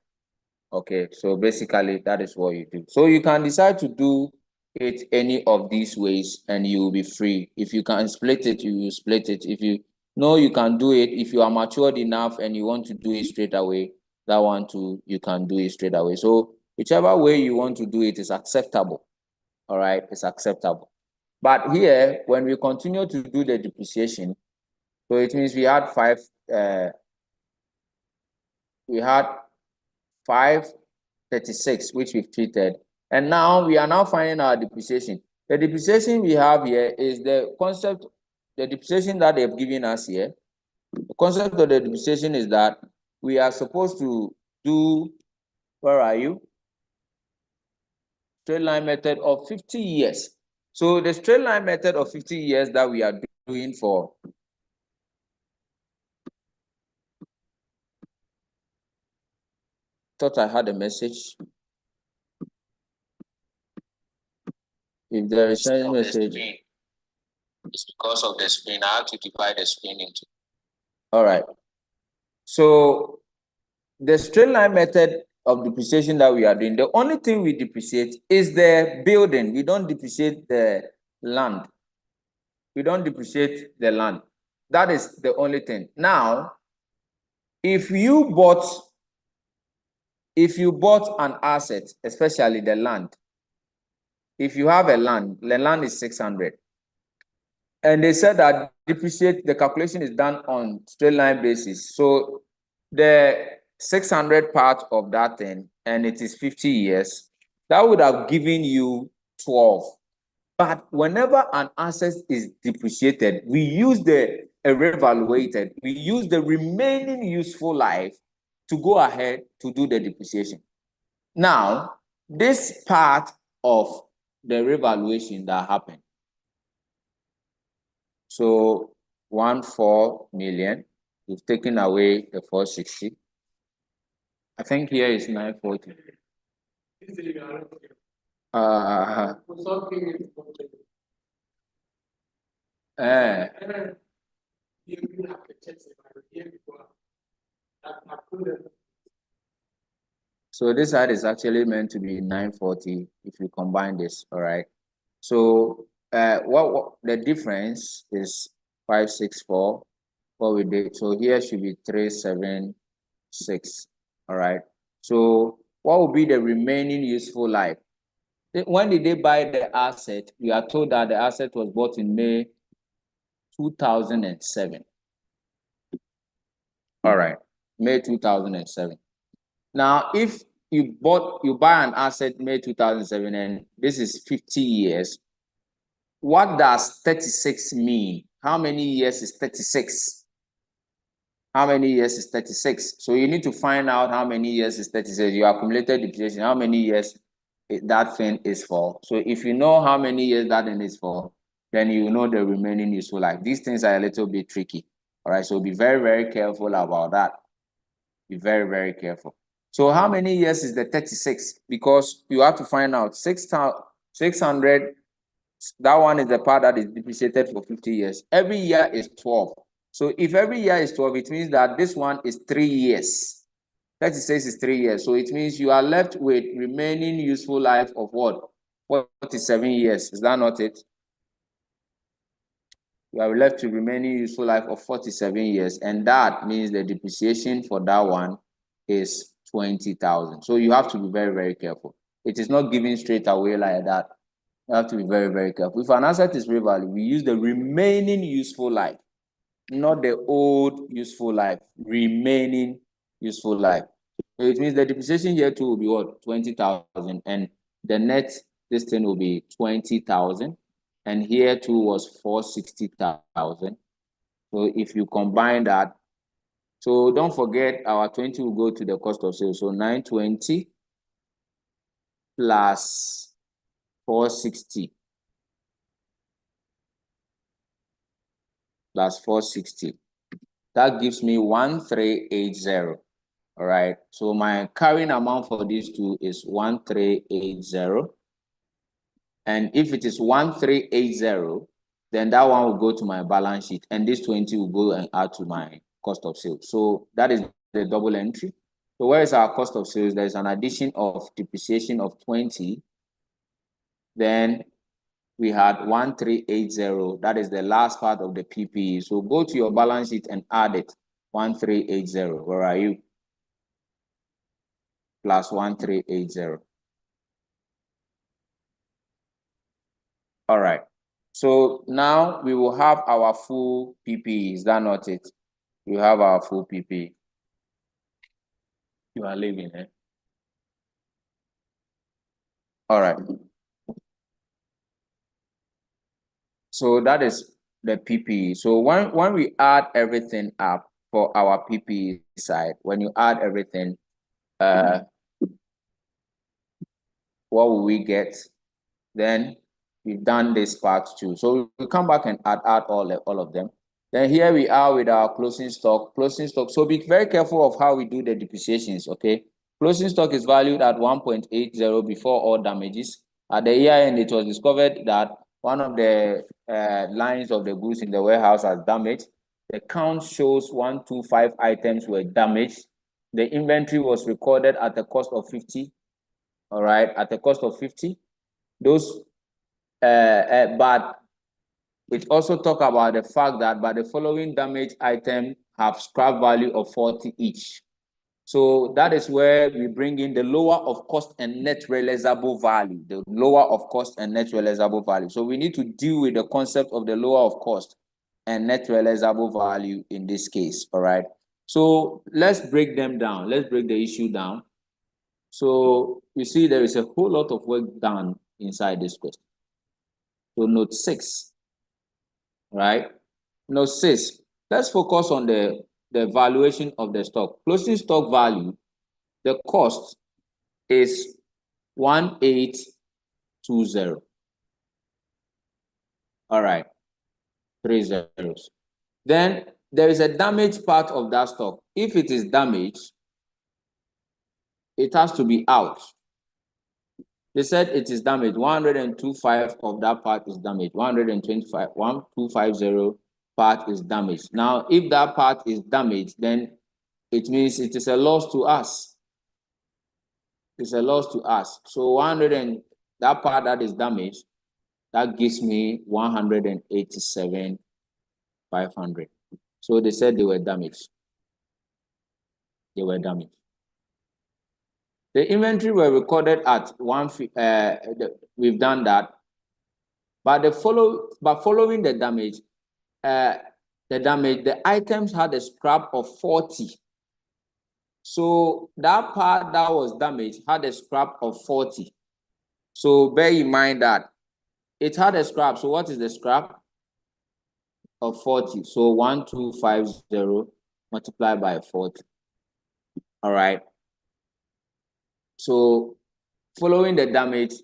Okay, so basically that is what you do. So you can decide to do it any of these ways and you will be free. If you can split it, you will split it. If you know you can do it, if you are matured enough and you want to do it straight away, that one too, you can do it straight away. So whichever way you want to do it is acceptable. All right, it's acceptable. But here, when we continue to do the depreciation, so it means we had 536, which we've treated. And now we are now finding our depreciation. The depreciation we have here is the concept, the depreciation that they've given us here. The concept of the depreciation is that we are supposed to do, where are you? Straight line method of 50 years. So the straight line method of 50 years that we are doing for thought I had a message. If there is any message, it's because of the screen. I have to divide the screen into. All right. So the straight line method of depreciation that we are doing, the only thing we depreciate is the building. We don't depreciate the land. We don't depreciate the land. That is the only thing. Now, if you bought an asset, especially the land, if you have a land, the land is 600. And they said that depreciate, the calculation is done on straight line basis. So the 600 part of that thing, and it is 50 years, that would have given you 12. But whenever an asset is depreciated, we use the reevaluated, we use the remaining useful life to go ahead to do the depreciation. Now, this part of the revaluation that happened, so 14 million, we've taken away the 460. I think here is 940. So this side is actually meant to be 940 if you combine this, all right? So what the difference is 564, what we did. So here should be 376, all right? So what will be the remaining useful life? When did they buy the asset? We are told that the asset was bought in May 2007. All right, May 2007. Now, if you buy an asset May 2007 and this is 50 years, what does 36 mean? How many years is 36? How many years is 36? So you need to find out how many years is 36. You accumulated depreciation, how many years that thing is for. So if you know how many years that thing is for, then you know the remaining useful life. These things are a little bit tricky. All right, so be very, very careful about that. Be very, very careful. So how many years is the 36? Because you have to find out 600, that one is the part that is depreciated for 50 years. Every year is 12. So if every year is 12, it means that this one is 3 years. 36 is 3 years. So it means you are left with remaining useful life of what? 47 years. Is that not it? You are left with remaining useful life of 47 years. And that means the depreciation for that one is 20,000. So you have to be very, very careful. It is not given straight away like that. You have to be very, very careful. If an asset is revalued, we use the remaining useful life, not the old useful life, remaining useful life. So it means the depreciation here too will be what? 20,000, and the net, this thing will be 20,000, and here too was 460,000. So if you combine that, so don't forget our 20 will go to the cost of sales. So 920 plus 460 plus 460. That gives me 1380. All right. So my carrying amount for these two is 1380. And if it is 1380, then that one will go to my balance sheet, and this 20 will go and add to my cost of sales. So that is the double entry. So where is our cost of sales? There's an addition of depreciation of 20. Then we had 1380. That is the last part of the PPE. So go to your balance sheet and add it. 1380. Where are you? Plus 1380. All right. So now we will have our full PPE. Is that not it? We have our full PPE. You are leaving, eh? All right. So that is the PPE. So when we add everything up for our PPE side, when you add everything, what will we get? Then we've done this part too. So we come back and add all of them. Then here we are with our closing stock. Closing stock. So be very careful of how we do the depreciations, okay? Closing stock is valued at 1.80 before all damages. At the year end, it was discovered that one of the lines of the goods in the warehouse has damaged. The count shows 125 items were damaged. the inventory was recorded at a cost of 50, all right, at a cost of 50. Those, but it also talk about the fact that by the following damaged item have scrap value of 40 each. So that is where we bring in the lower of cost and net realizable value, the lower of cost and net realizable value. So we need to deal with the concept of the lower of cost and net realizable value in this case, all right? So let's break them down. Let's break the issue down. So you see there is a whole lot of work done inside this question. So note 6, right? Note 6, let's focus on the valuation of the stock. Closing stock value, the cost is 1820. All right, 3 zeros. Then there is a damaged part of that stock. If it is damaged, it has to be out. They said it is damaged. 125 of that part is damaged. 125, 1250 part is damaged. Now, if that part is damaged, then it means it is a loss to us. It's a loss to us. So 100 and that part that is damaged, that gives me 187,500. So they said they were damaged. They were damaged. The inventory were recorded at we've done that. But following the damage, the items had a scrap of 40. So that part that was damaged had a scrap of 40. So bear in mind that it had a scrap. So what is the scrap? Of 40. So 1250 multiplied by 40. All right. So following the damage,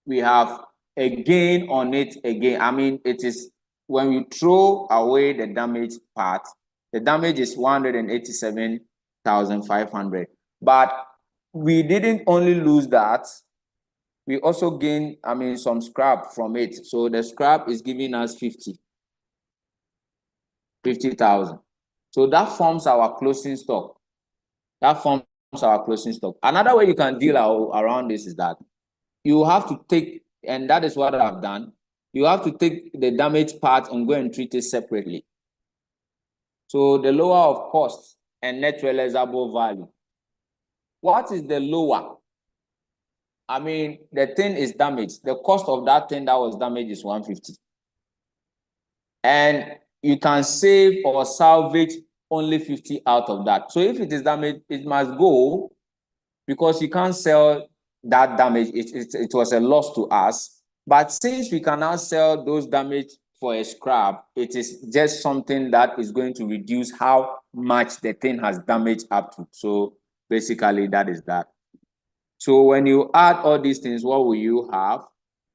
we have a gain on it again. I mean, it is when we throw away the damaged part, the damage is 187,500. But we didn't only lose that, we also gain, I mean, some scrap from it. So the scrap is giving us 50,000. So that forms our closing stock. That forms our closing stock. Another way you can deal around this is that you have to take, and that is what I've done, you have to take the damaged part and go and treat it separately. So the lower of cost and net realizable value. What is the lower? I mean, the thing is damaged. The cost of that thing that was damaged is 150. And you can save or salvage only 50 out of that. So if it is damaged, it must go because you can't sell that damage. It was a loss to us. But since we can now sell those damage for a scrap, it is just something that is going to reduce how much the thing has damaged up to. So basically, that is that. So when you add all these things, what will you have?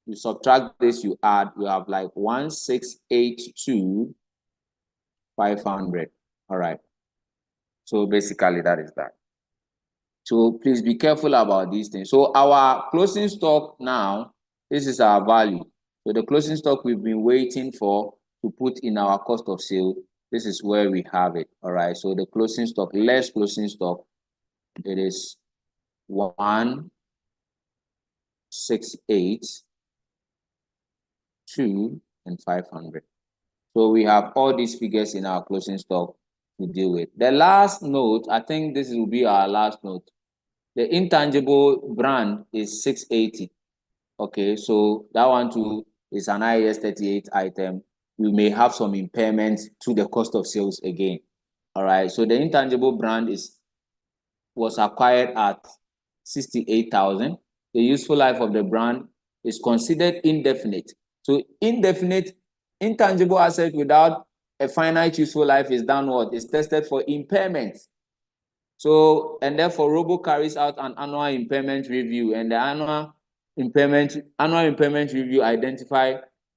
You subtract this, you add, you have like 1682,500. All right. So basically, that is that. So please be careful about these things. So our closing stock now, this is our value. So the closing stock we've been waiting for to put in our cost of sale, this is where we have it. All right. So the closing stock, less closing stock, it is 168,2 and 500. So we have all these figures in our closing stock to deal with. The last note, I think this will be our last note. The intangible brand is 680. Okay, so that one too is an IAS 38 item. We may have some impairments to the cost of sales again. All right, so the intangible brand was acquired at 68,000. The useful life of the brand is considered indefinite. So indefinite, intangible asset without a finite useful life is done what? Is tested for impairment. So, and therefore Robo carries out an annual impairment review, and the annual impairment review identify.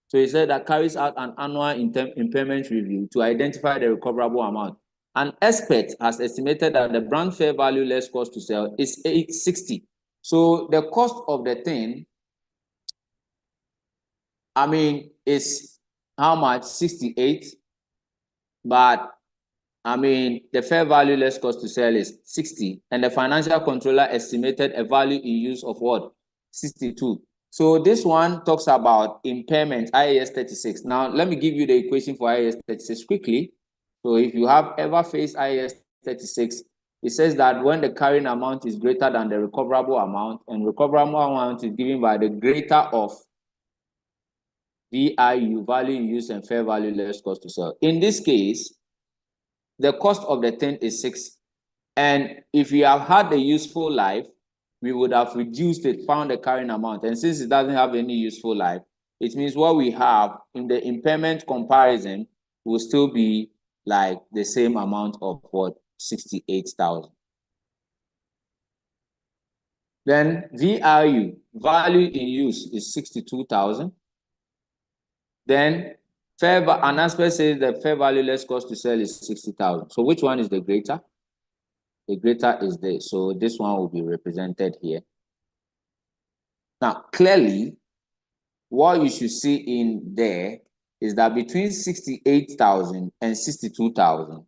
So he said that carries out an annual impairment review to identify the recoverable amount. An expert has estimated that the brand fair value less cost to sell is 860. So the cost of the thing, I mean, is how much? 68, but I mean, the fair value less cost to sell is 60, and the financial controller estimated a value in use of what? 62. So this one talks about impairment, IAS 36. Now, let me give you the equation for IAS 36 quickly. So if you have ever faced IAS 36, it says that when the carrying amount is greater than the recoverable amount, and recoverable amount is given by the greater of VIU, value in use, and fair value less cost to sell. In this case, the cost of the thing is 6. And if we have had the useful life, we would have reduced it, found the carrying amount. And since it doesn't have any useful life, it means what we have in the impairment comparison will still be like the same amount of what? 68,000. Then VRU, value in use, is 62,000. Then an aspect says the fair value less cost to sell is 60,000. So which one is the greater? The greater is this. So this one will be represented here. Now, clearly, what you should see in there is that between 68,000 and 62,000,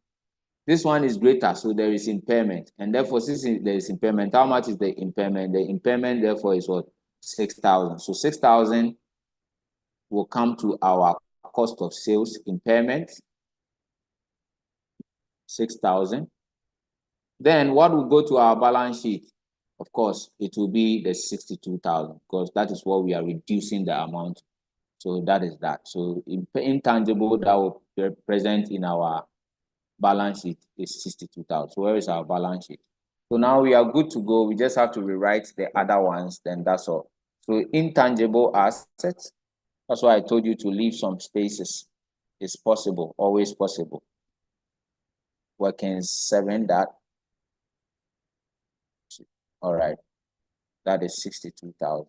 this one is greater, so there is impairment. And therefore, since there is impairment, how much is the impairment? The impairment, therefore, is what? 6,000. So 6,000 will come to our cost of sales impairment, 6,000. Then what will go to our balance sheet? Of course, it will be the 62,000 because that is what we are reducing the amount. So that is that. So intangible that will be present in our balance sheet is 62,000. So where is our balance sheet? So now we are good to go. We just have to rewrite the other ones, then that's all. So intangible assets, that's why I told you to leave some spaces. It's possible, always possible. We can 7 that. All right, that is 62,000.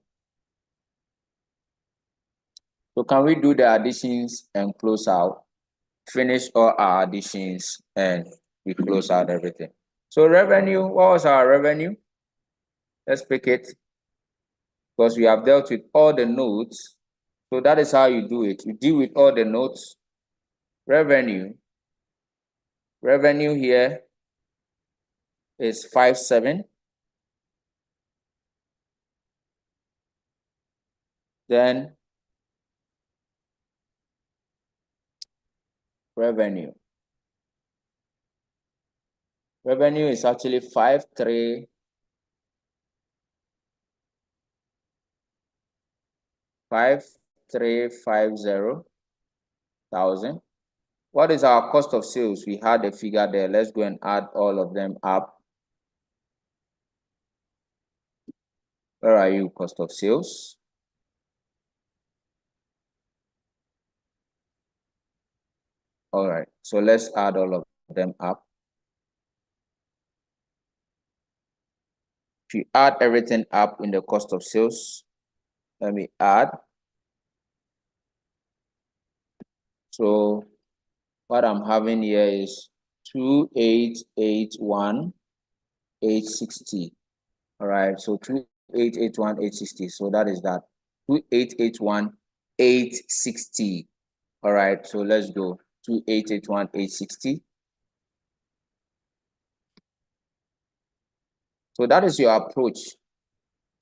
So can we do the additions and close out? Finish all our additions and we close out everything. So revenue, what was our revenue? Let's pick it because we have dealt with all the notes. So that is how you do it. You deal with all the notes. Revenue here is 57. Then revenue is actually 5350,000. What is our cost of sales? We had a figure there. Let's go and add all of them up. Where are you? Cost of sales. All right, so let's add all of them up. If you add everything up in the cost of sales, let me add. So what I'm having here is 2,881,860. All right, so 2,881,860. So that is that. 2,881,860. All right, so let's go. 2,881,860. So that is your approach.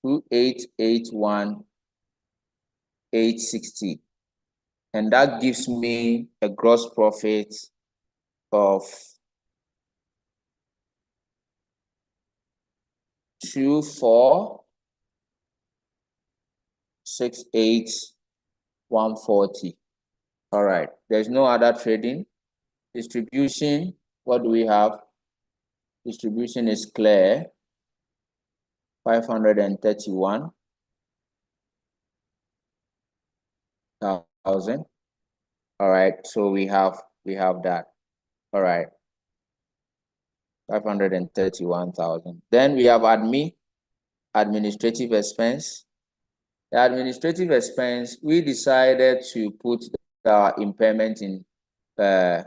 2,881,860. And that gives me a gross profit of 24,681,40. All right, there's no other trading. Distribution, what do we have? Distribution is clear, 531,000. All right, so we have that. All right, 531,000. Then we have administrative expense. The administrative expense, we decided to put our impairment in 20.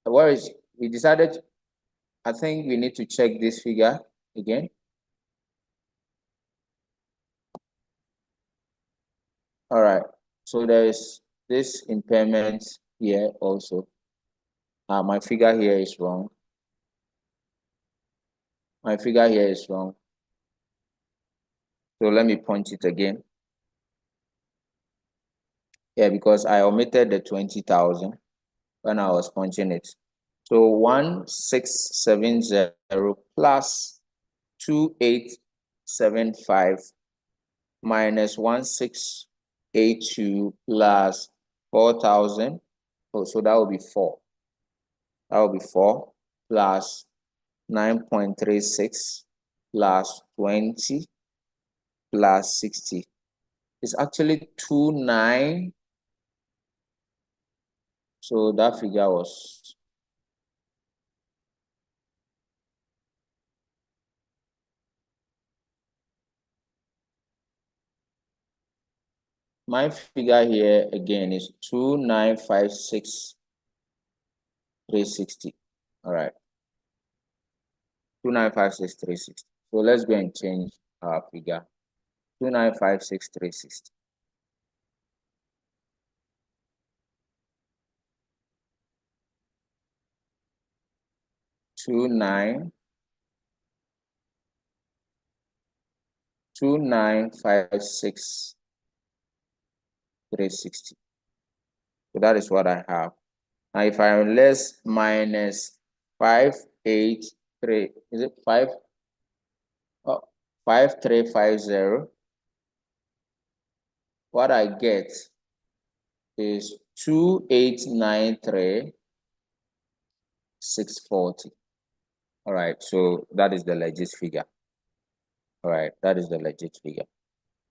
Where is we decided? I think we need to check this figure again. All right, so there is this impairment here also. My figure here is wrong. My figure here is wrong. So let me punch it again. Yeah, because I omitted the 20,000 when I was punching it. So 1670 plus 2875 minus 1682 plus 4,000. Oh, so that will be 4. That will be 4 plus 9.36 plus 20 plus 60. It's actually 29. So that figure was my figure here again is 2956,360. All right. 2956,360. So let's go and change our figure. 2956,360. 2956,360. So that is what I have. Now if I less minus 583, is it 5? Oh, 5350. What I get is 2893,640. All right, so that is the legit figure. All right, that is the legit figure.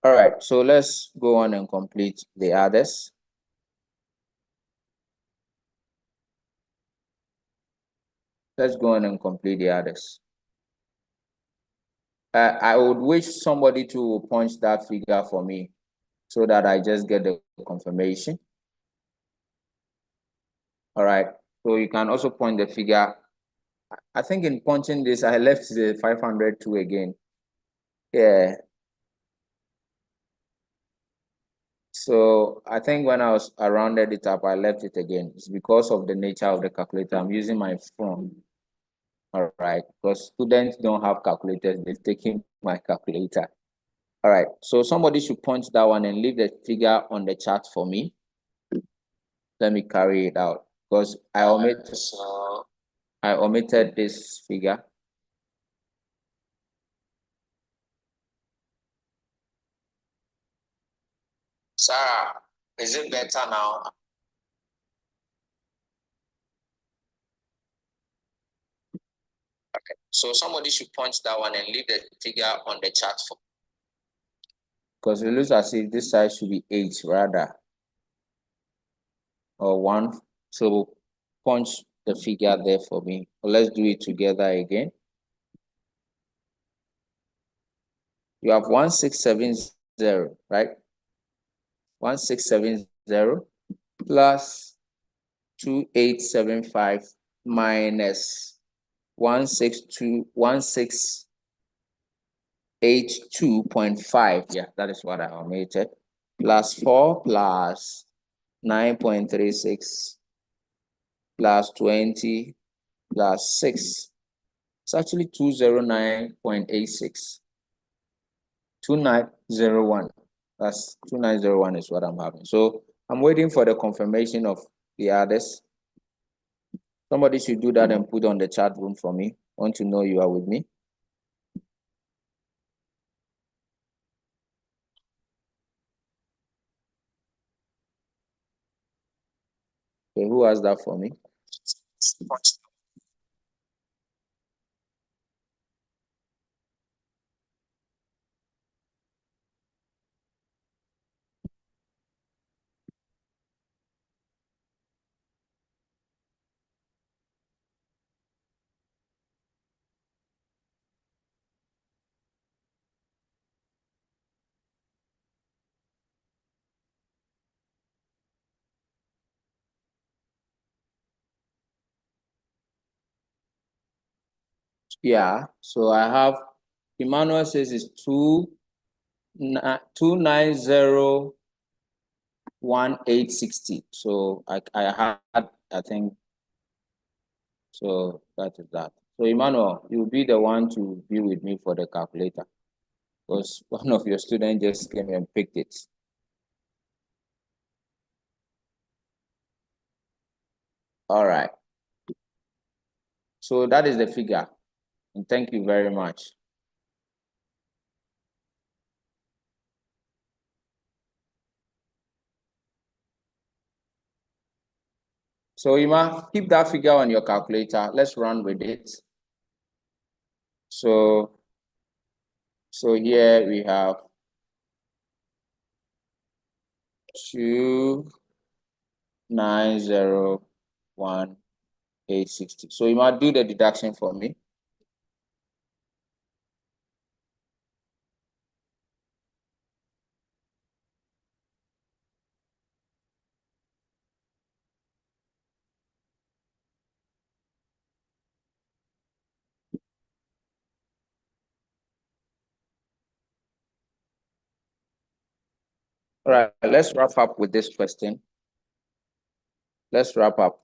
All right, so let's go on and complete the others. Let's go on and complete the others. I would wish somebody to punch that figure for me so that I just get the confirmation. All right, so you can also point the figure. I think in punching this, I left the 502 again. Yeah. So I think when I rounded it up, I left it again. It's because of the nature of the calculator. I'm using my phone. All right, because students don't have calculators, they're taking my calculator. All right, so somebody should punch that one and leave the figure on the chart for me. Let me carry it out because I omitted this figure. Sarah, is it better now? Okay, so somebody should punch that one and leave the figure on the chart for, because it looks as if this side should be 8 rather, or 1. So punch the figure there for me. Let's do it together again. You have 1670, right? 1670 plus 2875 minus 1682.5. Yeah, that is what I omitted. Plus 4 plus 9.36 plus 20 plus 6. It's actually 209.86. 2901. That's 2901 is what I'm having. So I'm waiting for the confirmation of the others. Somebody should do that and put on the chat room for me. I want to know you are with me. Okay, who has that for me? Yeah, so I have, Emmanuel says it's 290 1,860. So I had, I think, so that is that. So Emmanuel, you'll be the one to be with me for the calculator because one of your students just came and picked it. All right. So that is the figure. And thank you very much. So Ima, keep that figure on your calculator. Let's run with it. So here we have 2,901,860. So you might do the deduction for me. All right, let's wrap up with this question. Let's wrap up.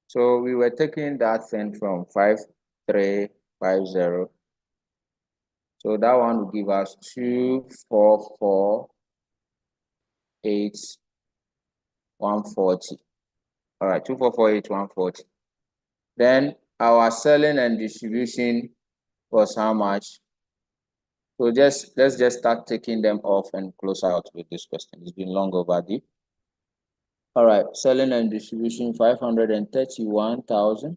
So we were taking that thing from 5,350. So that one will give us 2,448,140. All right, 2,448,140. Then our selling and distribution was how much? So let's just start taking them off and close out with this question. It's been long overdue. All right, selling and distribution 531,000.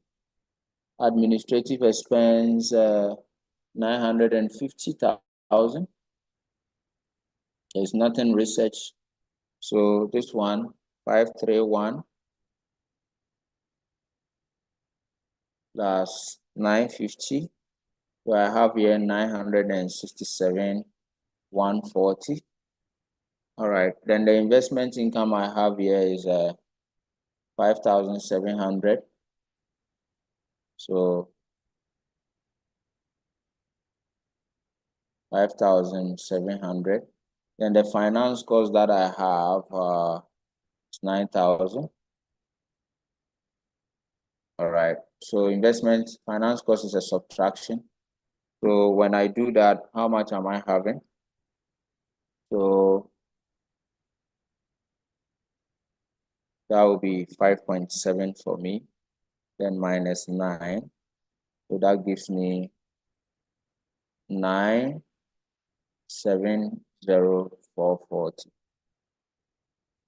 Administrative expense 950,000. There's nothing research. So this one 531 plus 950. So I have here 967,140. All right, then the investment income I have here is 5,700. So 5,700. Then the finance cost that I have is 9,000. All right. So investment finance cost is a subtraction. So when I do that, how much am I having? So that will be 5.7 for me, then minus 9. So that gives me 9,70440.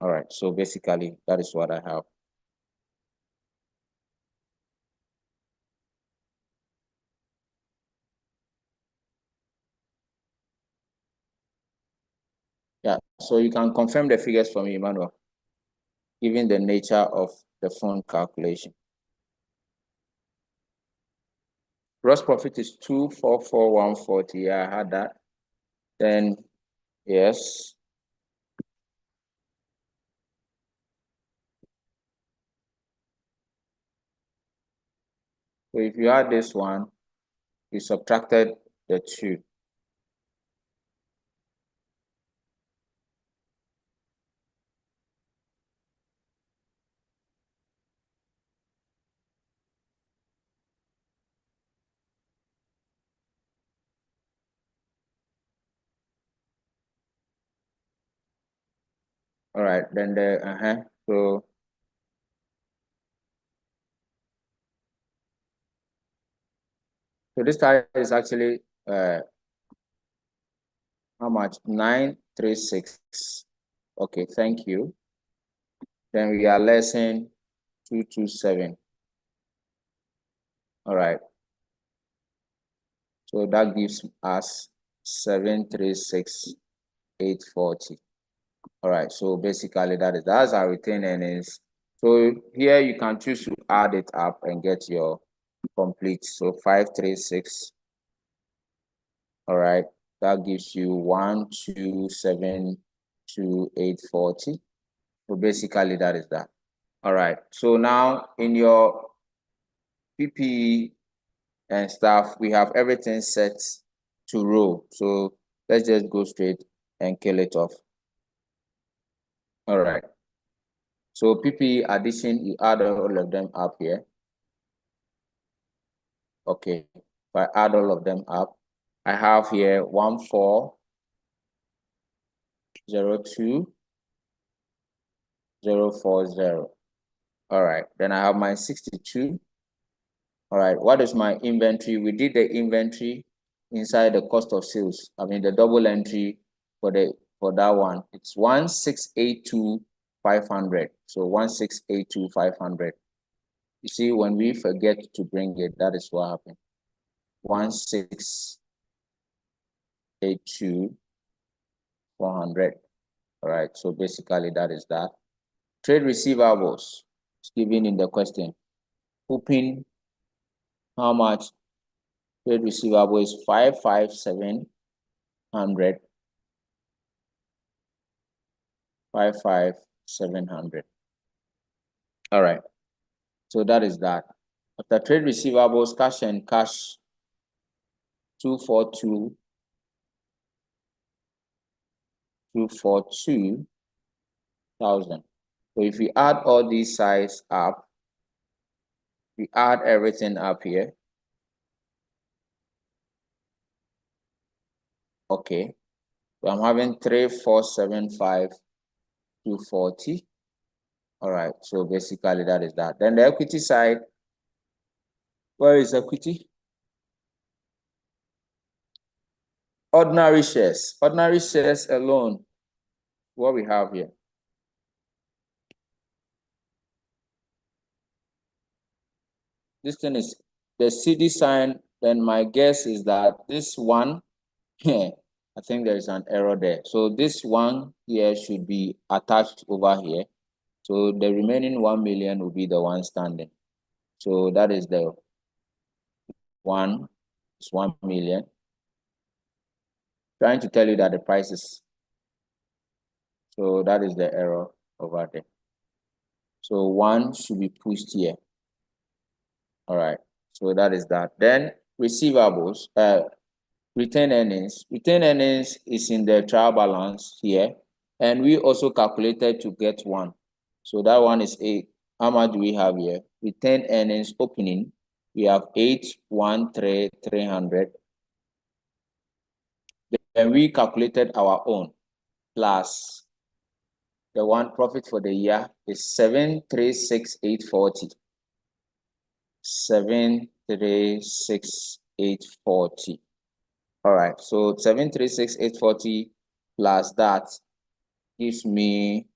All right. So basically, that is what I have. Yeah. So you can confirm the figures for me, Emmanuel, given the nature of the fund calculation. Gross profit is 244,140. Yeah, I had that. Then, yes. So if you add this one, you subtracted the 2. All right, then so this time is actually how much? 936. Okay, thank you. Then we are lesson 227. All right. So that gives us 736,840. All right. So basically that's our retained earnings So here you can choose to add it up and get your complete. So 536. All right, that gives you 1272840. So basically that is that. All right. So now in your PPE and stuff, we have everything set to roll. So let's just go straight and kill it off. All right. So PPE addition, you add all of them up here. Okay. If I add all of them up, I have here 1402040. All right. Then I have my 62. All right. What is my inventory? We did the inventory inside the cost of sales. I mean the double entry for that one. It's 1682500. So 1682500. You see, when we forget to bring it, that is what happened. 1682400. All right. So basically that is that. Trade receivables. It's given in the question. Open how much? Trade receivable is 55700. 55700. All right. So that is that. After trade receivables, cash and cash 242,000. So if we add all these sides up, we add everything up here. Okay. So I'm having 3475240. All right. So basically that is that. Then the equity side, where is equity? Ordinary shares. Ordinary shares alone, what we have here. This thing is the CD sign, then my guess is that this one, I think there is an error there. So this one here should be attached over here. So the remaining 1 million will be the one standing. So that is the one, it's 1 million. Trying to tell you that the price is, so that is the error over there. So one should be pushed here. All right. So that is that. Then receivables, retained earnings. Retained earnings is in the trial balance here. And we also calculated to get one. So that one is 8. How much do we have here? Retained earnings opening. We have 813,300. Then we calculated our own plus the one profit for the year is 736,840. 736,840. All right, so 736,840 plus that gives me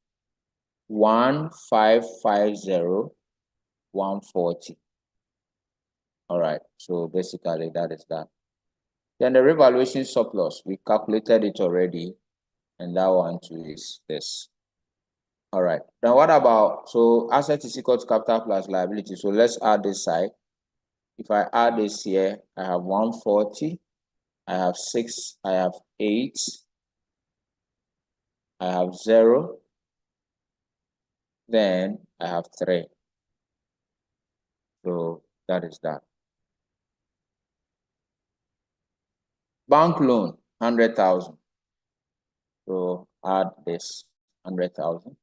1,550,140. All right, so basically that is that. Then the revaluation surplus, we calculated it already, and that one too is this. All right, then what about, so asset is equal to capital plus liability. So let's add this side. If I add this here, I have 140, I have 6, I have 8, I have 0, then I have 3. So that is that. Bank loan, 100,000. So add this 100,000.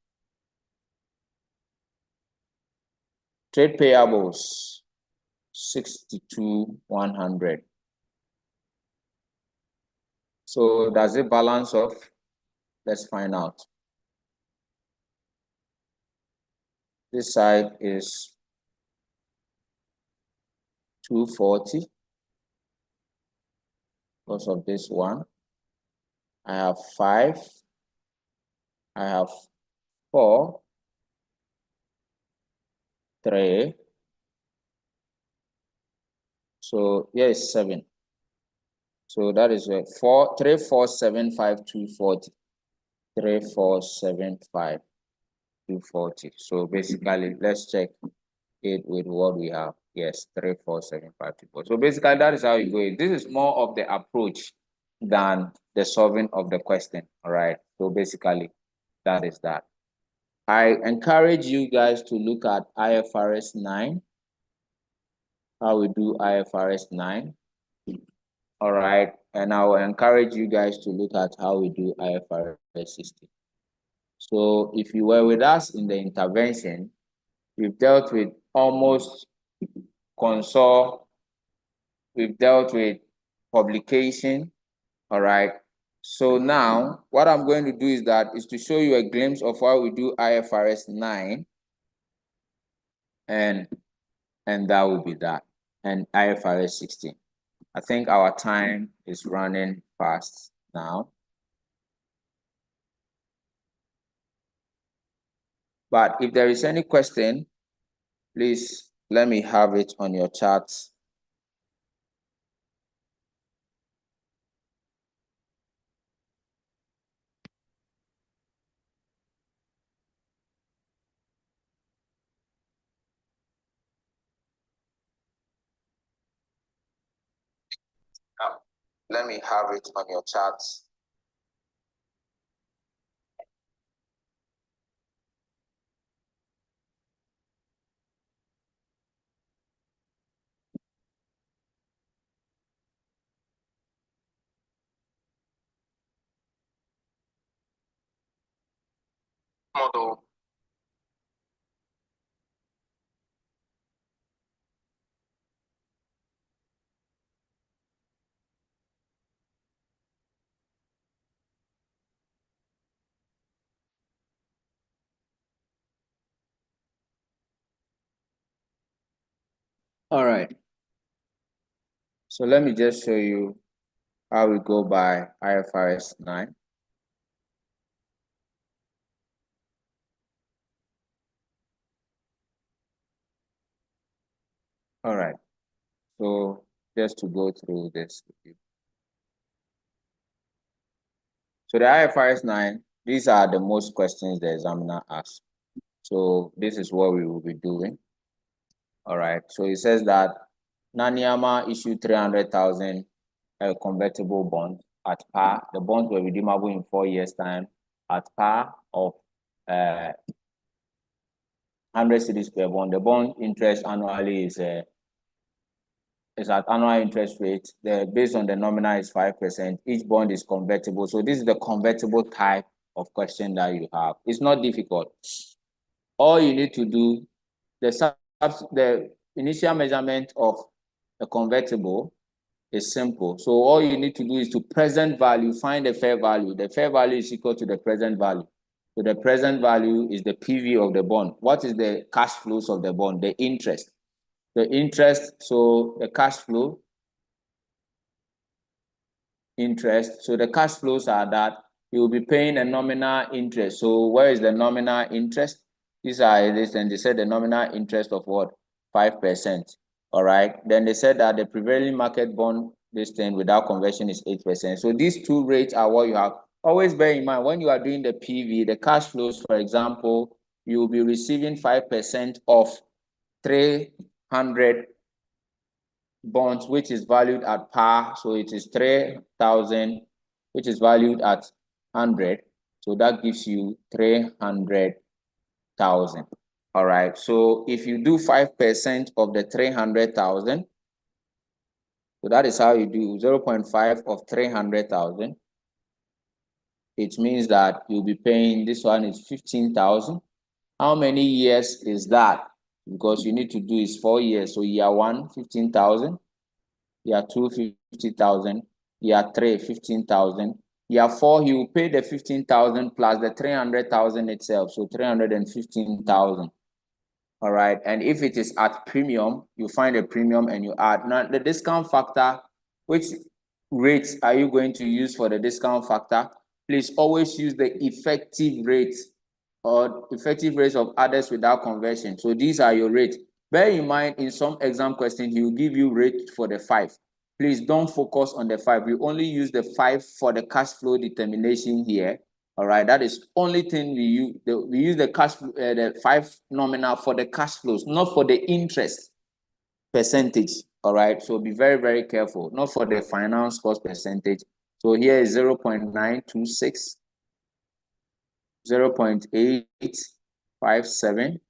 Trade payables, 62,100. So does it balance off? Let's find out. This side is 240 because of this one. I have 5. I have 4, 3. So here is 7. So that is 3475240. 3475. 240. So basically, let's check it with what we have. Yes, 34752. So basically, that is how you go. This is more of the approach than the solving of the question. All right. So basically, that is that. I encourage you guys to look at IFRS 9, how we do IFRS 9. All right. And I will encourage you guys to look at how we do IFRS 16. So if you were with us in the intervention, we've dealt with almost console, we've dealt with publication. All right. So now what I'm going to do is to show you a glimpse of how we do IFRS 9, and that will be that, and IFRS 16. I think our time is running fast now. But if there is any question, please let me have it on your chat. Let me have it on your chat. Model. All right. So let me just show you how we go by IFRS 9. All right. So just to go through this with you. So the IFRS 9, these are the most questions the examiner asks. So this is what we will be doing. All right. So it says that Naniama issued 300,000 convertible bond at par. The bonds were redeemable in 4 years' time at par of 100 cedis per bond. The bond interest annually is at annual interest rate. Based on the nominal is 5%. Each bond is convertible. So this is the convertible type of question that you have. It's not difficult. All you need to do, the initial measurement of a convertible is simple. So all you need to do is to present value, find the fair value. The fair value is equal to the present value. So the present value is the PV of the bond. What is the cash flows of the bond? The interest. The interest, so the cash flow, interest. So the cash flows are that you will be paying a nominal interest. So where is the nominal interest? These are this, and they said the nominal interest of what? 5%. All right. Then they said that the prevailing market bond this thing without conversion is 8%. So these two rates are what you have. Always bear in mind when you are doing the PV, the cash flows, for example, you will be receiving 5% of 300 bonds, which is valued at par. So it is 3,000, which is valued at 100. So that gives you 300,000. All right. So if you do 5% of the 300,000, so that is how you do 0.5 of 300,000. It means that you'll be paying, this one is 15,000. How many years is that? Because you need to do is 4 years. So year one, 15,000. Year two, 50,000. Year three, 15,000. Year four, he will pay the 15,000 plus the 300,000 itself. So 315,000. All right. And if it is at premium, you find a premium and you add. Now, the discount factor, which rates are you going to use for the discount factor? Please always use the effective rate or effective rates of others without conversion. So these are your rates. Bear in mind, in some exam questions, he will give you rate for the 5. Please don't focus on the 5. We only use the 5 for the cash flow determination here. All right, that is only thing we use. We use the cash, the 5 nominal for the cash flows, not for the interest percentage. All right, so be very, very careful. Not for the finance cost percentage. So here is 0.926, 0.857,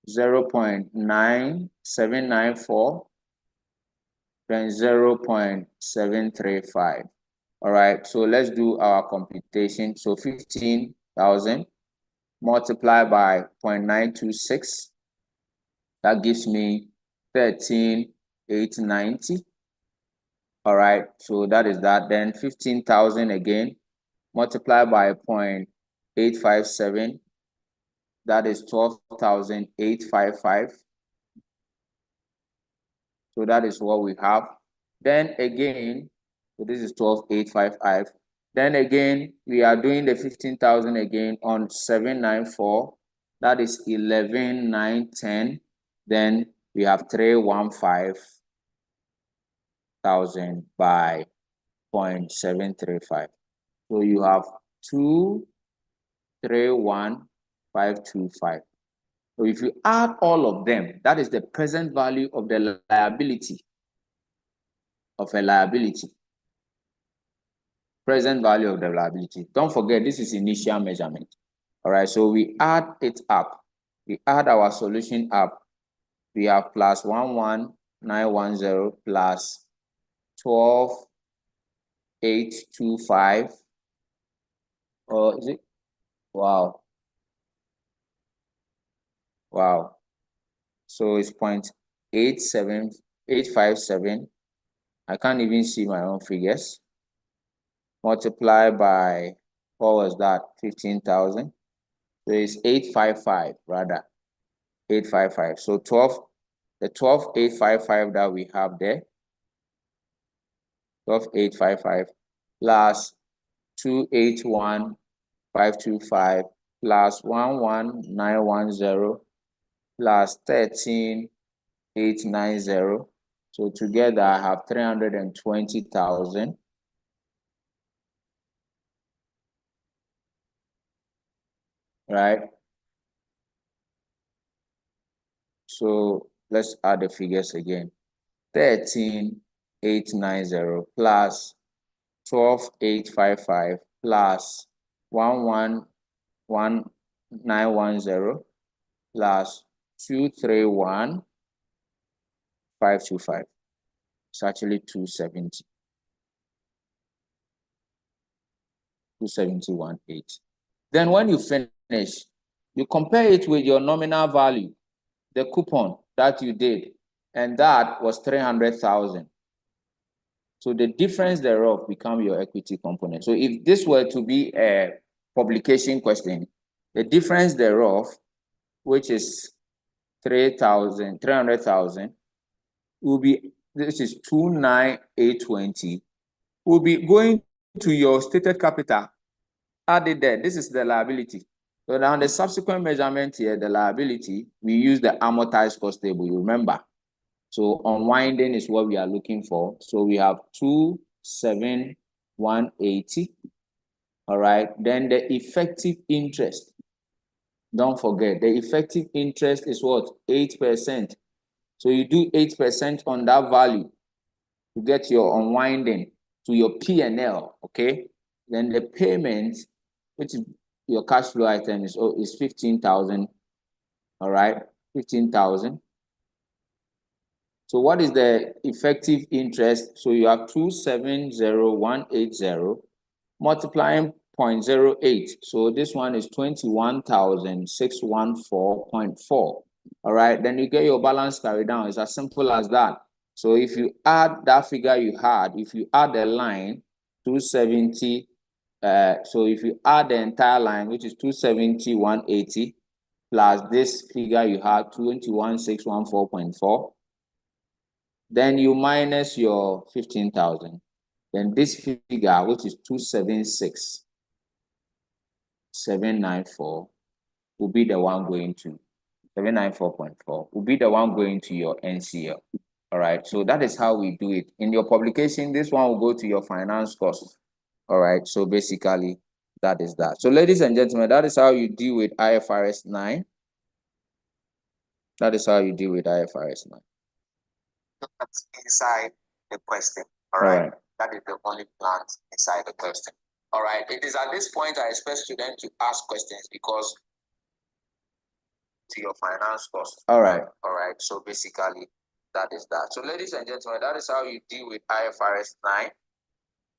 0.9794, then 0.735. All right, so let's do our computation. So 15,000 multiplied by 0.926, that gives me 13,890. All right, so that is that. Then 15,000 again multiplied by 0.857, that is 12,855. So that is what we have. Then again, so this is 12,855. Then again, we are doing the 15,000 again on 794. That is 11,910. Then we have 315,000 by 0.735. So you have 231,525. So if you add all of them, that is the present value of the liability of a liability. Present value of the liability. Don't forget, this is initial measurement. All right, so we add it up. We add our solution up. We have plus 11,910 plus 12,825. Or is it? Wow. Wow. So it's 0.87857. I can't even see my own figures. Multiply by, what was that? 15,000. So it's 855 rather. 855. So the 12,855 that we have there, 12,855 plus 281,525 plus 11,910 plus 13,890. So together I have 320,000. Right? So let's add the figures again. 13,890 plus 12,855 plus 11,910 plus 231,525. It's actually 270. 270.18. Then when you finish, you compare it with your nominal value, the coupon that you did, and that was 300,000. So the difference thereof become your equity component. So if this were to be a publication question, the difference thereof, which is 300,000, will be, this is 29,820, will be going to your stated capital. Added there, this is the liability. So now the subsequent measurement here, the liability, we use the amortized cost table, you remember. So unwinding is what we are looking for. So we have 27180. All right. Then the effective interest. Don't forget, the effective interest is what? 8%. So you do 8% on that value to get your unwinding to your P&L. Okay. Then the payment, which is your cash flow item, is 15,000. All right. 15,000. So what is the effective interest? So you have 270,180 multiplying 0.08. So this one is 21,614.4. All right, then you get your balance carried down. It's as simple as that. So if you add that figure you had, if you add the line 270, so if you add the entire line, which is 270,180 plus this figure you had 21,614.4. Then you minus your 15,000. Then this figure, which is 276,794, will be the one going to 794.4 will be the one going to your NCL. All right. So that is how we do it. In your publication, this one will go to your finance cost. All right. So basically, That is that. So ladies and gentlemen, that is how you deal with IFRS 9. That is how you deal with IFRS 9. That's inside the question. All right. That is the only plant inside the question. All right. It is at this point I expect students to ask questions because to your finance cost. All right. All right. So basically, that is that. So ladies and gentlemen, that is how you deal with IFRS 9.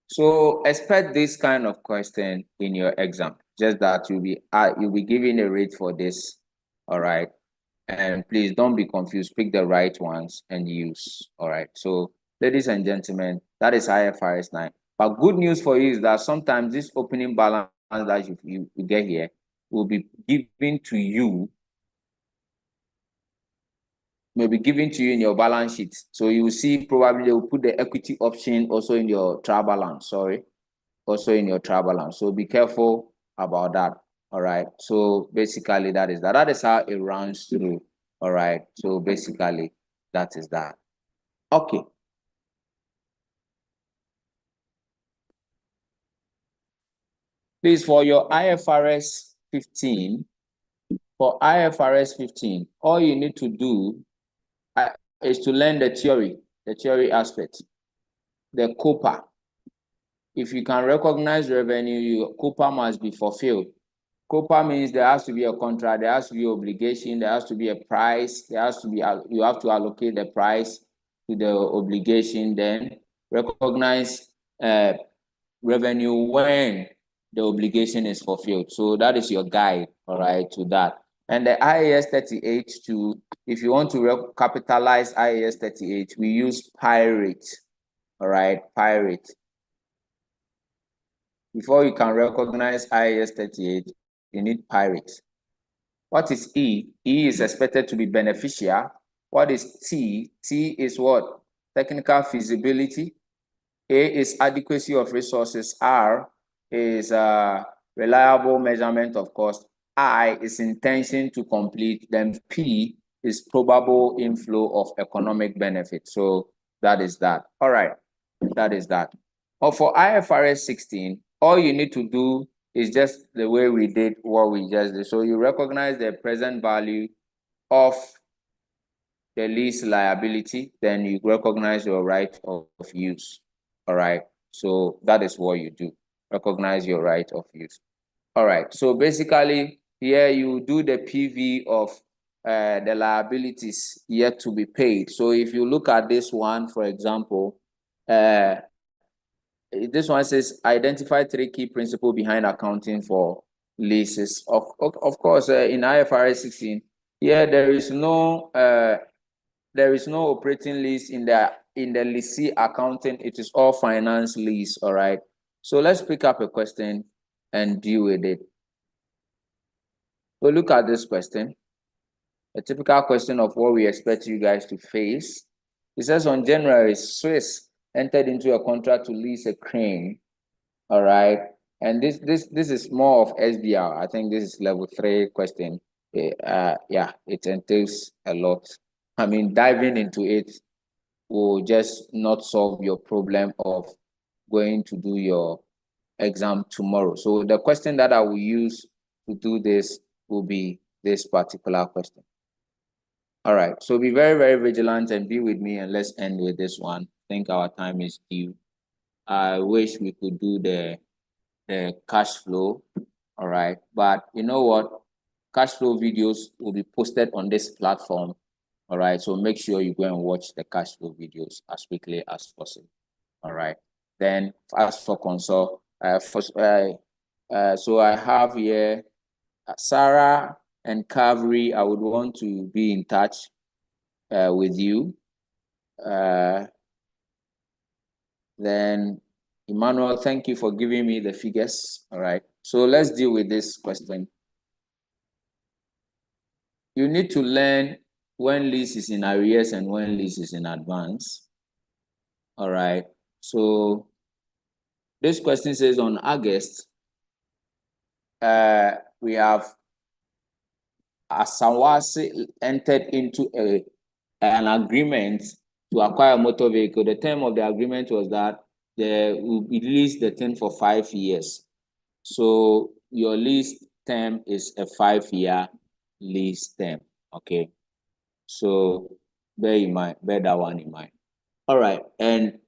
So expect this kind of question in your exam. Just that you'll be given a rate for this. All right. And please don't be confused. Pick the right ones and use. All right. So ladies and gentlemen, that is IFRS 9. But good news for you is that sometimes this opening balance that you get here will be given to you, may be given to you in your balance sheet. So you will see probably they will put the equity option also in your trial balance. Sorry. Also in your trial balance. So be careful about that. All right. So basically that is that. That is how it runs through. All right. So basically that is that. Okay. Please, for your IFRS 15, all you need to do is to learn the theory aspect, the COPA. If you can recognize revenue, your COPA must be fulfilled. COPA means there has to be a contract, there has to be obligation, there has to be a price, you have to allocate the price to the obligation, then recognize revenue when the obligation is fulfilled. So that is your guide, all right, to that. And the IAS 38 too, if you want to capitalize IAS 38, we use pirate, all right, pirate. Before you can recognize IAS 38, you need pirate. What is E? E is expected to be beneficial. What is T? T is what? Technical feasibility. A is adequacy of resources. R is reliable measurement of cost. I is intention to complete. Then P is probable inflow of economic benefit. So that is that. All right, that is that. Or for IFRS 16, all you need to do is just the way we did what we just did. So you recognize the present value of the lease liability, then you recognize your right of use. All right. So that is what you do. Recognize your right of use. All right. So basically, here you do the PV of the liabilities yet to be paid. So if you look at this one, for example, this one says identify 3 key principles behind accounting for leases. Of course, in IFRS 16, yeah, there is no operating lease in the leasee accounting. It is all finance lease. All right. So let's pick up a question and deal with it. So look at this question. A typical question of what we expect you guys to face. It says on January, Swiss entered into a contract to lease a crane. All right. And this is more of SBR. I think this is level 3 question. Yeah, it entails a lot. I mean, diving into it will just not solve your problem of going to do your exam tomorrow. So the question that I will use to do this will be this particular question. All right, so be very, very vigilant and be with me, and let's end with this one. I think our time is due. I wish we could do the cash flow, all right? But you know what? Cash flow videos will be posted on this platform, all right? So make sure you go and watch the cash flow videos as quickly as possible, all right? Then as for console, so I have here Sarah and Kavri. I would want to be in touch with you. Then Emmanuel, thank you for giving me the figures. All right. So let's deal with this question. You need to learn when lease is in arrears and when lease is in advance. All right. So this question says on August, we have Asawasi entered into an agreement to acquire a motor vehicle. The term of the agreement was that they will release the thing for 5 years. So your lease term is a 5-year lease term. Okay. So bear that one in mind. All right. And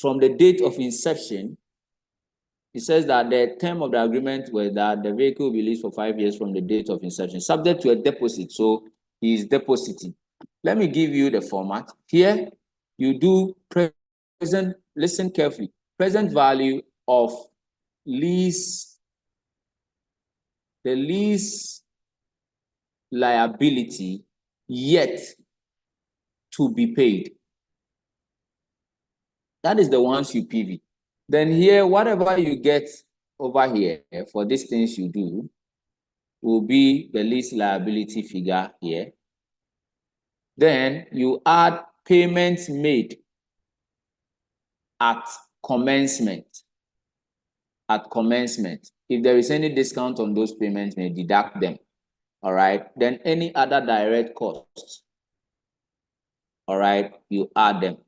from the date of inception, it says that the term of the agreement was that the vehicle will be leased for 5 years from the date of inception, subject to a deposit. So he is depositing. Let me give you the format. Here, you do present, listen carefully, present value of lease, the lease liability yet to be paid. That is the ones you PV. Then here, whatever you get over here for these things you do will be the lease liability figure here. Then you add payments made at commencement. At commencement. If there is any discount on those payments, may deduct them. All right. Then any other direct costs. All right. You add them.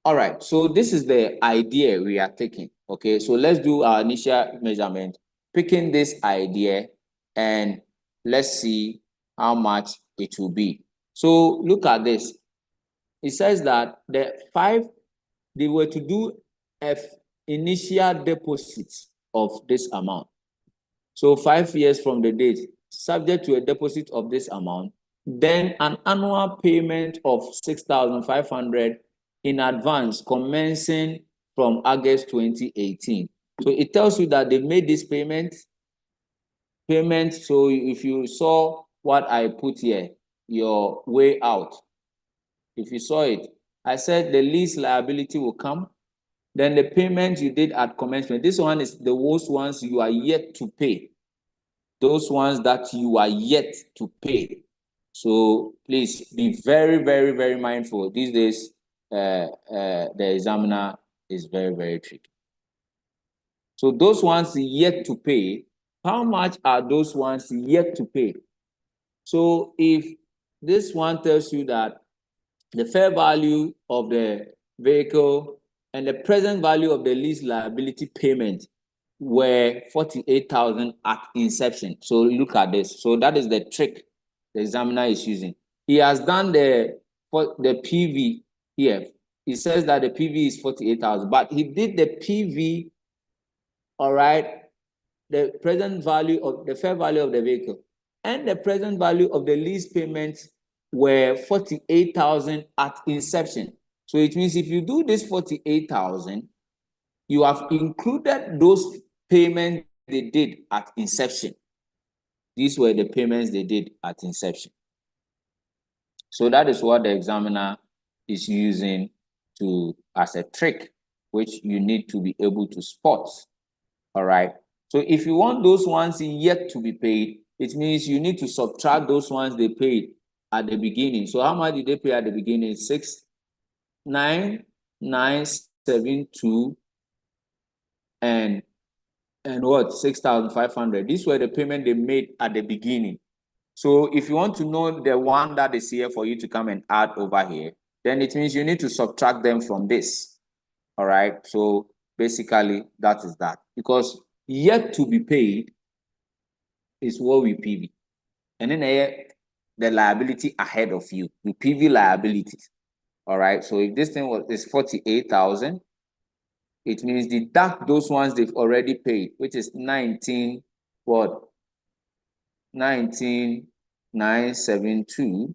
All right. So this is the idea we are taking. Okay. So let's do our initial measurement, picking this idea, and let's see how much it will be. So look at this. It says that they were to do an initial deposit of this amount. So 5 years from the date, subject to a deposit of this amount, then an annual payment of 6,500 in advance commencing from August 2018. So it tells you that they made this payment. So if you saw what I put here, your way out, if you saw it, I said the lease liability will come. Then the payment you did at commencement. This one is the worst ones you are yet to pay. Those ones that you are yet to pay. So please be very, very, very mindful. These days, the examiner is very, very tricky. So those ones yet to pay, how much are those ones yet to pay? So if this one tells you that the fair value of the vehicle and the present value of the lease liability payment were 48,000 at inception. So look at this. So that is the trick the examiner is using. He has done the PV here. He says that the PV is 48,000, but he did the PV, all right, the present value of the fair value of the vehicle and the present value of the lease payments were 48,000 at inception. So it means if you do this 48,000, you have included those payments they did at inception. These were the payments they did at inception. So that is what the examiner is using as a trick, which you need to be able to spot. All right. So if you want those ones yet to be paid, it means you need to subtract those ones they paid at the beginning. So how much did they pay at the beginning? 6,972 and what? 6,500. These were the payment they made at the beginning. So if you want to know the one that is here for you to come and add over here, then it means you need to subtract them from this. All right. So basically that is that, because yet to be paid is what we PV. And then the liability ahead of you, we PV liabilities. All right. So if this thing is 48,000, it means deduct those ones they've already paid, which is 19,972,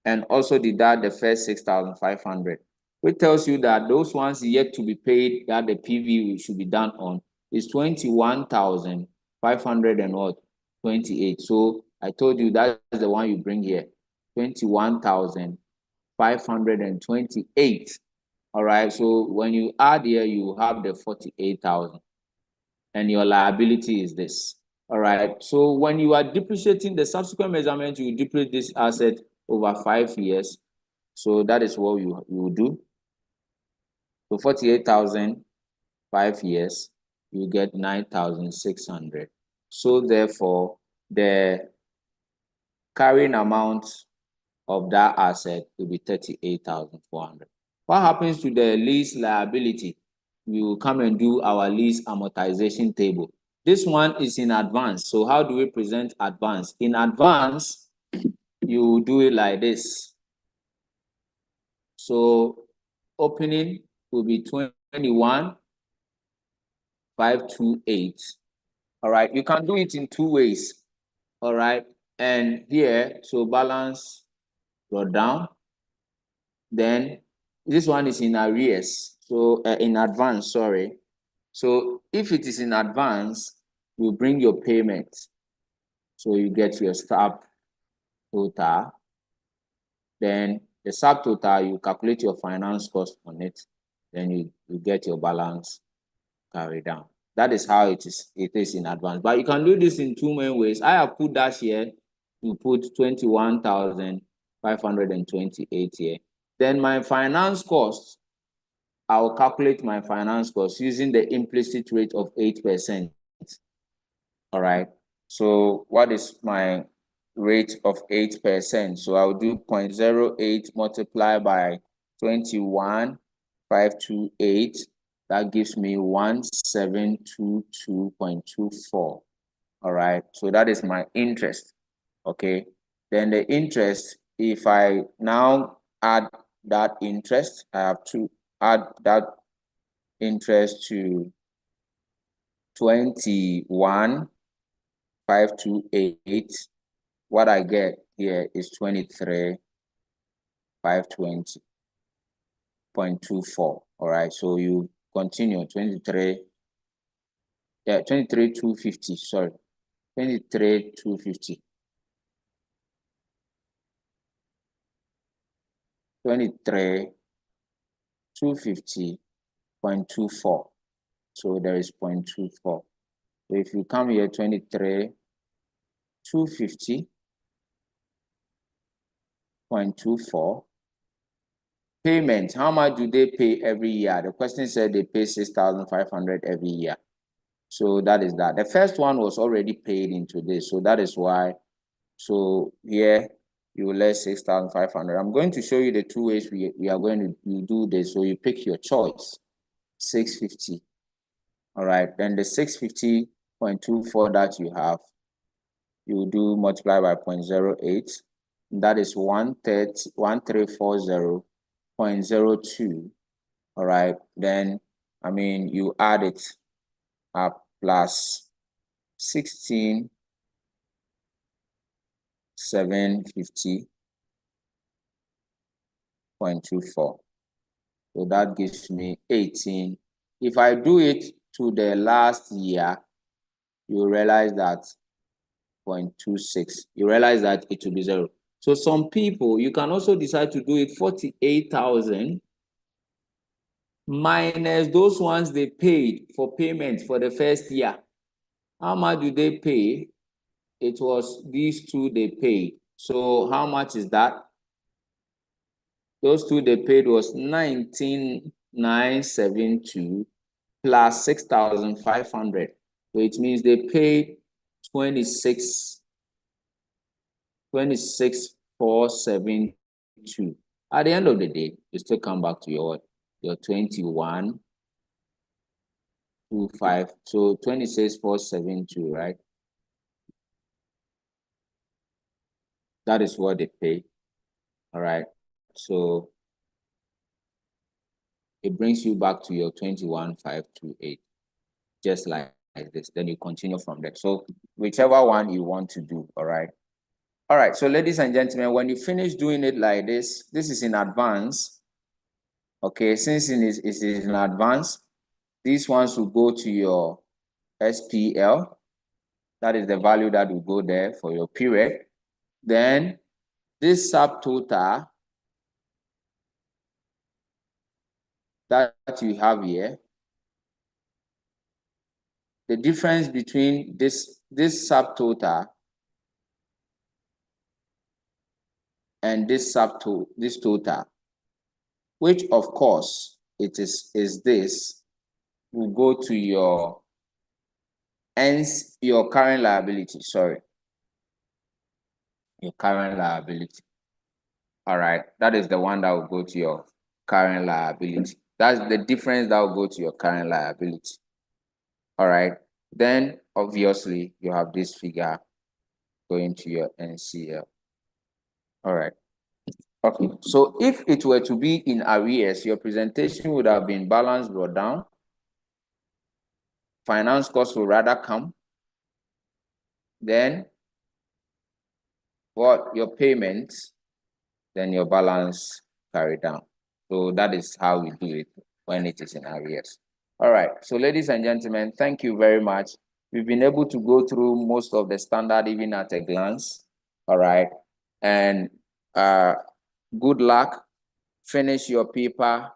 and also deduct the first 6,500, which tells you that those ones yet to be paid that the PV should be done on is 21,500 and what? 28. So I told you that is the one you bring here, 21,528. All right. So when you add here, you have the 48,000, and your liability is this. All right. So when you are depreciating the subsequent measurement, you depreciate this asset over 5 years. So that is what you will do. So 48,000, 5 years, you get 9,600. So therefore, the carrying amount of that asset will be 38,400. What happens to the lease liability? we will come and do our lease amortization table. This one is in advance. So how do we present advance? In advance, you do it like this. So opening will be 21,528. All right, you can do it in two ways. All right, and here, so balance brought down. Then this one is in arrears, so in advance, sorry. So if it is in advance, you bring your payment. So you get your sub total. Then the subtotal, you calculate your finance cost on it. Then you get your balance carried down. That is how it is in advance. But you can do this in two main ways. I have put that here to put 21,528 here. Then my finance cost, I will calculate my finance cost using the implicit rate of 8%. All right. So what is my rate of 8%? So I'll do 0.08 multiplied by 21,528. That gives me 1722.24. All right. So that is my interest. Okay. Then the interest, if I now add that interest, I have to add that interest to 21,528. What I get here is 23,520.24. All right, so you continue 23,250. Sorry, 23,250. 23,250.24. So there is 0.24. So if you come here, 23,250.24. Payment, how much do they pay every year? The question said they pay 6,500 every year. So that is that. The first one was already paid into this. So that is why. So here you will let 6,500. I'm going to show you the two ways we are going to do this. So you pick your choice. 650. All right. Then the 650.24 that you have, you do multiply by 0.08. That is 1340.02. All right. Then, I mean, you add it up plus 16,750.24. So that gives me 18. If I do it to the last year, you realize that 0.26. You realize that it will be 0. So some people, you can also decide to do it 48,000 minus those ones they paid for payment for the first year. How much do they pay? It was these two they paid. So how much is that? Those two they paid was 19,972 plus 6,500. So it means they paid 26,472. At the end of the day, you still come back to your 21,25. So 26,472, right? That is what they pay. All right. So it brings you back to your 21,528, just like this. Then you continue from there. So whichever one you want to do, all right. All right, so ladies and gentlemen, when you finish doing it like this is in advance. Okay, since it is in advance, these ones will go to your SPL. That is the value that will go there for your period. Then this subtotal that you have here, the difference between this subtotal and this total, which of course it is this, will go to your current liability. Sorry, your current liability. All right, that is the one that will go to your current liability. That's the difference that will go to your current liability. All right. Then obviously you have this figure going to your NCL. All right. Okay. So if it were to be in arrears, your presentation would have been balance brought down. Finance costs will rather come. Then what your payments, then your balance carry down. So that is how we do it when it is in arrears. All right. So ladies and gentlemen, thank you very much. We've been able to go through most of the standard even at a glance. All right. And good luck. Finish your paper,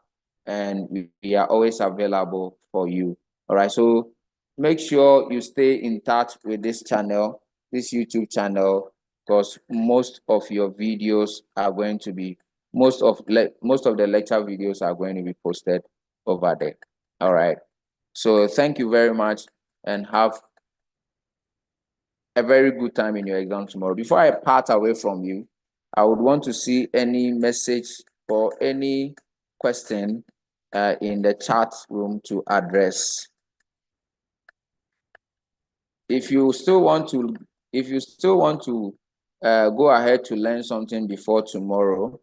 and we are always available for you. All right. So make sure you stay in touch with this channel, this YouTube channel, because most of your videos are going to be most of the lecture videos are going to be posted over there. All right. So thank you very much and have a very good time in your exam tomorrow. Before I part away from you, I would want to see any message or any question in the chat room to address. If you still want to go ahead to learn something before tomorrow,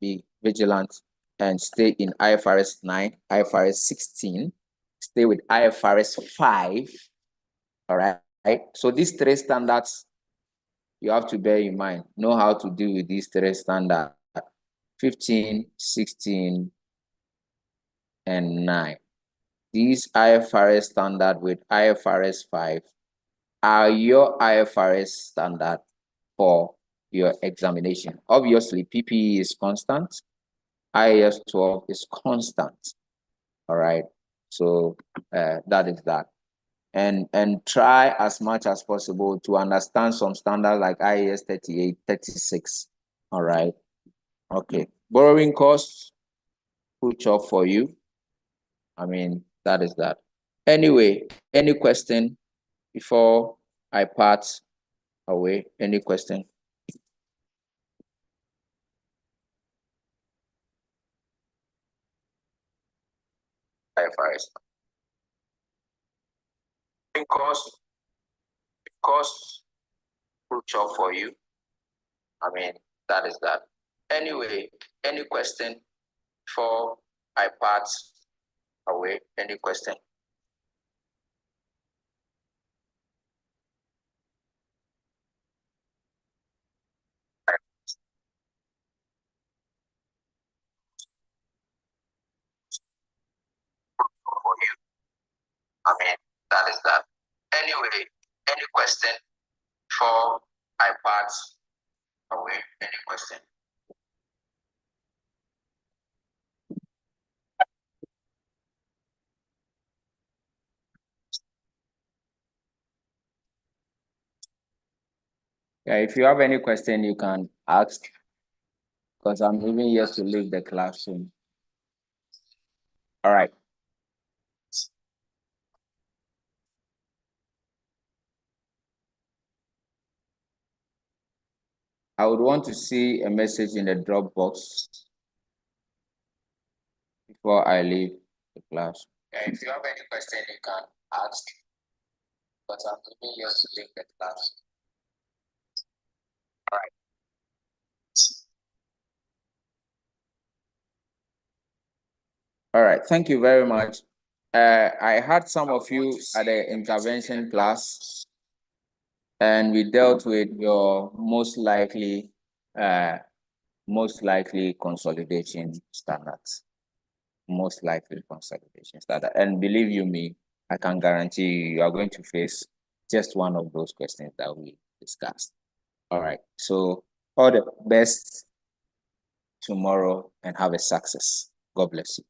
be vigilant and stay in IFRS 9, IFRS 16, stay with IFRS 5. All right. So these three standards you have to bear in mind. Know how to deal with these three standards: 15, 16, and 9. These IFRS standard with IFRS 5 are your IFRS standard for your examination. Obviously, PPE is constant. IAS 12 is constant. All right. So that is that. And try as much as possible to understand some standards like IAS 38, 36. All right. Okay. Borrowing costs, put up for you. I mean, that is that. Anyway, any question before I part away? Any question? IFRS. Cost, put up for you. I mean, that is that. Anyway, any question before I part away? Any question? For you. I mean, that is that. Anyway, any question before I part away? Any question? Yeah, if you have any question, you can ask, because I'm even yet to leave the classroom. All right. I would want to see a message in the Dropbox before I leave the class. Yeah, if you have any question, you can ask, but I'm even yet to leave the class. All right. All right. Thank you very much. I had some of you at the intervention class, and we dealt with your most likely consolidation standards. Most likely consolidation standard. And believe you me, I can guarantee you are going to face just one of those questions that we discussed. All right. So all the best tomorrow and have a success. God bless you.